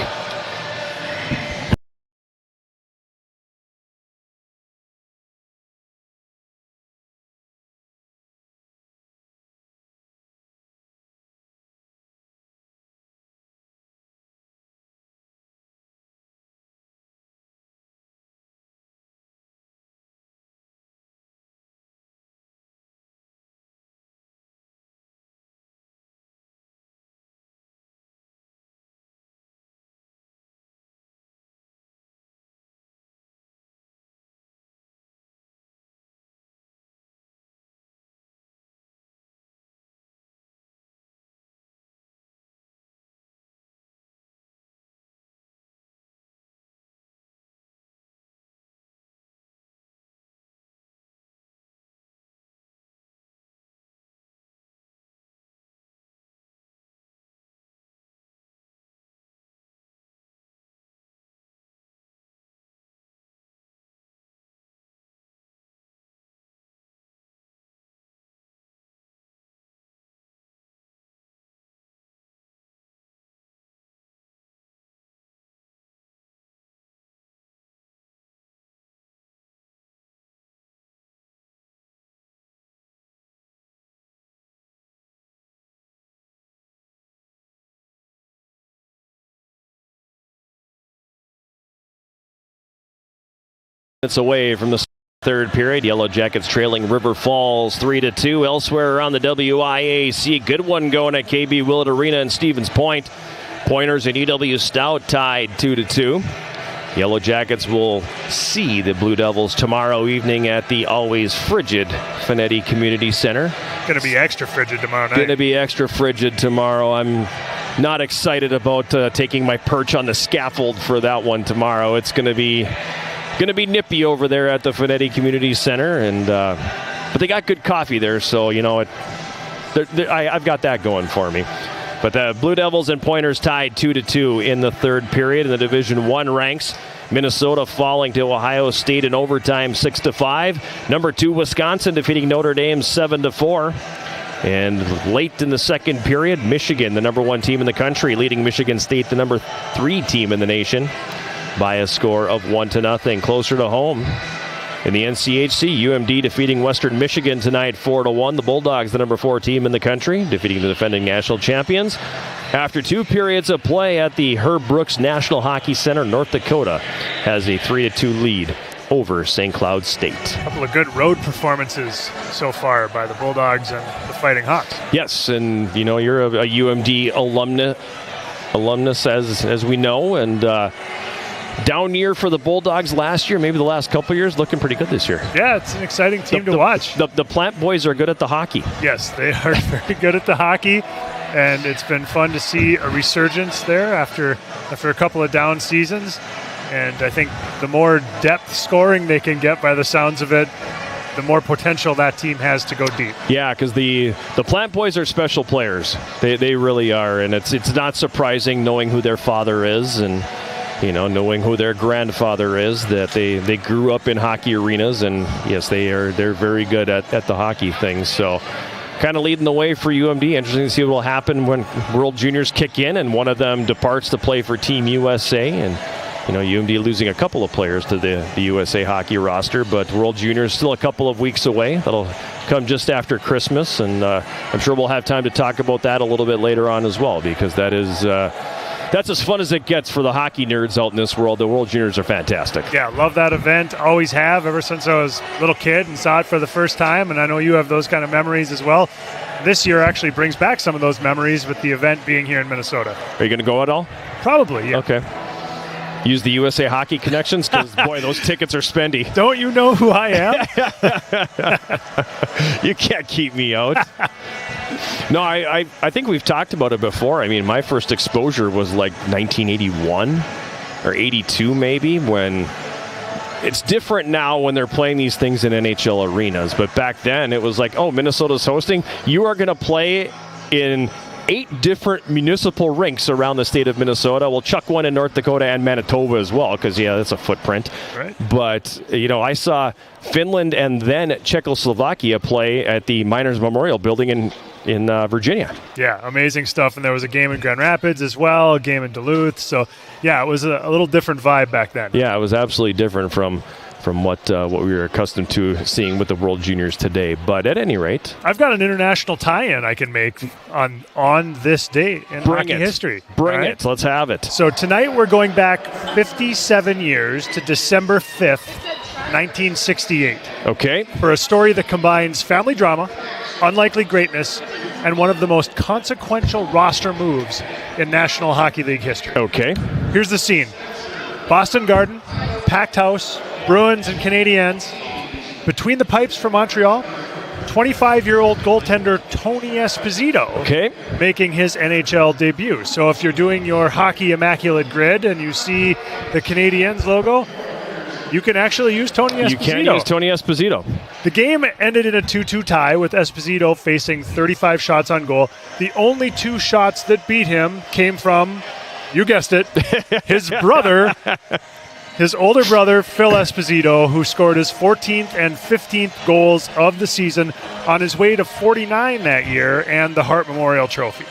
It's away from the third period. Yellow Jackets trailing River Falls 3-2. Elsewhere around the WIAC, good one going at KB Willett Arena and Stevens Point. Pointers and EW Stout tied 2-2. Yellow Jackets will see the Blue Devils tomorrow evening at the always frigid Finetti Community Center. Going to be extra frigid tomorrow night. Going to be extra frigid tomorrow. I'm not excited about taking my perch on the scaffold for that one tomorrow. It's going to be nippy over there at the Finetti Community Center, and but they got good coffee there, so you know I've got that going for me. But the Blue Devils and Pointers tied 2-2 in the third period in the Division I ranks. Minnesota falling to Ohio State in overtime 6-5. Number 2 Wisconsin defeating Notre Dame 7-4. And late in the second period, Michigan, the number 1 team in the country, leading Michigan State, the number 3 team in the nation, by a score of 1-0. Closer to home in the NCHC, UMD defeating Western Michigan tonight 4-1. The Bulldogs, the number 4 team in the country, defeating the defending national champions. After 2 periods of play at the Herb Brooks National Hockey Center, North Dakota has a 3-2 lead over St. Cloud State. A couple of good road performances so far by the Bulldogs and the Fighting Hawks. Yes, and you know you're a UMD alumnus as we know, and down year for the Bulldogs last year, maybe the last couple of years, looking pretty good this year. Yeah, it's an exciting team to watch. The Plant boys are good at the hockey. Yes, they are very good at the hockey, and it's been fun to see a resurgence there after a couple of down seasons. And I think the more depth scoring they can get by the sounds of it, the more potential that team has to go deep. Yeah, because the Plant boys are special players. They really are, and it's not surprising knowing who their father is and knowing who their grandfather is, that they grew up in hockey arenas, and yes, they're very good at the hockey things. So kind of leading the way for UMD. Interesting to see what will happen when World Juniors kick in and one of them departs to play for Team USA. And UMD losing a couple of players to the USA hockey roster, but World Juniors still a couple of weeks away. That'll come just after Christmas, and I'm sure we'll have time to talk about that a little bit later on as well, because that's as fun as it gets for the hockey nerds out in this world. The World Juniors are fantastic. Yeah, love that event. Always have, ever since I was a little kid and saw it for the first time, and I know you have those kind of memories as well. This year actually brings back some of those memories with the event being here in Minnesota. Are you going to go at all? Probably, yeah. Okay. use the USA Hockey connections? Because, boy, those tickets are spendy. Don't you know who I am? You can't keep me out. No, I think we've talked about it before. I mean, my first exposure was like 1981 or 82 maybe, when it's different now when they're playing these things in NHL arenas. But back then it was like, oh, Minnesota's hosting. You are going to play in 8 different municipal rinks around the state of Minnesota. We'll chuck one in North Dakota and Manitoba as well, because, yeah, that's a footprint. Right. But, I saw Finland and then Czechoslovakia play at the Miners Memorial Building in Virginia. Yeah, amazing stuff. And there was a game in Grand Rapids as well, a game in Duluth. So, yeah, it was a little different vibe back then. Yeah, it was absolutely different from what we were accustomed to seeing with the World Juniors today. But at any rate, I've got an international tie-in I can make on this date in hockey history. Bring it. Let's have it. So tonight we're going back 57 years to December 5th, 1968. Okay. For a story that combines family drama, unlikely greatness, and one of the most consequential roster moves in National Hockey League history. Okay. Here's the scene. Boston Garden, packed house, Bruins and Canadiens. Between the pipes for Montreal, 25-year-old goaltender Tony Esposito making his NHL debut. So if you're doing your Hockey Immaculate Grid and you see the Canadiens logo, you can actually use Tony Esposito. You can use Tony Esposito. The game ended in a 2-2 tie with Esposito facing 35 shots on goal. The only 2 shots that beat him came from, you guessed it, his brother, his older brother, Phil Esposito, who scored his 14th and 15th goals of the season on his way to 49 that year and the Hart Memorial Trophy.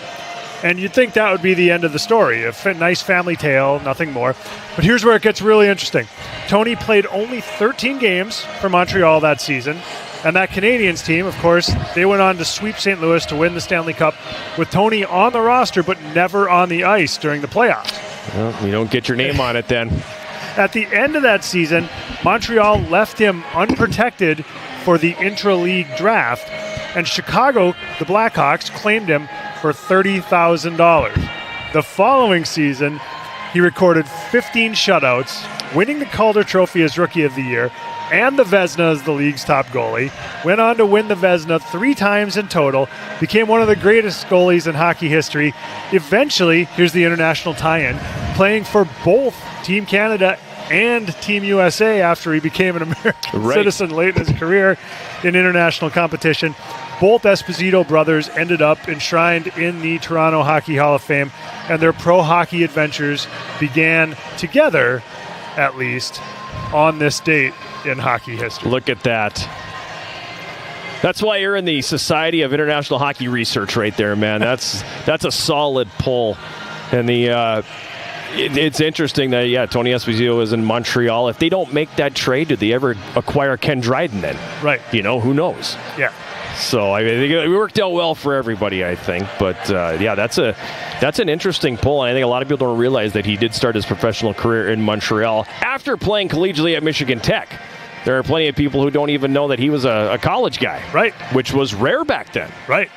And you'd think that would be the end of the story. A nice family tale, nothing more. But here's where it gets really interesting. Tony played only 13 games for Montreal that season. And that Canadiens team, of course, they went on to sweep St. Louis to win the Stanley Cup with Tony on the roster but never on the ice during the playoffs. Well, you don't get your name on it then. At the end of that season, Montreal left him unprotected for the intra-league draft, and Chicago, the Blackhawks, claimed him for $30,000. The following season, he recorded 15 shutouts, winning the Calder Trophy as Rookie of the Year and the Vezina as the league's top goalie, went on to win the Vezina 3 times in total, became one of the greatest goalies in hockey history. Eventually, here's the international tie-in, playing for both Team Canada and Team USA after he became an American citizen late in his career in international competition. Both Esposito brothers ended up enshrined in the Toronto Hockey Hall of Fame, and their pro hockey adventures began together, at least, on this date in hockey history. Look at that. That's why you're in the Society of International Hockey Research right there, man. That's a solid pull. And it's interesting that, Tony Esposito is in Montreal. If they don't make that trade, did they ever acquire Ken Dryden then? Right. Who knows? Yeah. So I think it worked out well for everybody, I think. But that's an interesting pull. And I think a lot of people don't realize that he did start his professional career in Montreal after playing collegiately at Michigan Tech. There are plenty of people who don't even know that he was a college guy. Right. Which was rare back then. Right.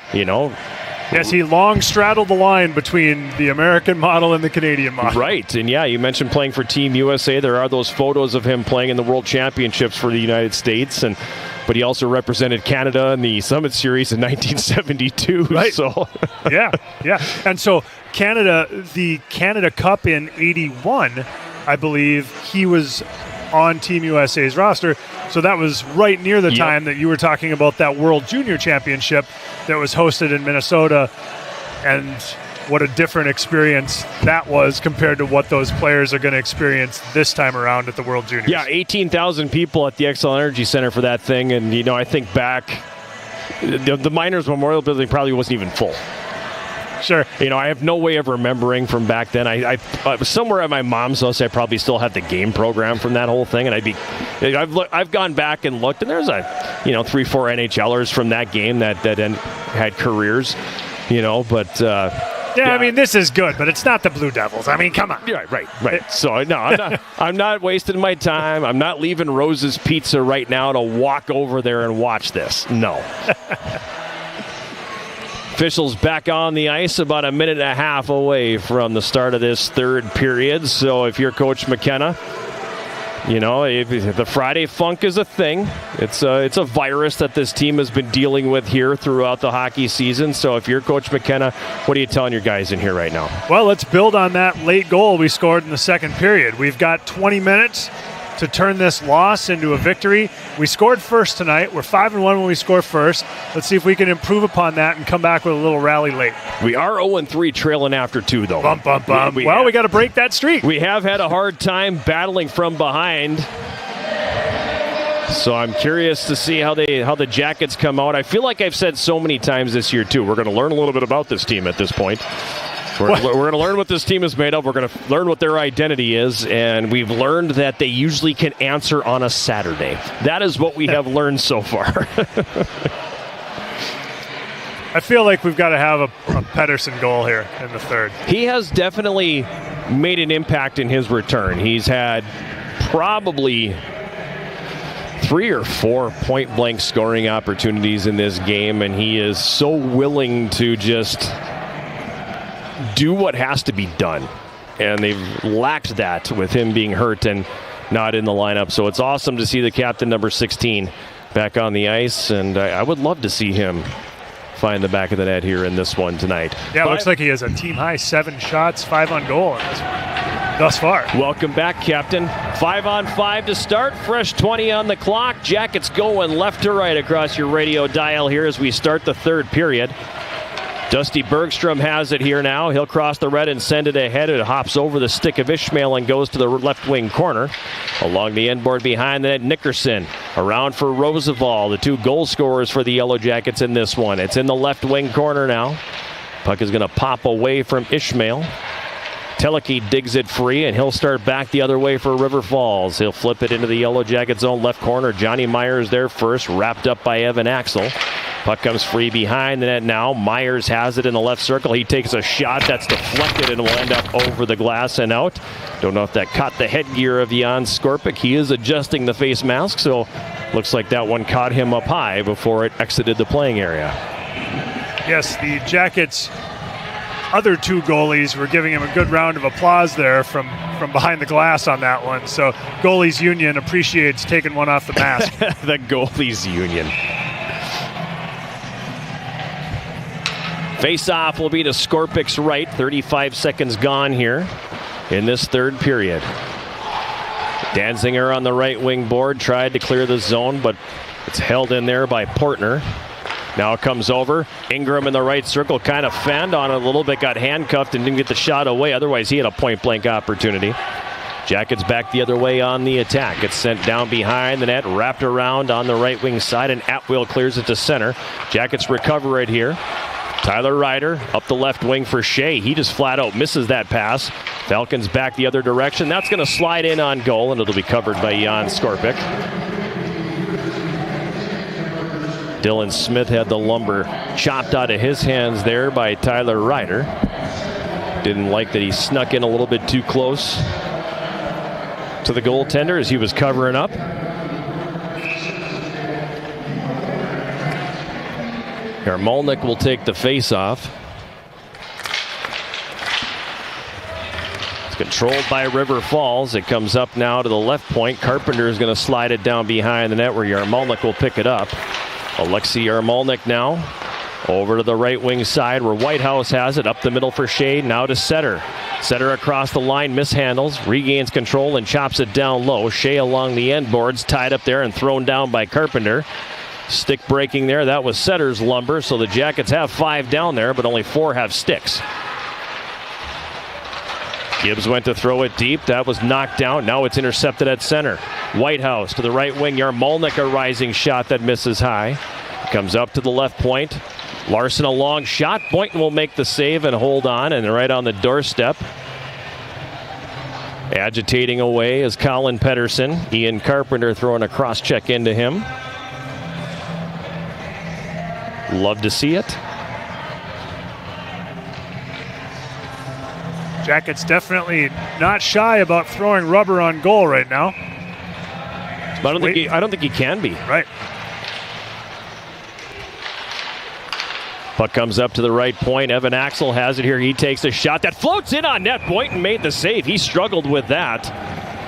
Yes, he long straddled the line between the American model and the Canadian model. Right, and you mentioned playing for Team USA. There are those photos of him playing in the World Championships for the United States, but he also represented Canada in the Summit Series in 1972. Right. So, yeah. And so the Canada Cup in '81, I believe he was on Team USA's roster. So that was right near the time that you were talking about that World Junior Championship that was hosted in Minnesota, and what a different experience that was compared to what those players are going to experience this time around at the World Juniors. Yeah, 18,000 people at the Xcel Energy Center for that thing, and I think back, the Miners Memorial Building probably wasn't even full. Sure. I have no way of remembering from back then. I was somewhere at my mom's house. I probably still had the game program from that whole thing, and I've gone back and looked, and there's 3-4 NHLers from that game that had careers, but. I mean, this is good, but it's not the Blue Devils. I mean, come on. Yeah, right. So no, I'm not wasting my time. I'm not leaving Rose's Pizza right now to walk over there and watch this. No. Officials back on the ice about a minute and a half away from the start of this third period. So if you're Coach McKenna, you know, if the Friday funk is a thing. It's a virus that this team has been dealing with here throughout the hockey season. So if you're Coach McKenna, what are you telling your guys in here right now? Well, let's build on that late goal we scored in the second period. We've got 20 minutes to turn this loss into a victory. We scored first tonight. We're 5-1 when we score first. Let's see if we can improve upon that and come back with a little rally late. We are 0-3 trailing after 2, though. Bum, bum, bum. We got to break that streak. We have had a hard time battling from behind. So I'm curious to see how the Jackets come out. I feel like I've said so many times this year, too, we're going to learn a little bit about this team at this point. We're going to learn what this team is made of. We're going to learn what their identity is, and we've learned that they usually can answer on a Saturday. That is what we have learned so far. I feel like we've got to have a Pettersson goal here in the third. He has definitely made an impact in his return. He's had probably 3 or 4 point-blank scoring opportunities in this game, and he is so willing to just do what has to be done, and they've lacked that with him being hurt and not in the lineup. So it's awesome to see the captain, number 16, back on the ice, and I would love to see him find the back of the net here in this one tonight. Yeah, it looks like he has a team-high 7 shots, 5 on goal in this one thus far. Welcome back, Captain. 5-on-5 to start. Fresh 20 on the clock. Jackets going left to right across your radio dial here as we start the third period. Dusty Bergstrom has it here now. He'll cross the red and send it ahead. It hops over the stick of Ishmael and goes to the left wing corner. Along the end board behind that, Nickerson. Around for Roosevelt, the 2 goal scorers for the Yellow Jackets in this one. It's in the left wing corner now. Puck is going to pop away from Ishmael. Teleki digs it free, and he'll start back the other way for River Falls. He'll flip it into the Yellow Jacket zone left corner. Johnny Myers there first, wrapped up by Evan Axel. Puck comes free behind the net now. Myers has it in the left circle. He takes a shot that's deflected and will end up over the glass and out. Don't know if that caught the headgear of Jan Skorpic. He is adjusting the face mask, so looks like that one caught him up high before it exited the playing area. Yes, the Jackets' other 2 goalies were giving him a good round of applause there from behind the glass on that one. So goalies union appreciates taking one off the mask. The goalies union. Face-off will be to Skorpic's right. 35 seconds gone here in this third period. Danziger on the right wing board tried to clear the zone, but it's held in there by Portner. Now it comes over. Ingram in the right circle, kind of fanned on it a little bit, got handcuffed and didn't get the shot away. Otherwise, he had a point-blank opportunity. Jackets back the other way on the attack. It's sent down behind the net, wrapped around on the right wing side, and Atwill clears it to center. Jackets recover it here. Tyler Ryder up the left wing for Shea. He just flat out misses that pass. Falcons back the other direction. That's going to slide in on goal, and it'll be covered by Jan Skorpic. Dylan Smith had the lumber chopped out of his hands there by Tyler Ryder. Didn't like that he snuck in a little bit too close to the goaltender as he was covering up. Yarmolnik will take the face-off. It's controlled by River Falls. It comes up now to the left point. Carpenter is going to slide it down behind the net where Yarmolnik will pick it up. Alexei Yarmolnik now over to the right wing side where Whitehouse has it. Up the middle for Shea. Now to Setter. Setter across the line, mishandles, regains control and chops it down low. Shea along the end boards, tied up there and thrown down by Carpenter. Stick breaking there. That was Setter's lumber, so the Jackets have 5 down there, but only 4 have sticks. Gibbs went to throw it deep. That was knocked down. Now it's intercepted at center. Whitehouse to the right wing. Yarmolnik, a rising shot that misses high. Comes up to the left point. Larson a long shot. Boynton will make the save and hold on, and right on the doorstep. Agitating away is Colin Pettersson. Ian Carpenter throwing a cross check into him. Love to see it. Jackets definitely not shy about throwing rubber on goal right now. But I don't think he can be. Right. Puck comes up to the right point. Evan Axel has it here. He takes a shot that floats in on net. Boynton made the save. He struggled with that.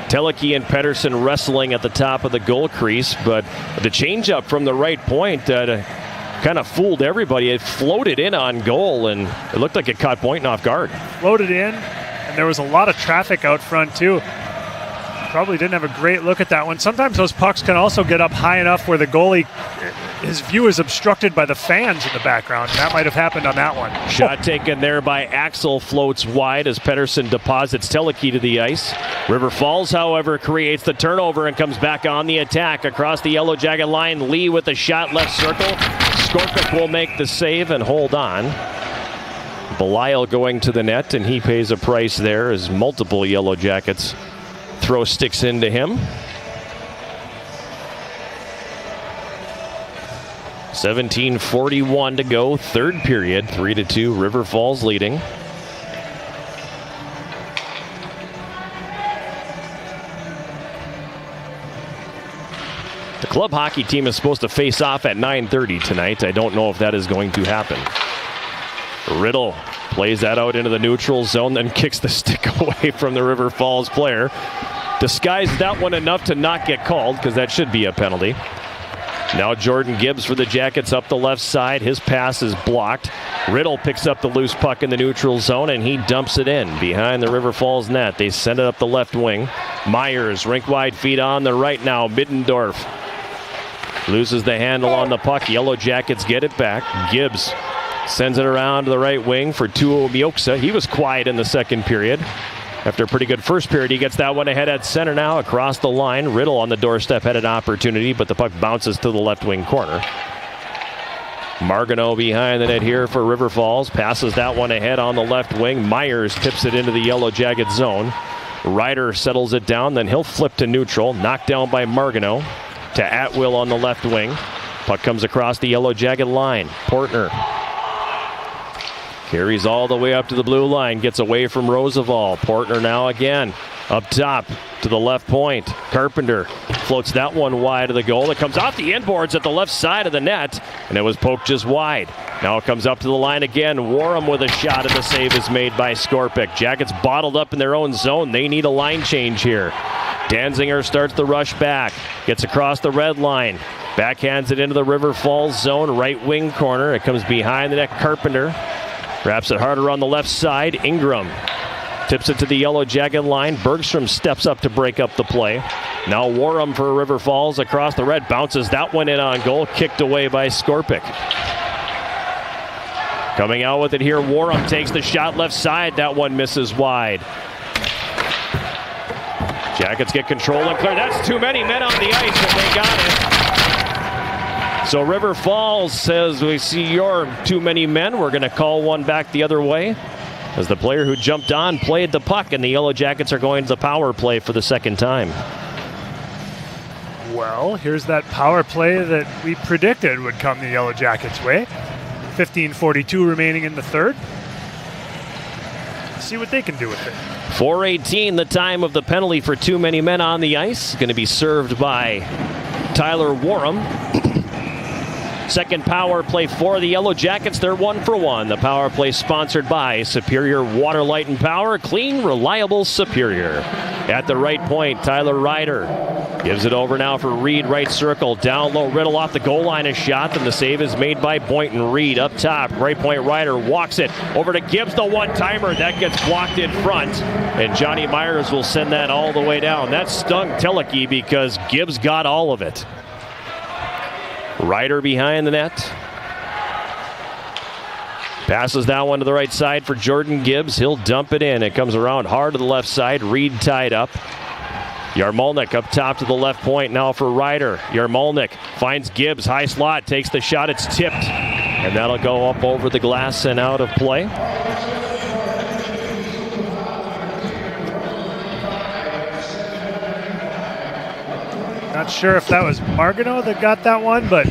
Teleki and Pettersson wrestling at the top of the goal crease, but the changeup from the right point kind of fooled everybody. It floated in on goal, and it looked like it caught Boynton off guard. Floated in, and there was a lot of traffic out front, too. Probably didn't have a great look at that one. Sometimes those pucks can also get up high enough where the goalie, his view is obstructed by the fans in the background. That might have happened on that one. Shot taken there by Axel, floats wide as Pettersson deposits Teleki to the ice. River Falls, however, creates the turnover and comes back on the attack across the Yellow Jacket line. Lee with the shot left circle. Skorpic will make the save and hold on. Belisle going to the net, and he pays a price there as multiple Yellow Jackets throw sticks into him. 17:41 to go, third period, 3-2, River Falls leading. The club hockey team is supposed to face off at 9:30 tonight. I don't know if that is going to happen. Riddle plays that out into the neutral zone, then kicks the stick away from the River Falls player. Disguised that one enough to not get called, because that should be a penalty. Now Jordan Gibbs for the Jackets up the left side. His pass is blocked. Riddle picks up the loose puck in the neutral zone, and he dumps it in behind the River Falls net. They send it up the left wing. Myers, rink-wide feet on the right now. Middendorf loses the handle on the puck. Yellow Jackets get it back. Gibbs sends it around to the right wing for Tuo Mioksa. He was quiet in the second period. After a pretty good first period, he gets that one ahead at center now across the line. Riddle on the doorstep had an opportunity, but the puck bounces to the left wing corner. Margano behind the net here for River Falls. Passes that one ahead on the left wing. Myers tips it into the Yellow Jacket zone. Ryder settles it down, then he'll flip to neutral. Knocked down by Margano to Atwill on the left wing. Puck comes across the Yellow Jacket line. Portner carries all the way up to the blue line, gets away from Roosevelt. Portner now again up top to the left point. Carpenter floats that one wide of the goal. It comes off the inboards at the left side of the net, and it was poked just wide. Now it comes up to the line again. Warham with a shot, and the save is made by Skorpic. Jackets bottled up in their own zone. They need a line change here. Danziger starts the rush back, gets across the red line, backhands it into the River Falls zone, right wing corner. It comes behind the net. Carpenter wraps it harder on the left side. Ingram tips it to the Yellow Jacket line. Bergstrom steps up to break up the play. Now Warham for River Falls across the red. Bounces that one in on goal. Kicked away by Skorpic. Coming out with it here, Warham takes the shot left side. That one misses wide. Jackets get control and clear. That's too many men on the ice, but they got it. So River Falls says, we see your too many men. We're going to call one back the other way, as the player who jumped on played the puck, and the Yellow Jackets are going to the power play for the second time. Well, here's that power play that we predicted would come the Yellow Jackets' way. 15:42 remaining in the third. Let's see what they can do with it. 4:18, the time of the penalty for too many men on the ice. Going to be served by Tyler Warham. Second power play for the Yellow Jackets. They're 1 for 1. The power play sponsored by Superior Water, Light, and Power. Clean, reliable, Superior. At the right point, Tyler Ryder gives it over now for Reed, right circle. Down low, Riddle off the goal line, a shot, and the save is made by Boynton. Reed up top, right point, Ryder walks it over to Gibbs, the one-timer. That gets blocked in front, and Johnny Myers will send that all the way down. That stung Teleki because Gibbs got all of it. Ryder behind the net. Passes that one to the right side for Jordan Gibbs. He'll dump it in. It comes around hard to the left side. Reed tied up. Yarmolnik up top to the left point now for Ryder. Yarmolnik finds Gibbs. High slot. Takes the shot. It's tipped. And that'll go up over the glass and out of play. Not sure if that was Margano that got that one, but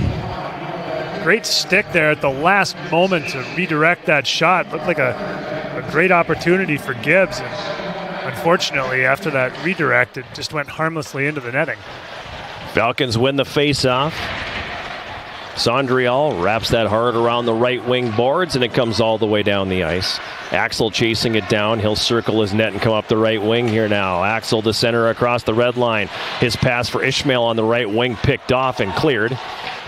great stick there at the last moment to redirect that shot. Looked like a great opportunity for Gibbs. And unfortunately, after that redirect, it just went harmlessly into the netting. Falcons win the face-off. Sondrial wraps that hard around the right wing boards, and it comes all the way down the ice. Axel chasing it down. He'll circle his net and come up the right wing here now. Axel to center across the red line. His pass for Ishmael on the right wing picked off and cleared.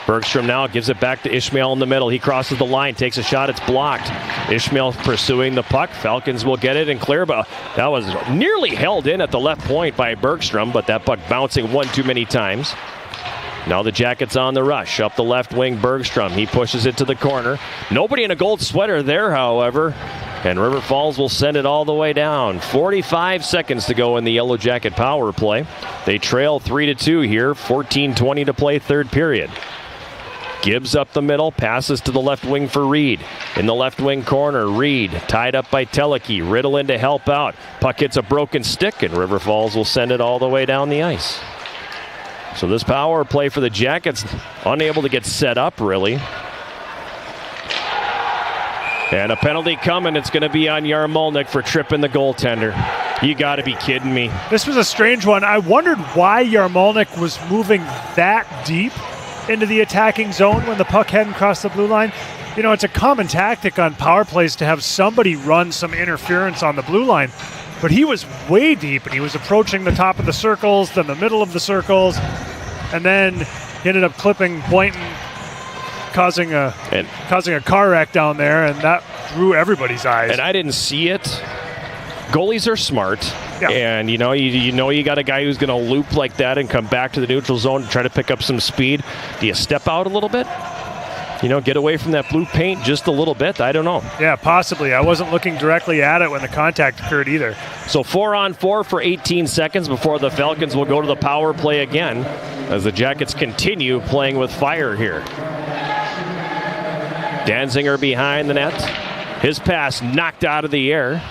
Bergstrom now gives it back to Ishmael in the middle. He crosses the line, takes a shot. It's blocked. Ishmael pursuing the puck. Falcons will get it and clear, but that was nearly held in at the left point by Bergstrom, but that puck bouncing one too many times. Now the Jackets on the rush. Up the left wing, Bergstrom. He pushes it to the corner. Nobody in a gold sweater there, however. And River Falls will send it all the way down. 45 seconds to go in the Yellow Jacket power play. They trail 3-2 here. 14:20 to play, third period. Gibbs up the middle, passes to the left wing for Reed. In the left wing corner, Reed tied up by Teleki. Riddle in to help out. Puck hits a broken stick, and River Falls will send it all the way down the ice. So this power play for the Jackets, unable to get set up, really. And a penalty coming. It's going to be on Yarmolnik for tripping the goaltender. You got to be kidding me. This was a strange one. I wondered why Yarmolnik was moving that deep into the attacking zone when the puck hadn't crossed the blue line. You know, it's a common tactic on power plays to have somebody run some interference on the blue line. But he was way deep, and he was approaching the top of the circles, then the middle of the circles, and then he ended up clipping Boynton, causing a car wreck down there, and that drew everybody's eyes. And I didn't see it. Goalies are smart, and you know you got a guy who's going to loop like that and come back to the neutral zone to try to pick up some speed. Do you step out a little bit? You know, get away from that blue paint just a little bit? I don't know. Yeah, possibly. I wasn't looking directly at it when the contact occurred either. So 4-on-4 for 18 seconds before the Falcons will go to the power play again as the Jackets continue playing with fire here. Danziger behind the net. His pass knocked out of the air.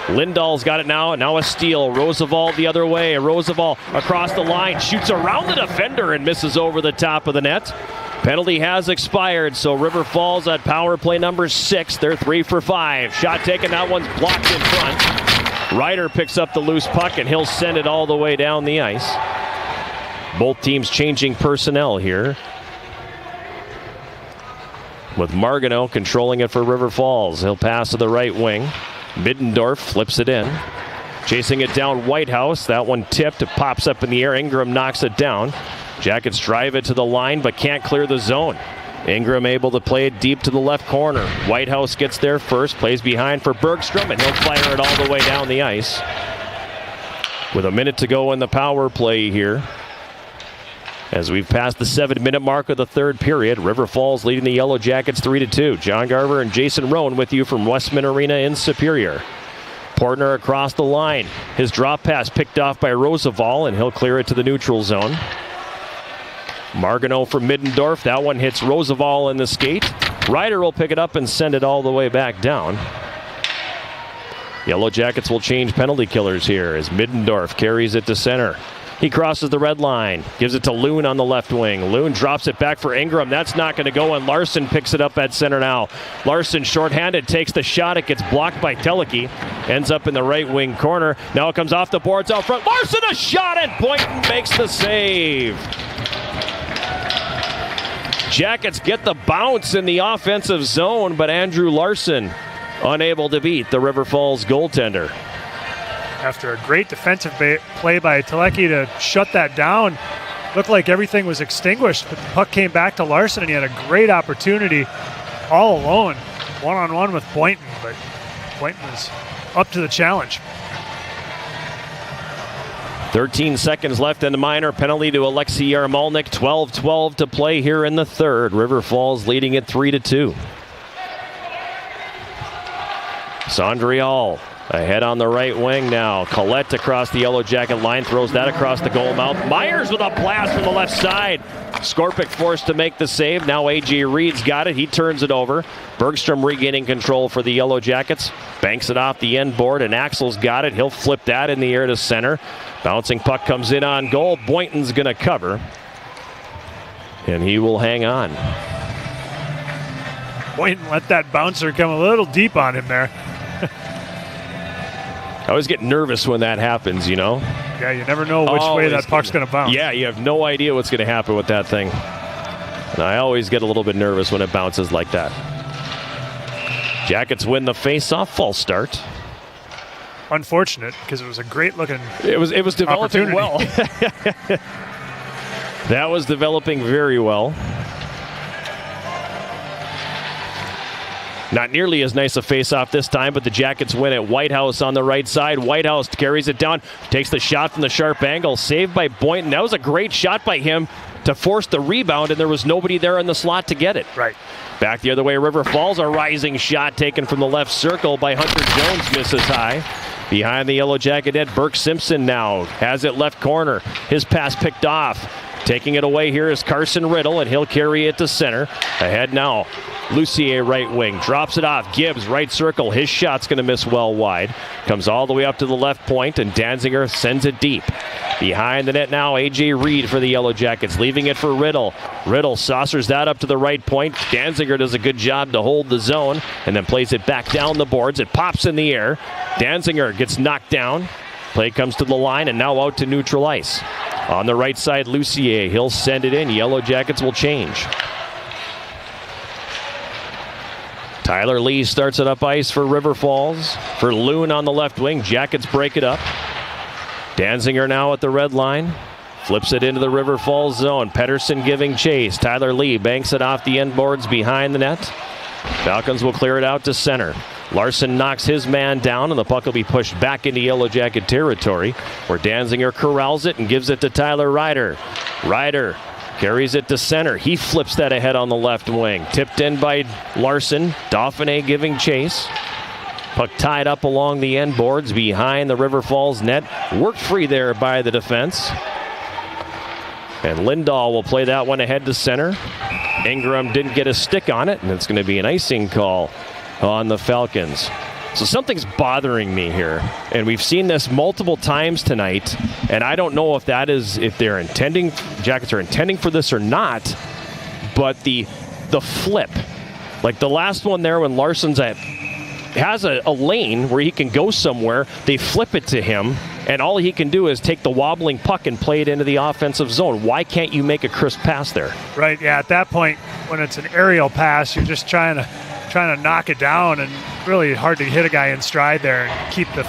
Lindahl's got it now, and now a steal. Roosevelt the other way. Roosevelt across the line, shoots around the defender and misses over the top of the net. Penalty has expired, so River Falls at power play number 6. They're 3 for 5. Shot taken, that one's blocked in front. Ryder picks up the loose puck, and he'll send it all the way down the ice. Both teams changing personnel here, with Margano controlling it for River Falls. He'll pass to the right wing. Middendorf flips it in. Chasing it down Whitehouse. That one tipped. It pops up in the air. Ingram knocks it down. Jackets drive it to the line but can't clear the zone. Ingram able to play it deep to the left corner. Whitehouse gets there first. Plays behind for Bergstrom, and he'll fire it all the way down the ice. With a minute to go in the power play here, as we've passed the 7-minute mark of the third period, River Falls leading the Yellow Jackets 3-2. John Garver and Jason Roan with you from Westman Arena in Superior. Portner across the line. His drop pass picked off by Roosevelt, and he'll clear it to the neutral zone. Margano for Middendorf. That one hits Roosevelt in the skate. Ryder will pick it up and send it all the way back down. Yellow Jackets will change penalty killers here as Middendorf carries it to center. He crosses the red line, gives it to Loon on the left wing. Loon drops it back for Ingram. That's not going to go, and Larson picks it up at center now. Larson shorthanded, takes the shot. It gets blocked by Teleki. Ends up in the right wing corner. Now it comes off the boards out front. Larson a shot, and Boynton makes the save. Jackets get the bounce in the offensive zone, but Andrew Larson unable to beat the River Falls goaltender. After a great defensive play by Teleki to shut that down, looked like everything was extinguished, but the puck came back to Larson, and he had a great opportunity all alone, one-on-one with Boynton, but Boynton was up to the challenge. 13 seconds left in the minor. Penalty to Alexei Yarmolnik. 12-12 to play here in the third. River Falls leading it 3-2. Sondrial ahead on the right wing now. Collette across the Yellow Jacket line, throws that across the goal mouth. Myers with a blast from the left side. Skorpic forced to make the save. Now A.J. Reed's got it. He turns it over. Bergstrom regaining control for the Yellow Jackets. Banks it off the end board, and Axel's got it. He'll flip that in the air to center. Bouncing puck comes in on goal. Boynton's going to cover, and he will hang on. Boynton let that bouncer come a little deep on him there. I always get nervous when that happens, you know? Yeah, you never know which way that puck's going to bounce. Yeah, you have no idea what's going to happen with that thing. And I always get a little bit nervous when it bounces like that. Jackets win the face-off. False start. Unfortunate, because it was a great looking. It was developing well. That was developing very well. Not nearly as nice a face-off this time, but the Jackets win it. Whitehouse on the right side. Whitehouse carries it down, takes the shot from the sharp angle, saved by Boynton. That was a great shot by him to force the rebound, and there was nobody there in the slot to get it. Right. Back the other way, River Falls, a rising shot taken from the left circle by Hunter Jones, misses high. Behind the Yellow Jacket net, Burke Simpson now has it left corner. His pass picked off. Taking it away here is Carson Riddle, and he'll carry it to center. Ahead now, Lucier right wing. Drops it off. Gibbs right circle. His shot's going to miss well wide. Comes all the way up to the left point, and Danziger sends it deep. Behind the net now, A.J. Reed for the Yellow Jackets, leaving it for Riddle. Riddle saucers that up to the right point. Danziger does a good job to hold the zone, and then plays it back down the boards. It pops in the air. Danziger gets knocked down. Play comes to the line, and now out to neutral ice. On the right side, Lucier. He'll send it in. Yellow Jackets will change. Tyler Lee starts it up ice for River Falls. For Loon on the left wing. Jackets break it up. Danziger now at the red line. Flips it into the River Falls zone. Pedersen giving chase. Tyler Lee banks it off the end boards behind the net. Falcons will clear it out to center. Larson knocks his man down, and the puck will be pushed back into Yellow Jacket territory, where Danziger corrals it and gives it to Tyler Ryder. Ryder carries it to center. He flips that ahead on the left wing. Tipped in by Larson. Dauphiné giving chase. Puck tied up along the end boards behind the River Falls net. Worked free there by the defense. And Lindahl will play that one ahead to center. Ingram didn't get a stick on it, and it's going to be an icing call on the Falcons. So something's bothering me here, and we've seen this multiple times tonight, and I don't know if that is, if they're intending, Jackets are intending for this or not, but the flip, like the last one there when Larson's has a lane where he can go somewhere, they flip it to him, and all he can do is take the wobbling puck and play it into the offensive zone. Why can't you make a crisp pass there? Right, yeah, at that point, when it's an aerial pass, you're just trying to knock it down, and really hard to hit a guy in stride there and keep the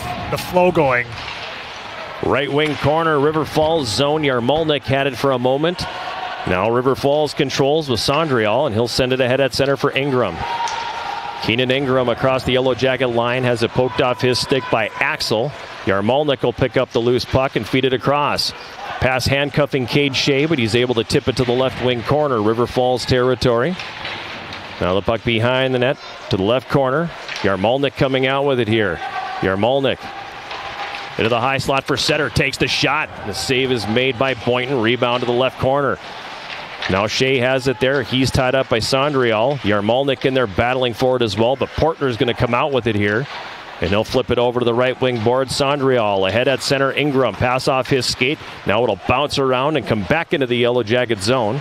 flow going. Right wing corner, River Falls zone. Yarmolnik had it for a moment. Now River Falls controls with Sondrial, and he'll send it ahead at center for Ingram. Keenan Ingram across the Yellow Jacket line has it poked off his stick by Axel. Yarmolnik will pick up the loose puck and feed it across. Pass handcuffing Cade Shea, but he's able to tip it to the left wing corner, River Falls territory. Now the puck behind the net to the left corner. Yarmolnik coming out with it here. Yarmolnik into the high slot for Setter. Takes the shot. The save is made by Boynton. Rebound to the left corner. Now Shea has it there. He's tied up by Sondrial. Yarmolnik in there battling for it as well, but Portner's going to come out with it here. And he'll flip it over to the right wing board. Sondrial ahead at center. Ingram pass off his skate. Now it'll bounce around and come back into the Yellow Jacket zone.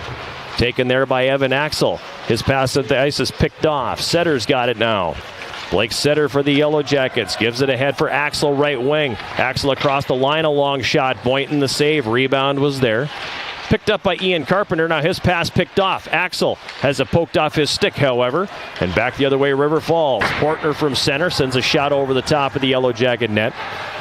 Taken there by Evan Axel. His pass at the ice is picked off. Setter's got it now. Blake Setter for the Yellow Jackets. Gives it ahead for Axel right wing. Axel across the line, a long shot. Boynton the save. Rebound was there. Picked up by Ian Carpenter. Now his pass picked off. Axel has it poked off his stick, however. And back the other way, River Falls. Portner from center sends a shot over the top of the Yellow Jacket net.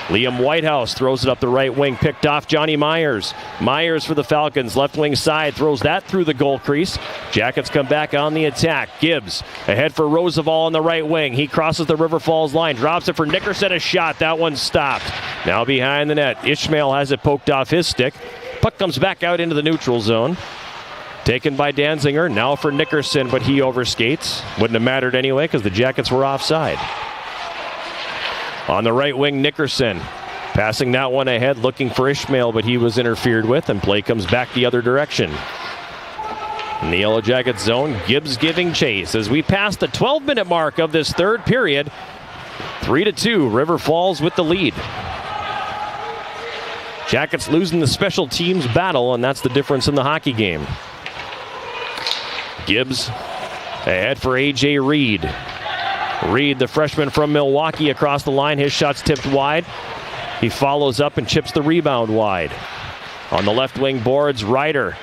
Liam Whitehouse throws it up the right wing, picked off Johnny Myers. Myers for the Falcons, left wing side, throws that through the goal crease. Jackets come back on the attack. Gibbs ahead for Roosevelt on the right wing. He crosses the River Falls line, drops it for Nickerson, a shot. That one stopped. Now behind the net, Ishmael has it poked off his stick. Puck comes back out into the neutral zone. Taken by Danziger, now for Nickerson, but he overskates. Wouldn't have mattered anyway because the Jackets were offside. On the right wing, Nickerson passing that one ahead, looking for Ishmael, but he was interfered with, and play comes back the other direction. In the Yellow Jackets zone, Gibbs giving chase as we pass the 12-minute mark of this third period. 3-2, River Falls with the lead. Jackets losing the special teams battle, and that's the difference in the hockey game. Gibbs ahead for A.J. Reed. Reed, the freshman from Milwaukee, across the line. His shot's tipped wide. He follows up and chips the rebound wide. On the left wing boards, Ryder.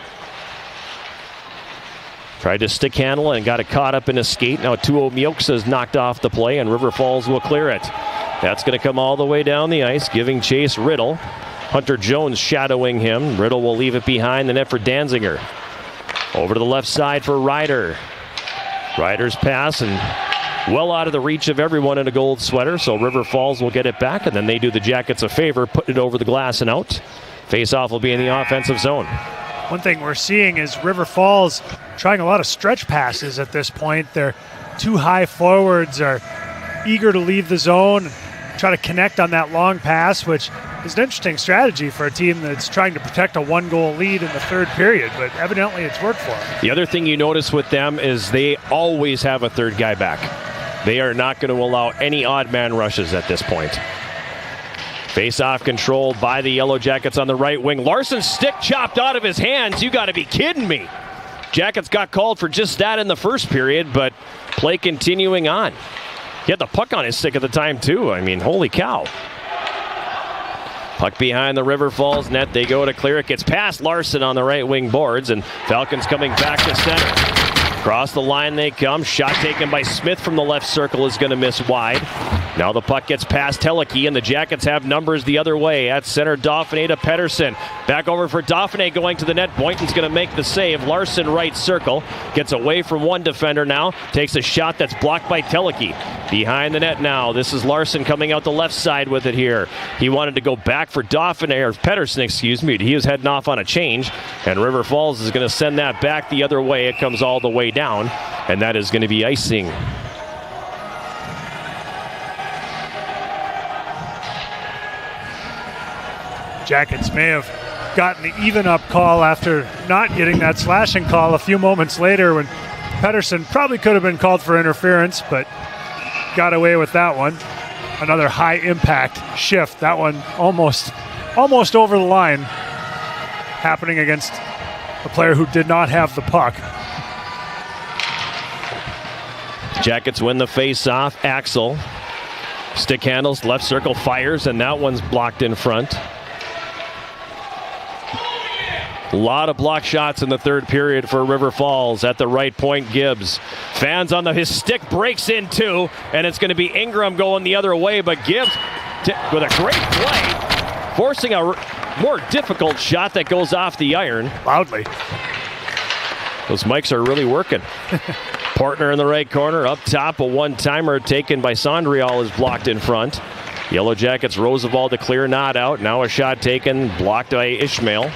Tried to stick handle and got it caught up in a skate. Now Tuo Mioksa is knocked off the play, and River Falls will clear it. That's going to come all the way down the ice, giving chase Riddle. Hunter Jones shadowing him. Riddle will leave it behind the net for Danziger. Over to the left side for Ryder. Ryder's pass and well out of the reach of everyone in a gold sweater, so River Falls will get it back, and then they do the Jackets a favor, putting it over the glass and out. Face-off will be in the offensive zone. One thing we're seeing is River Falls trying a lot of stretch passes at this point. Their two high forwards are eager to leave the zone, try to connect on that long pass, which is an interesting strategy for a team that's trying to protect a one-goal lead in the third period, but evidently it's worked for them. The other thing you notice with them is they always have a third guy back. They are not going to allow any odd man rushes at this point. Face-off controlled by the Yellow Jackets on the right wing. Larson's stick chopped out of his hands. You got to be kidding me. Jackets got called for just that in the first period, but play continuing on. He had the puck on his stick at the time, too. I mean, holy cow. Puck behind the River Falls net. They go to clear it. Gets past Larson on the right wing boards, and Falcons coming back to center. Across the line they come. Shot taken by Smith from the left circle is going to miss wide. Now the puck gets past Teleki, and the Jackets have numbers the other way. At center, Dauphiné to Pettersson. Back over for Dauphiné going to the net. Boynton's going to make the save. Larson right circle. Gets away from one defender now. Takes a shot that's blocked by Teleki. Behind the net now. This is Larson coming out the left side with it here. He wanted to go back for Dauphiné, or Pettersson, excuse me. He was heading off on a change, and River Falls is going to send that back the other way. It comes all the way down, and that is going to be icing. Jackets may have gotten the even-up call after not getting that slashing call a few moments later when Pettersson probably could have been called for interference, but got away with that one. Another high-impact shift. That one almost over the line, happening against a player who did not have the puck. Jackets win the face-off. Axel stick handles, left circle, fires, and that one's blocked in front. A lot of block shots in the third period for River Falls. At the right point, Gibbs. Fans on his stick, breaks in two, and it's going to be Ingram going the other way, but Gibbs with a great play, forcing a more difficult shot that goes off the iron. Loudly. Those mics are really working. Partner in the right corner. Up top, a one-timer taken by Sondrial is blocked in front. Yellow Jackets, Roosevelt to clear, not out. Now a shot taken, blocked by Ishmael.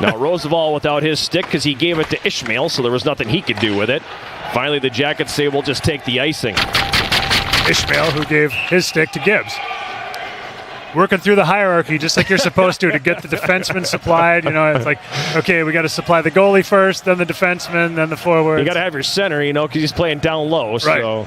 Now Roosevelt without his stick because he gave it to Ishmael, so there was nothing he could do with it. Finally, the Jackets say we'll just take the icing. Ishmael, who gave his stick to Gibbs. Working through the hierarchy just like you're supposed to get the defenseman supplied. You know, it's like, okay, we got to supply the goalie first, then the defenseman, then the forward. You got to have your center, because he's playing down low. Right. So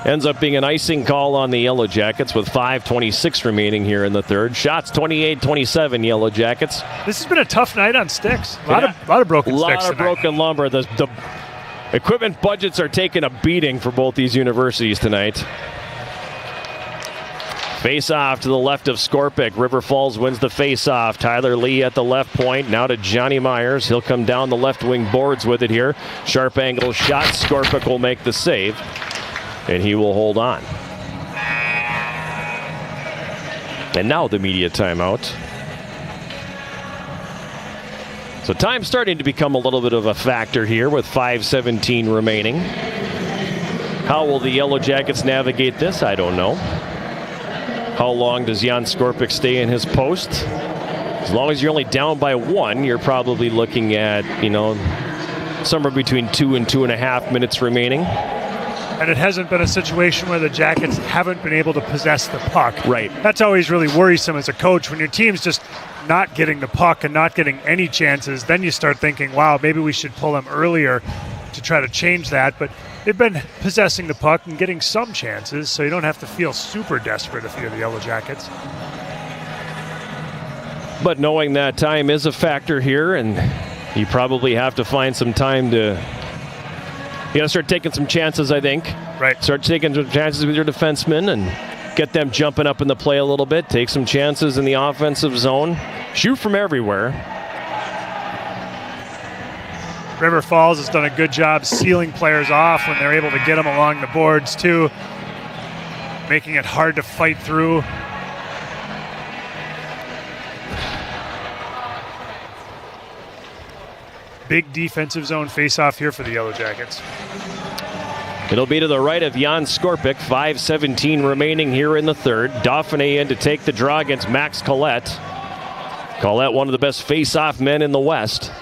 ends up being an icing call on the Yellow Jackets with 5:26 remaining here in the third. Shots 28-27 Yellow Jackets. This has been a tough night on sticks. A lot of broken sticks. A lot of broken lumber. The equipment budgets are taking a beating for both these universities tonight. Face-off to the left of Skorpic. River Falls wins the face-off. Tyler Lee at the left point. Now to Johnny Myers. He'll come down the left wing boards with it here. Sharp angle shot. Skorpic will make the save, and he will hold on. And now the media timeout. So time's starting to become a little bit of a factor here with 5:17 remaining. How will the Yellow Jackets navigate this? I don't know. How long does Jan Skorpic stay in his post? As long as you're only down by one, you're probably looking at, somewhere between 2 and 2.5 minutes remaining. And it hasn't been a situation where the Jackets haven't been able to possess the puck. Right. That's always really worrisome as a coach. When your team's just not getting the puck and not getting any chances, then you start thinking, wow, maybe we should pull them earlier to try to change that. But they've been possessing the puck and getting some chances, so you don't have to feel super desperate if you're the Yellow Jackets. But knowing that time is a factor here, and you probably have to find some time to... You got to start taking some chances, I think. Right. Start taking some chances with your defensemen and get them jumping up in the play a little bit. Take some chances in the offensive zone. Shoot from everywhere. River Falls has done a good job sealing players off when they're able to get them along the boards too, making it hard to fight through. Big defensive zone face-off here for the Yellow Jackets. It'll be to the right of Jan Skorpic. 5:17 remaining here in the third. Dauphiné in to take the draw against Max Collette. Collette, one of the best face-off men in the West.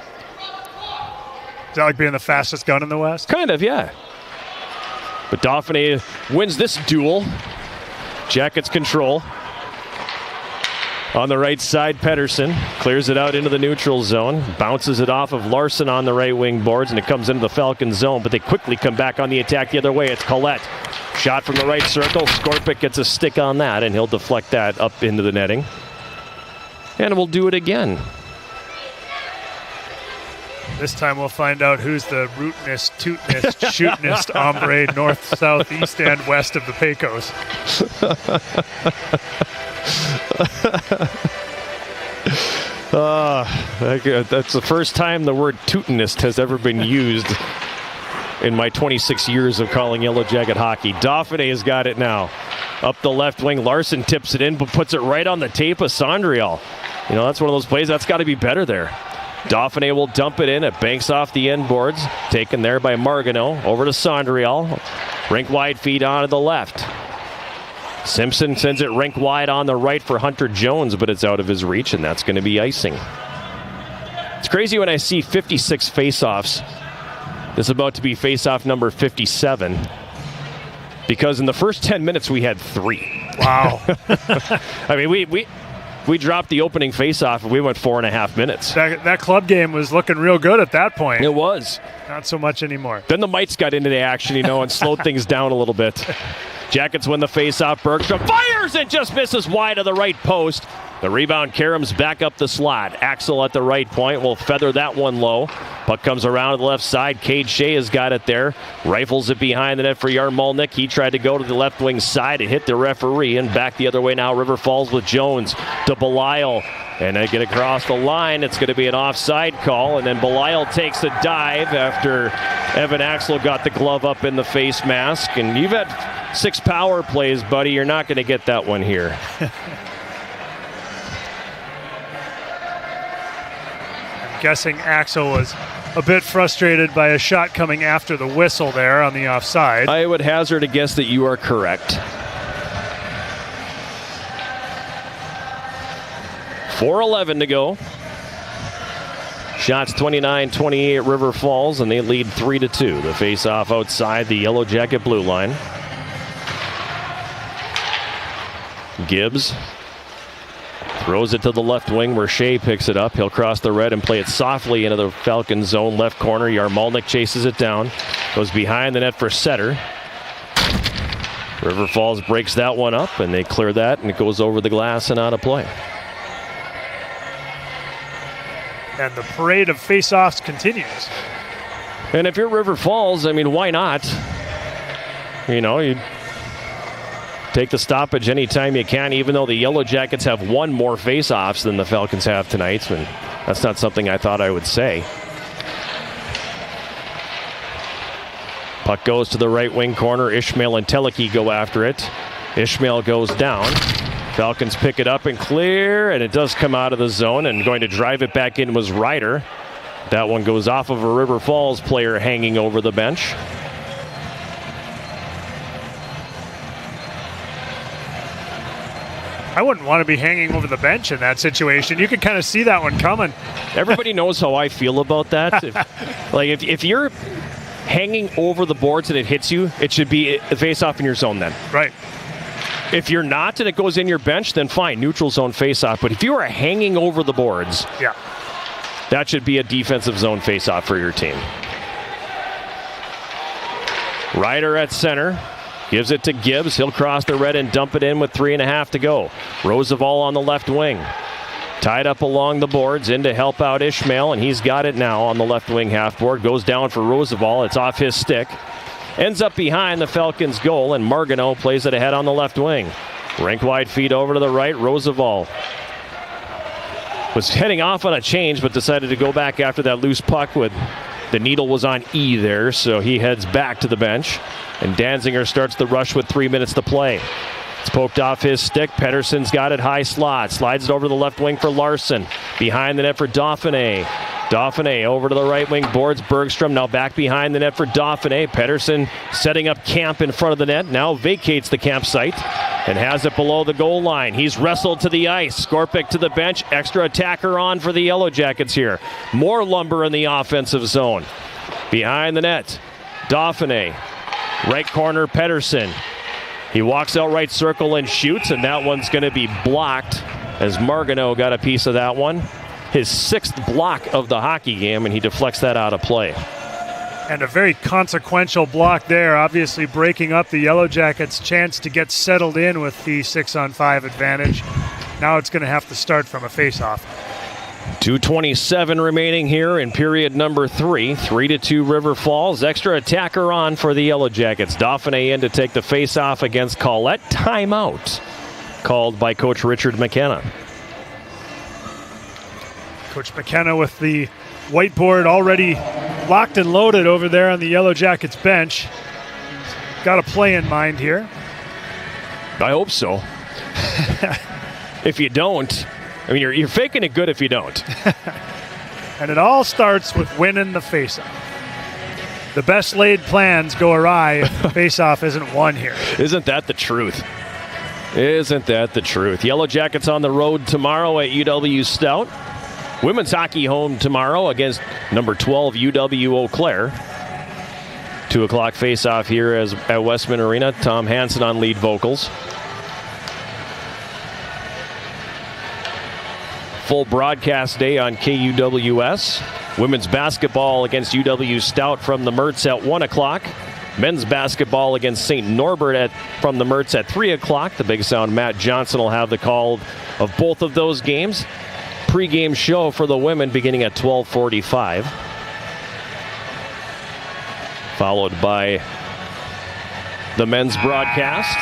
Is that like being the fastest gun in the West? Kind of, yeah. But Dauphiné wins this duel. Jackets control. On the right side, Pedersen clears it out into the neutral zone. Bounces it off of Larson on the right wing boards, and it comes into the Falcons zone. But they quickly come back on the attack the other way. It's Collette. Shot from the right circle. Skorpic gets a stick on that, and he'll deflect that up into the netting. And we'll do it again. This time we'll find out who's the rootinest, tootinest, shootinest hombre north, south, east, and west of the Pecos. That's the first time the word tootinist has ever been used in my 26 years of calling Yellow Jacket hockey. Dauphiné has got it now. Up the left wing, Larson tips it in, but puts it right on the tape of Sondriel. You know, that's one of those plays that's got to be better there. Dauphiné will dump it in. It banks off the end boards. Taken there by Margano. Over to Sondriel. Rink wide feed on to the left. Simpson sends it rink wide on the right for Hunter Jones, but it's out of his reach, and that's going to be icing. It's crazy when I see 56 face-offs. This is about to be face-off number 57. Because in the first 10 minutes, we had 3. Wow. I mean, we dropped the opening face-off and we went 4.5 minutes. That club game was looking real good at that point. It was. Not so much anymore. Then the Mites got into the action, and slowed things down a little bit. Jackets win the face-off. Bergstrom fires and just misses wide of the right post. The rebound, Karams back up the slot. Axel at the right point will feather that one low. Puck comes around to the left side. Cade Shea has got it there. Rifles it behind the net for Yarmolnik. He tried to go to the left wing side. It hit the referee, and back the other way now. River Falls with Jones to Belisle. And they get across the line. It's going to be an offside call. And then Belisle takes a dive after Evan Axel got the glove up in the face mask. And you've had 6 power plays, buddy. You're not going to get that one here. Guessing Axel was a bit frustrated by a shot coming after the whistle there on the offside. I would hazard a guess that you are correct. 4:11 to go. Shots 29-28 River Falls, and they lead 3-2. The face-off outside the Yellow Jacket blue line. Gibbs throws it to the left wing where Shea picks it up. He'll cross the red and play it softly into the Falcons zone left corner. Yarmolnik chases it down. Goes behind the net for Setter. River Falls breaks that one up, and they clear that, and it goes over the glass and out of play. And the parade of face-offs continues. And if you're River Falls, I mean, why not? You take the stoppage anytime you can, even though the Yellow Jackets have 1 more face-offs than the Falcons have tonight. And that's not something I thought I would say. Puck goes to the right wing corner. Ishmael and Teleki go after it. Ishmael goes down. Falcons pick it up and clear, and it does come out of the zone, and going to drive it back in was Ryder. That one goes off of a River Falls player hanging over the bench. I wouldn't want to be hanging over the bench in that situation. You could kind of see that one coming. Everybody knows how I feel about that. If you're hanging over the boards and it hits you, it should be a face-off in your zone then. Right. If you're not and it goes in your bench, then fine, neutral zone face-off. But if you are hanging over the boards, yeah, that should be a defensive zone face-off for your team. Ryder at center. Gives it to Gibbs. He'll cross the red and dump it in with 3.5 to go. Roosevelt on the left wing. Tied up along the boards in to help out Ishmael, and he's got it now on the left wing half board. Goes down for Roosevelt. It's off his stick. Ends up behind the Falcons' goal, and Margano plays it ahead on the left wing. Rink wide feed over to the right. Roosevelt was heading off on a change, but decided to go back after that loose puck with The needle was on E there, so he heads back to the bench. And Danziger starts the rush with 3 minutes to play. It's poked off his stick. Pettersson's got it high slot. Slides it over to the left wing for Larson. Behind the net for Dauphiné. Dauphiné over to the right wing, boards Bergstrom. Now back behind the net for Dauphiné. Pettersson setting up camp in front of the net. Now vacates the campsite and has it below the goal line. He's wrestled to the ice. Skorpic to the bench. Extra attacker on for the Yellow Jackets here. More lumber in the offensive zone. Behind the net, Dauphiné. Right corner, Pettersson. He walks out right circle and shoots, and that one's going to be blocked as Margano got a piece of that one. His 6th block of the hockey game, and he deflects that out of play. And a very consequential block there, obviously breaking up the Yellow Jackets' chance to get settled in with the 6-on-5 advantage. Now it's going to have to start from a face-off. 2:27 remaining here in period number 3. 3-2 River Falls. Extra attacker on for the Yellow Jackets. Dauphiné in to take the face-off against Colette. Timeout called by Coach Richard McKenna. Coach McKenna with the whiteboard already locked and loaded over there on the Yellow Jackets bench. Got a play in mind here. I hope so. If you don't, I mean, you're faking it good if you don't. And it all starts with winning the faceoff. The best laid plans go awry if the faceoff isn't won here. Isn't that the truth? Isn't that the truth? Yellow Jackets on the road tomorrow at UW Stout. Women's hockey home tomorrow against number 12 UW Eau Claire. 2 o'clock face-off here at Westman Arena. Tom Hansen on lead vocals. Full broadcast day on KUWS. Women's basketball against UW Stout from the Mertz at 1 o'clock. Men's basketball against St. Norbert from the Mertz at 3 o'clock. The Big Sound Matt Johnson will have the call of both of those games. Pre-game show for the women beginning at 12:45. Followed by the men's broadcast.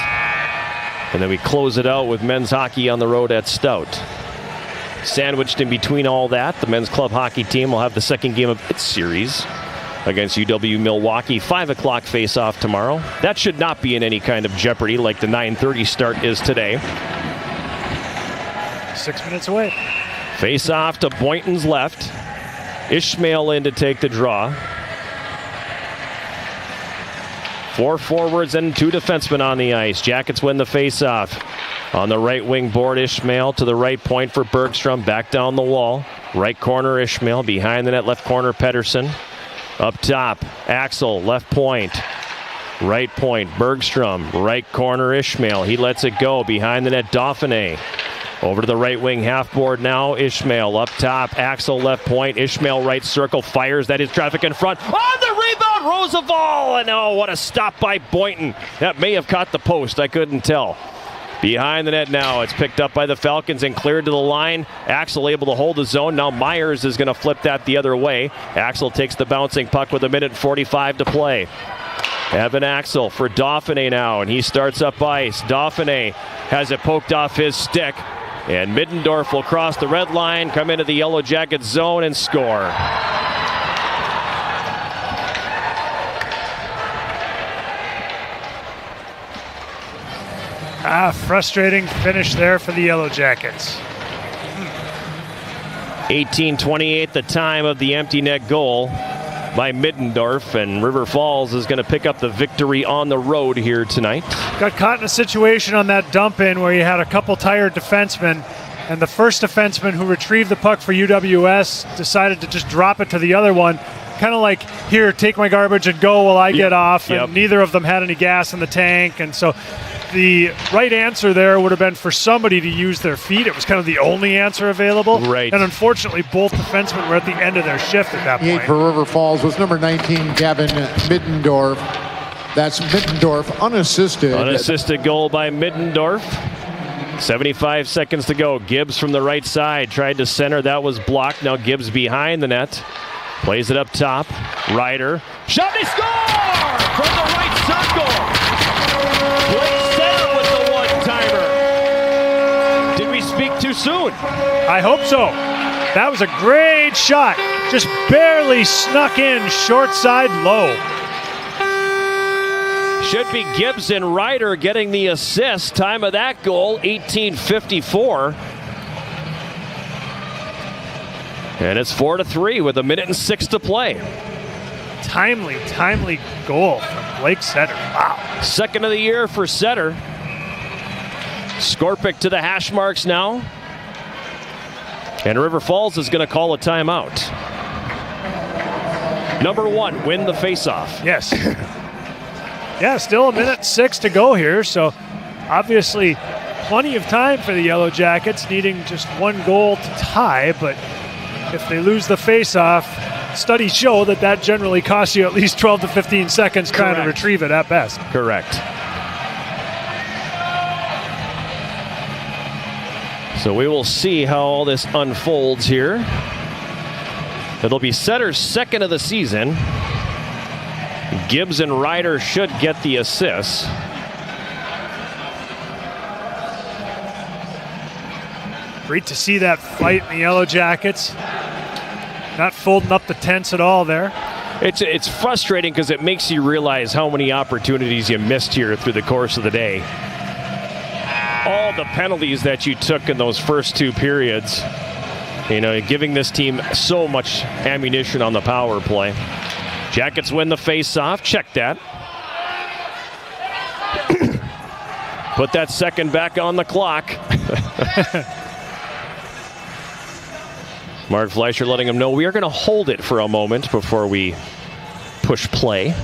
And then we close it out with men's hockey on the road at Stout. Sandwiched in between all that, the men's club hockey team will have the second game of its series against UW Milwaukee. 5 o'clock face-off tomorrow. That should not be in any kind of jeopardy like the 9:30 start is today. 6 minutes away. Face-off to Boynton's left. Ishmael in to take the draw. 4 forwards and 2 defensemen on the ice. Jackets win the face-off. On the right wing board, Ishmael to the right point for Bergstrom. Back down the wall. Right corner, Ishmael. Behind the net, left corner, Pettersson. Up top, Axel, left point. Right point, Bergstrom. Right corner, Ishmael. He lets it go. Behind the net, Dauphiné. Over to the right wing half board now, Ishmael. Up top, Axel left point. Ishmael right circle, fires. That is traffic in front. On the rebound, Roosevelt! And oh, what a stop by Boynton. That may have caught the post, I couldn't tell. Behind the net now, it's picked up by the Falcons and cleared to the line. Axel able to hold the zone. Now Myers is going to flip that the other way. Axel takes the bouncing puck with 1:45 to play. Evan Axel for Dauphiné now, and he starts up ice. Dauphiné has it poked off his stick. And Middendorf will cross the red line, come into the Yellow Jacket zone, and score. Frustrating finish there for the Yellow Jackets. 18:28, the time of the empty net goal by Middendorf, and River Falls is going to pick up the victory on the road here tonight. Got caught in a situation on that dump-in where you had a couple tired defensemen, and the first defenseman who retrieved the puck for UWS decided to just drop it to the other one, kind of like, here, take my garbage and go while I get off, and neither of them had any gas in the tank, and so the right answer there would have been for somebody to use their feet. It was kind of the only answer available. Right. And unfortunately, both defensemen were at the end of their shift at that point. For River Falls was number 19, Gavin Middendorf. That's Middendorf, unassisted. Unassisted goal by Middendorf. 75 seconds to go. Gibbs from the right side tried to center. That was blocked. Now Gibbs behind the net. Plays it up top. Ryder. Shot, he score! From the right circle. Blake Center with the one-timer. Did we speak too soon? I hope so. That was a great shot. just barely snuck in short side low. Should be Gibbs and Ryder getting the assist. Time of that goal, 18:54. And it's 4-3 with 1:06 to play. Timely goal from Blake Setter. Wow. Second of the year for Setter. Skorpic to the hash marks now. And River Falls is going to call a timeout. Number 1, win the faceoff. Yes. Yeah, still 1:06 to go here, so obviously plenty of time for the Yellow Jackets, needing just 1 goal to tie, but if they lose the faceoff, studies show that generally costs you at least 12 to 15 seconds trying to retrieve it at best. Correct. So we will see how all this unfolds here. It'll be Setter's second of the season. Gibbs and Ryder should get the assists. Great to see that fight in the Yellow Jackets. Not folding up the tents at all there. It's frustrating because it makes you realize how many opportunities you missed here through the course of the day. All the penalties that you took in those first 2 periods, giving this team so much ammunition on the power play. Jackets win the face-off. Check that. Put that second back on the clock. Mark Fleischer letting him know we are going to hold it for a moment before we push play.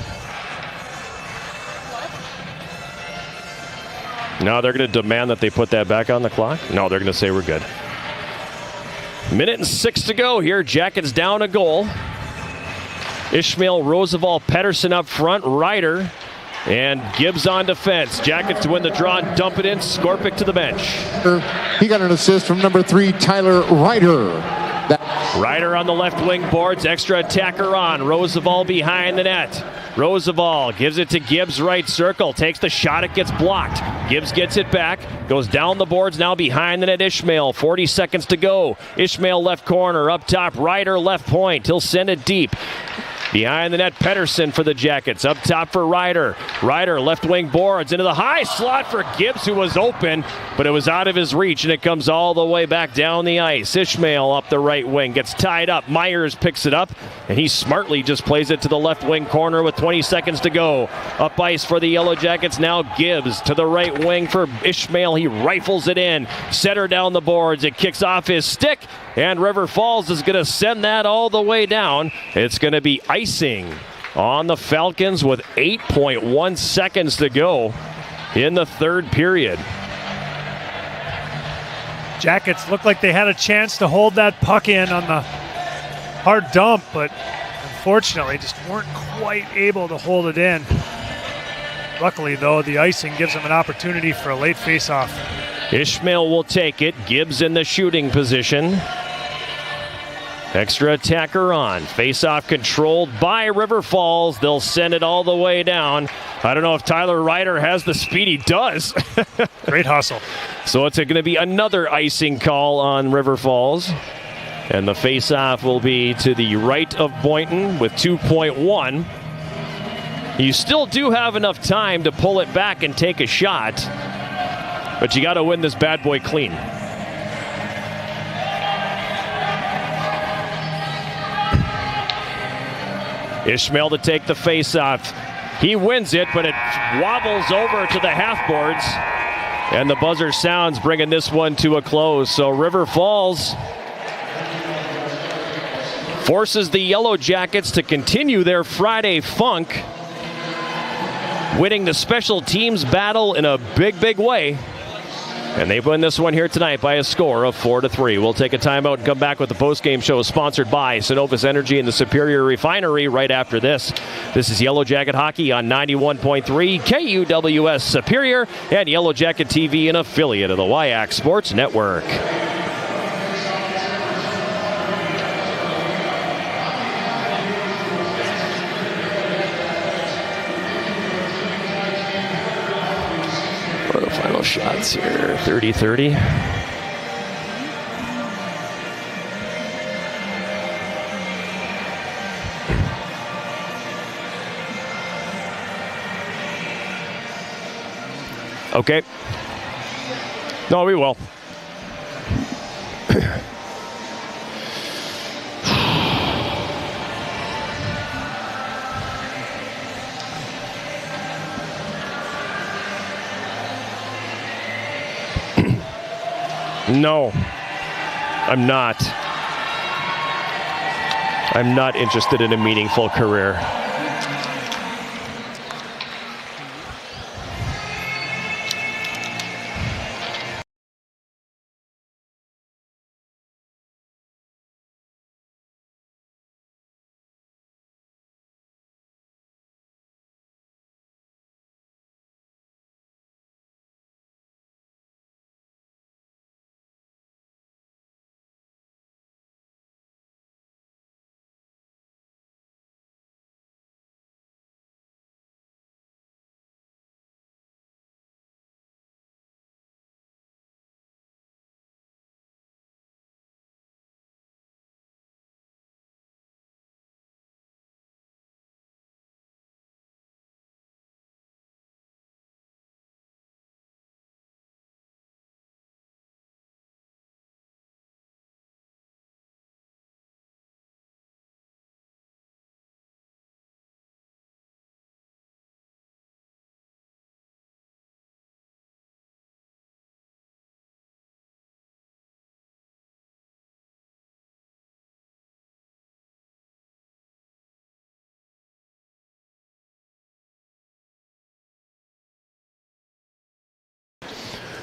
Now they're going to demand that they put that back on the clock? No, they're going to say we're good. 1:06 to go here. Jackets down a goal. Ishmael, Roosevelt, Pedersen up front. Ryder and Gibbs on defense. Jackets to win the draw and dump it in. Skorpic to the bench. He got an assist from number 3, Tyler Ryder. Ryder on the left wing boards. Extra attacker on. Roosevelt behind the net. Roosevelt gives it to Gibbs, right circle. Takes the shot. It gets blocked. Gibbs gets it back. Goes down the boards. Now behind the net. Ishmael. 40 seconds to go. Ishmael left corner. Up top. Ryder left point. He'll send it deep. Behind the net, Pedersen for the Jackets. Up top for Ryder. Ryder left wing boards into the high slot for Gibbs, who was open, but it was out of his reach, and it comes all the way back down the ice. Ishmael up the right wing, gets tied up. Myers picks it up, and he smartly just plays it to the left wing corner with 20 seconds to go. Up ice for the Yellow Jackets. Now Gibbs to the right wing for Ishmael. He rifles it in. Setter down the boards. It kicks off his stick, and River Falls is going to send that all the way down. It's going to be icing on the Falcons with 8.1 seconds to go in the third period. Jackets looked like they had a chance to hold that puck in on the hard dump, but unfortunately just weren't quite able to hold it in. Luckily, though, the icing gives them an opportunity for a late faceoff. Ishmael will take it. Gibbs in the shooting position. Extra attacker on. Face-off controlled by River Falls. They'll send it all the way down. I don't know if Tyler Ryder has the speed. He does. Great hustle. So it's going to be another icing call on River Falls. And the face-off will be to the right of Boynton with 2.1. You still do have enough time to pull it back and take a shot. But you got to win this bad boy clean. Ishmael to take the face-off. He wins it, but it wobbles over to the half boards. And the buzzer sounds, bringing this one to a close. So River Falls forces the Yellow Jackets to continue their Friday funk, winning the special teams battle in a big, big way. And they win this one here tonight by a score of 4-3. We'll take a timeout and come back with the postgame show sponsored by Cenovus Energy and the Superior Refinery right after this. This is Yellow Jacket Hockey on 91.3 KUWS Superior and Yellow Jacket TV, an affiliate of the WIAC Sports Network. Shots here, 30-30. Okay. No, we will. No, I'm not. I'm not interested in a meaningful career.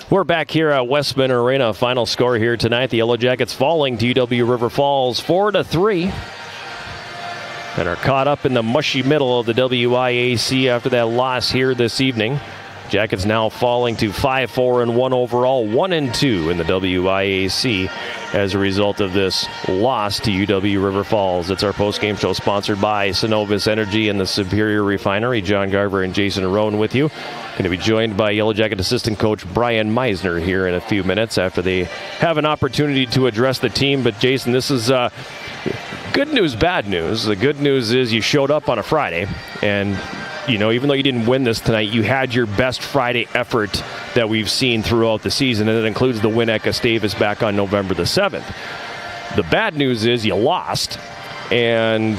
We're back here at Westman Arena. Final score here tonight. The Yellow Jackets falling to UW River Falls 4-3. And are caught up in the mushy middle of the WIAC after that loss here this evening. Jackets now falling to 5-4-1 overall, 1-2 in the WIAC as a result of this loss to UW River Falls. It's our post-game show sponsored by Synovus Energy and the Superior Refinery. John Garver and Jason Roan with you. Going to be joined by Yellow Jacket assistant coach Brian Meisner here in a few minutes after they have an opportunity to address the team. But Jason, this is good news, bad news. The good news is you showed up on a Friday, and you know, even though you didn't win this tonight, you had your best Friday effort that we've seen throughout the season, and it includes the win at Gustavus back on November the 7th. The bad news is you lost, and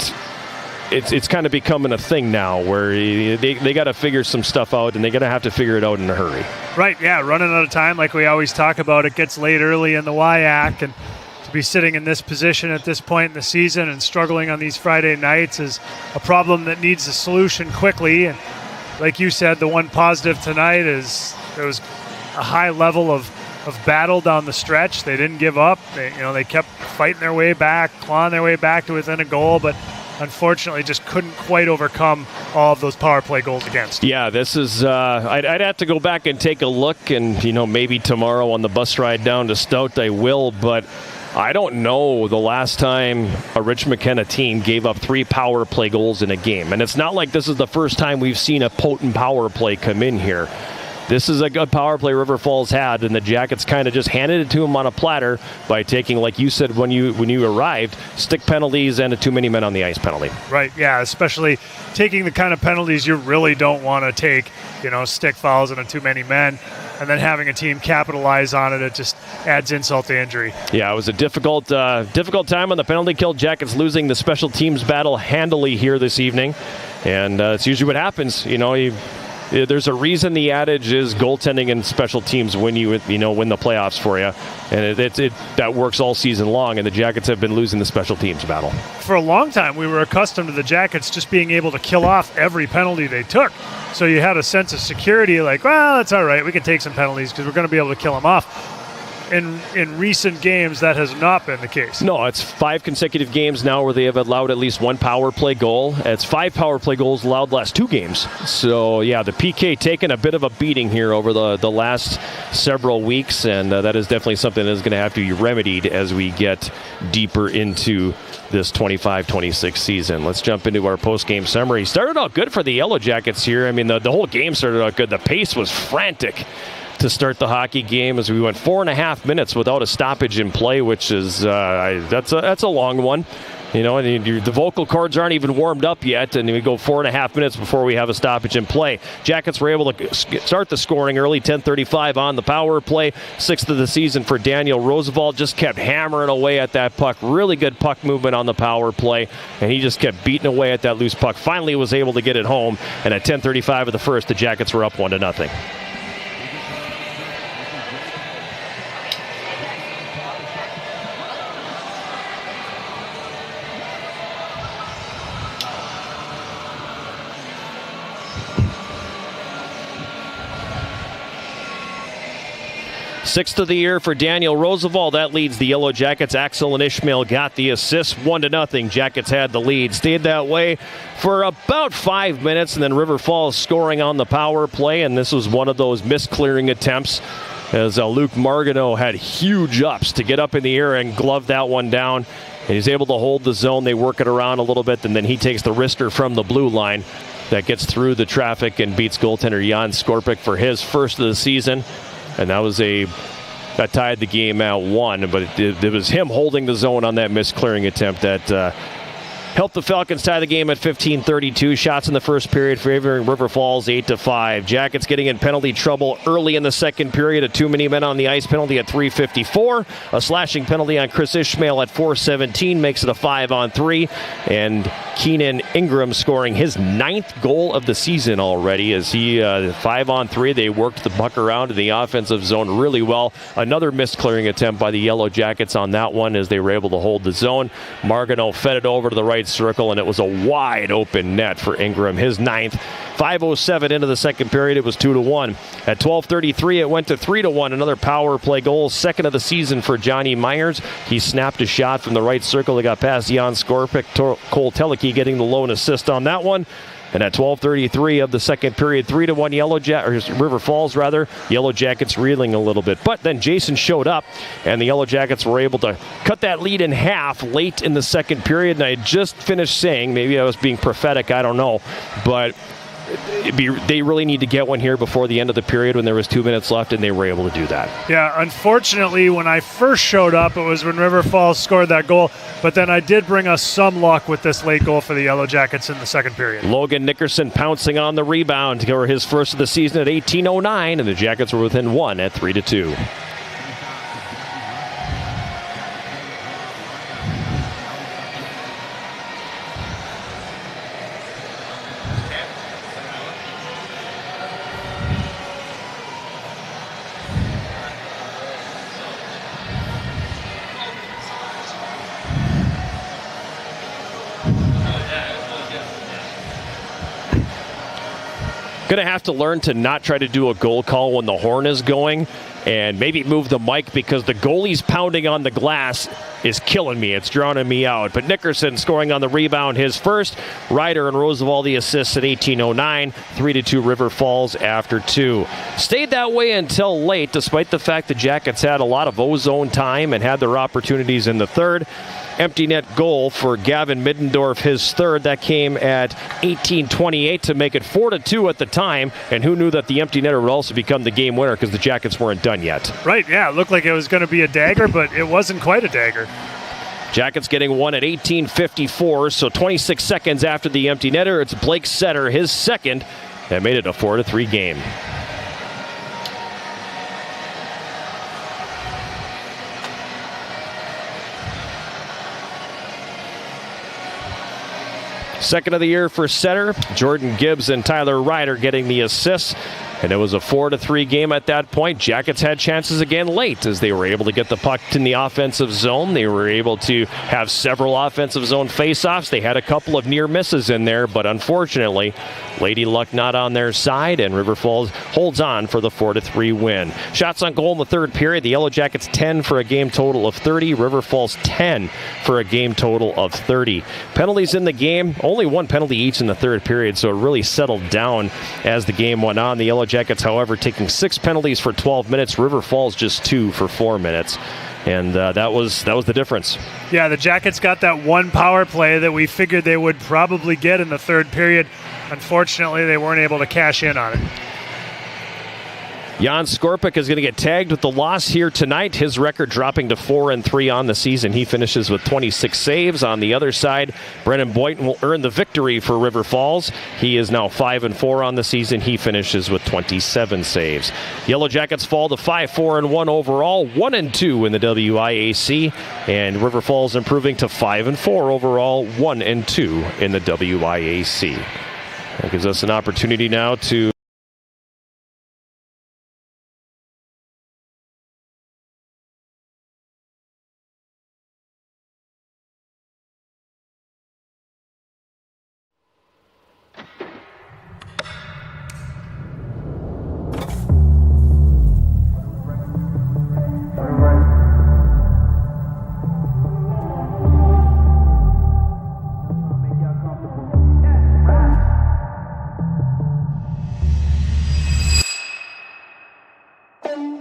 it's kind of becoming a thing now where they got to figure some stuff out, and they're going to have to figure it out in a hurry. Right, yeah, running out of time like we always talk about. It gets late early in the WIAC, and to be sitting in this position at this point in the season and struggling on these Friday nights is a problem that needs a solution quickly. And like you said, the one positive tonight is there was a high level of battle down the stretch. They didn't give up. They kept fighting their way back, clawing their way back to within a goal, but unfortunately just couldn't quite overcome all of those power play goals against. Yeah, this is I'd have to go back and take a look, and maybe tomorrow on the bus ride down to Stout I will, but I don't know the last time a Rich McKenna team gave up 3 power play goals in a game. And it's not like this is the first time we've seen a potent power play come in here. This is a good power play River Falls had, and the Jackets kind of just handed it to them on a platter by taking, like you said when you arrived, stick penalties and a too many men on the ice penalty. Right, yeah, especially taking the kind of penalties you really don't want to take, stick fouls and a too many men, and then having a team capitalize on it just adds insult to injury. Yeah, it was a difficult time on the penalty kill. Jackets losing the special teams battle handily here this evening, and it's usually what happens. There's a reason the adage is goaltending and special teams win the playoffs for you, and that works all season long. And the Jackets have been losing the special teams battle for a long time. We were accustomed to the Jackets just being able to kill off every penalty they took, so you had a sense of security, like, well, that's all right, we can take some penalties because we're going to be able to kill them off. In recent games, that has not been the case. No, it's 5 consecutive games now where they have allowed at least 1 power play goal. It's 5 power play goals allowed the last 2 games. So, yeah, the PK taking a bit of a beating here over the last several weeks, and that is definitely something that is going to have to be remedied as we get deeper into this 25-26 season. Let's jump into our post-game summary. Started out good for the Yellow Jackets here. I mean, the whole game started out good. The pace was frantic to start the hockey game as we went 4.5 minutes without a stoppage in play, which is that's a long one. You know, and the vocal cords aren't even warmed up yet, and we go 4.5 minutes before we have a stoppage in play. Jackets were able to start the scoring early, 10:35 on the power play. 6th of the season for Daniel Roosevelt. Just kept hammering away at that puck. Really good puck movement on the power play, and he just kept beating away at that loose puck. Finally was able to get it home, and at 10:35 of the first, the Jackets were up 1-0. Sixth of the year for Daniel Roosevelt. That leads the Yellow Jackets. Axel and Ishmael got the assist. 1-0. Jackets had the lead. Stayed that way for about 5 minutes, and then River Falls scoring on the power play, and this was one of those misclearing attempts as Luke Marganeau had huge ups to get up in the air and glove that one down. And he's able to hold the zone. They work it around a little bit, and then he takes the wrister from the blue line that gets through the traffic and beats goaltender Jan Skorpic for his first of the season. And that tied the game at 1, but it was him holding the zone on that misclearing attempt that helped the Falcons tie the game at 15:32. Shots in the first period favoring River Falls 8-5. Jackets getting in penalty trouble early in the second period. A too many men on the ice penalty at 3:54. A slashing penalty on Chris Ishmael at 4:17 makes it a 5-on-3. And Keenan Ingram scoring his 9th goal of the season already as he 5-on-3. They worked the puck around in the offensive zone really well. Another misclearing attempt by the Yellow Jackets on that one as they were able to hold the zone. Marganeau fed it over to the right circle, and it was a wide open net for Ingram, his 9th. 5:07 into the second period, it was 2-1. At 12:33, it went to 3-1. Another power play goal, 2nd of the season for Johnny Myers. He snapped a shot from the right circle that got past Jan Skorpic. Cole Teleke getting the lone assist on that one. And at 12:33 of the second period, 3-1 River Falls rather. Yellow Jackets reeling a little bit. But then Jason showed up, and the Yellow Jackets were able to cut that lead in half late in the second period. And I just finished saying, maybe I was being prophetic, I don't know, but they really need to get one here before the end of the period when there was 2 minutes left, and they were able to do that. Yeah, unfortunately, when I first showed up, it was when River Falls scored that goal, but then I did bring us some luck with this late goal for the Yellow Jackets in the second period. Logan Nickerson pouncing on the rebound to go his first of the season at 18:09, and the Jackets were within 1 at 3-2. Going to have to learn to not try to do a goal call when the horn is going, and maybe move the mic because the goalie's pounding on the glass is killing me. It's drowning me out. But Nickerson scoring on the rebound, his first. Ryder and Roosevelt the assists at 18:09. 3-2 River Falls after 2. Stayed that way until late, despite the fact the Jackets had a lot of O-zone time and had their opportunities in the third. Empty net goal for Gavin Middendorf, his third. That came at 18:28 to make it 4-2 at the time. And who knew that the empty netter would also become the game winner because the Jackets weren't done yet. Right, yeah. It looked like it was going to be a dagger, but it wasn't quite a dagger. Jackets getting one at 18:54, so 26 seconds after the empty netter. It's Blake Setter, his second. That made it a 4-3 game. Second of the year for Setter. Jordan Gibbs and Tyler Ryder getting the assists. And it was a 4-3 game at that point. Jackets had chances again late as they were able to get the puck in the offensive zone. They were able to have several offensive zone faceoffs. They had a couple of near misses in there, but unfortunately, Lady Luck not on their side, and River Falls holds on for the 4-3 win. Shots on goal in the third period. The Yellow Jackets 10 for a game total of 30. River Falls 10 for a game total of 30. Penalties in the game, only one penalty each in the third period, so it really settled down as the game went on. The Yellow Jackets, however, taking 6 penalties for 12 minutes. River Falls just 2 for 4 minutes. And that was the difference. Yeah, the Jackets got that one power play that we figured they would probably get in the third period. Unfortunately, they weren't able to cash in on it. Jan Skorpic is going to get tagged with the loss here tonight. His record dropping to 4-3 on the season. He finishes with 26 saves. On the other side, Brennan Boynton will earn the victory for River Falls. He is now 5-4 on the season. He finishes with 27 saves. Yellow Jackets fall to 5-4-1 overall, 1-2 in the WIAC, and River Falls improving to 5-4 overall, 1-2 in the WIAC. That gives us an opportunity now to